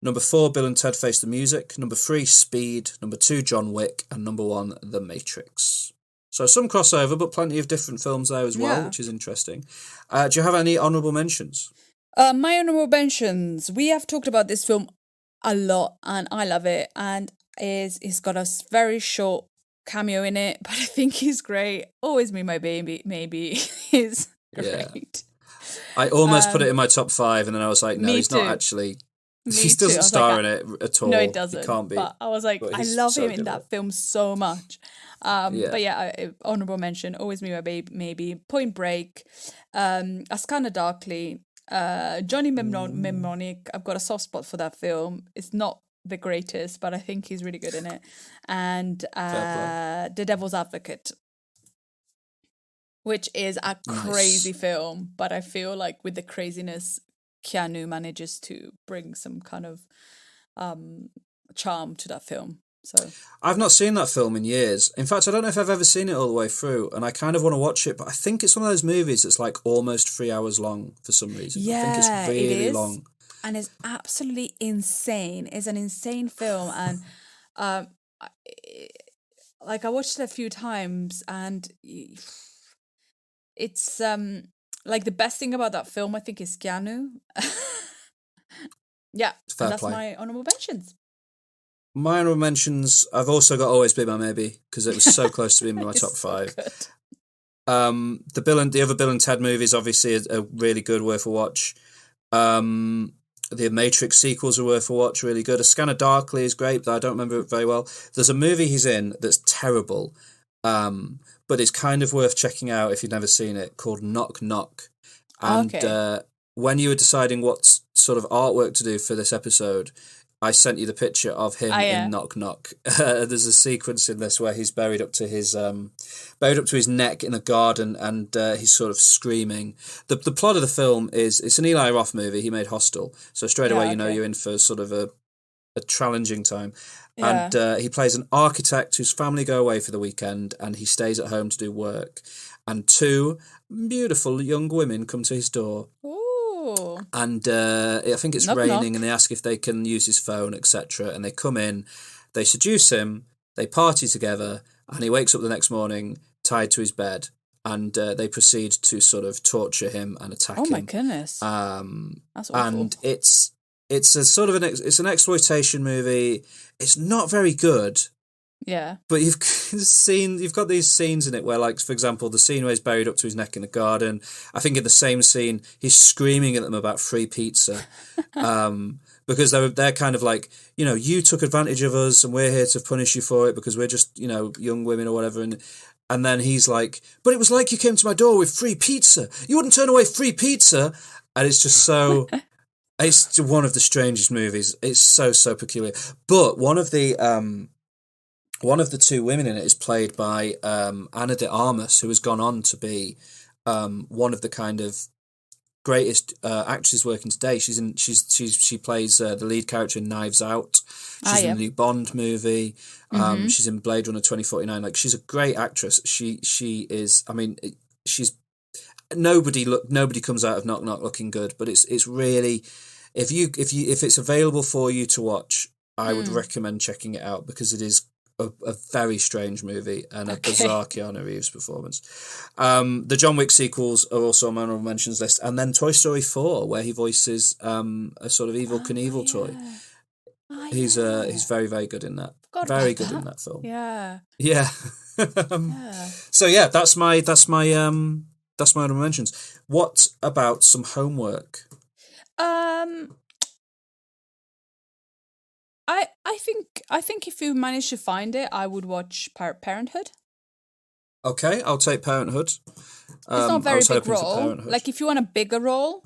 Number 4, Bill and Ted Face the Music. Number 3, Speed. Number 2, John Wick. And number 1, The Matrix. So some crossover, but plenty of different films there as well, which is interesting. Do you have any honourable mentions? My honourable mentions. We have talked about this film a lot, and I love it. And it's got a very short cameo in it, but I think he's great. Always Me, My Baby, maybe is great. I almost put it in my top 5, and then I was like, no, he's not actually Me He too. I doesn't was star like, in it at all. no, it doesn't. He can't be. But I was like, but I he's love so him good in at that it. film so much. Yeah. But yeah, honorable mention, Always Me, My Babe, maybe Point Break, Askana Darkly, Johnny Mnemonic. I've got a soft spot for that film. It's not the greatest, but I think he's really good in it. And The Devil's Advocate, which is a crazy film, but I feel like with the craziness, Keanu manages to bring some kind of charm to that film. So I've not seen that film in years. In fact, I don't know if I've ever seen it all the way through, and I kind of want to watch it, but I think it's one of those movies that's like almost 3 hours long for some reason. yeah, I think it's really it is. long. And it's absolutely insane. It's an insane film, and I watched it a few times, and it's like the best thing about that film, I think, is Keanu. Yeah, Fair and that's play. my honorable mentions. My honorable mentions, I've also got Always Be My Maybe, because it was so close to being in my top It's so 5. good. The other Bill and Ted movies, obviously, are really good, worth a watch. The Matrix sequels are worth a watch, really good. A Scanner Darkly is great, but I don't remember it very well. There's a movie he's in that's terrible, but it's kind of worth checking out if you've never seen it, called Knock Knock. And when you were deciding what sort of artwork to do for this episode, I sent you the picture of him in Knock Knock. There's a sequence in this where he's buried up to his neck in a garden, and he's sort of screaming. The plot of the film is, it's an Eli Roth movie. He made Hostel, so straight away you know you're in for sort of a challenging time. Yeah. And he plays an architect whose family go away for the weekend, and he stays at home to do work. And 2 beautiful young women come to his door. Ooh. And I think it's Knock, raining, knock. and they ask if they can use his phone, etc. And they come in, they seduce him, they party together, and he wakes up the next morning tied to his bed, and they proceed to sort of torture him and attack him. Oh my goodness. That's awful. And it's a sort of it's an exploitation movie. It's not very good. Yeah. But you've got these scenes in it where, like, for example, the scene where he's buried up to his neck in the garden. I think in the same scene, he's screaming at them about free pizza. Because they're kind of like, you took advantage of us and we're here to punish you for it because we're just, young women or whatever. And then he's like, but it was like you came to my door with free pizza. You wouldn't turn away free pizza. And it's just so... It's one of the strangest movies. It's so, so peculiar. But one of the 2 women in it is played by Ana de Armas, who has gone on to be one of the kind of greatest actresses working today. She plays the lead character in Knives Out. She's in the new Bond movie. She's in Blade Runner 2049. Like, she's a great actress. She is. I mean, she's nobody comes out of Knock Knock looking good. But it's really, if it's available for you to watch, I would recommend checking it out, because it is a very strange movie and a bizarre Keanu Reeves performance. The John Wick sequels are also on my honorable mentions list, and then Toy Story 4, where he voices a sort of Evel Knievel toy. He's very, very good in that. Very good in that film. Yeah. Yeah. So yeah, that's my honorable mentions. What about some homework? I think if you manage to find it, I would watch Parenthood. Okay, I'll take Parenthood. It's not a very big role. Like, if you want a bigger role,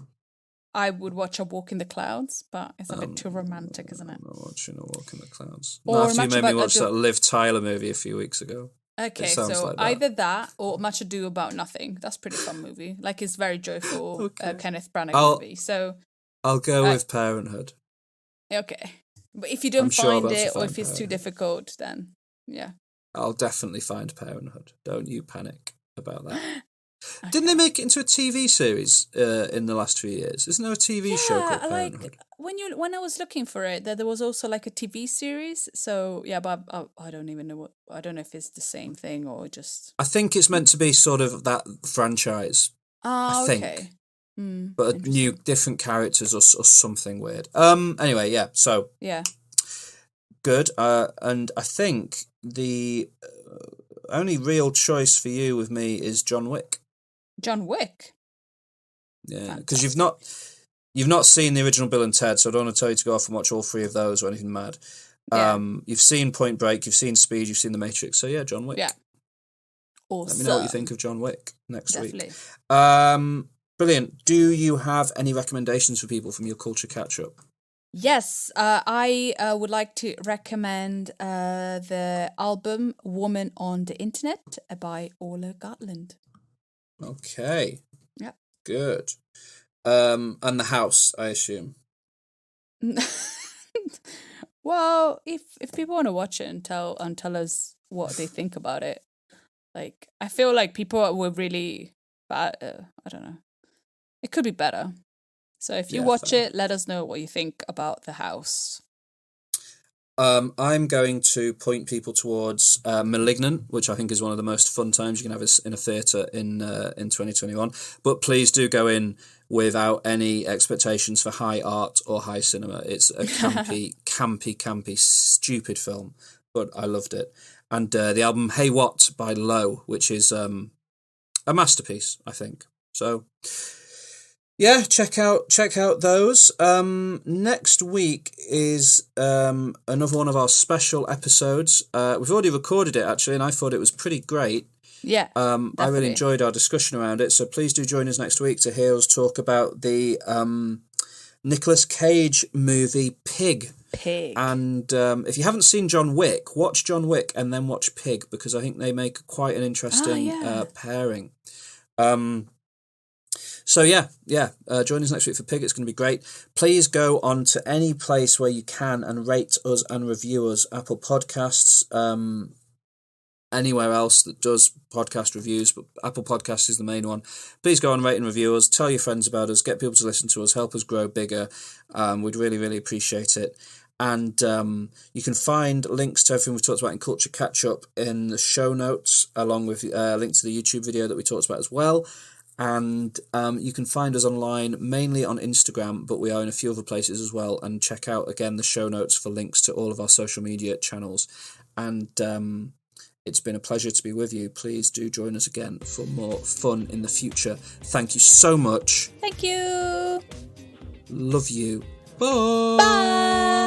I would watch A Walk in the Clouds, but it's a bit too romantic, isn't it? I'm not watching A Walk in the Clouds. Or after you made me watch that Liv Tyler movie a few weeks ago. Okay, so like either that or Much Ado About Nothing. That's a pretty fun movie. Like, it's very joyful Kenneth Branagh movie. So I'll go with Parenthood. Okay. But if you don't find it, or if it's too difficult, then yeah. I'll definitely find Parenthood. Don't you panic about that. Okay. Didn't they make it into a TV series in the last few years? Isn't there a TV show called Parenthood? Like when I was looking for it, there was also like a TV series. So yeah, but I don't even know I don't know if it's the same thing or just. I think it's meant to be sort of that franchise. I think. Okay. But different characters or something weird. Anyway, yeah. So yeah, good. And I think the only real choice for you with me is John Wick. John Wick. Yeah, because you've not. You've not seen the original Bill and Ted, so I don't want to tell you to go off and watch all three of those or anything mad. Yeah. You've seen Point Break, you've seen Speed, you've seen The Matrix. So yeah, John Wick. Yeah. Awesome. Let me know what you think of John Wick next Definitely. week. Brilliant. Do you have any recommendations for people from your culture catch-up? Yes, I would like to recommend the album Woman on the Internet by Orla Gartland. Okay. Yeah. Good. And The House, I assume. Well, if people want to watch it and tell us what they think about it, like I feel like people were really bad. I don't know. It could be better. So if you watch it, let us know what you think about The House. I'm going to point people towards Malignant, which I think is one of the most fun times you can have in a theatre in 2021. But please do go in without any expectations for high art or high cinema. It's a campy, stupid film, but I loved it. And the album Hey What by Low, which is a masterpiece, I think. So yeah, check out those. Next week is another one of our special episodes. We've already recorded it actually, and I thought it was pretty great. Yeah, I really enjoyed our discussion around it. So please do join us next week to hear us talk about the Nicolas Cage movie Pig. And if you haven't seen John Wick, watch John Wick and then watch Pig, because I think they make quite an interesting pairing. So yeah, join us next week for Pig. It's going to be great. Please go on to any place where you can and rate us and review us. Apple Podcasts, anywhere else that does podcast reviews, but Apple Podcasts is the main one. Please go on, rate and review us. Tell your friends about us. Get people to listen to us. Help us grow bigger. We'd really, really appreciate it. And you can find links to everything we've talked about in Culture Catch-Up in the show notes, along with a link to the YouTube video that we talked about as well. And you can find us online, mainly on Instagram, but we are in a few other places as well. And check out, again, the show notes for links to all of our social media channels. And it's been a pleasure to be with you. Please do join us again for more fun in the future. Thank you so much. Thank you. Love you. Bye. Bye.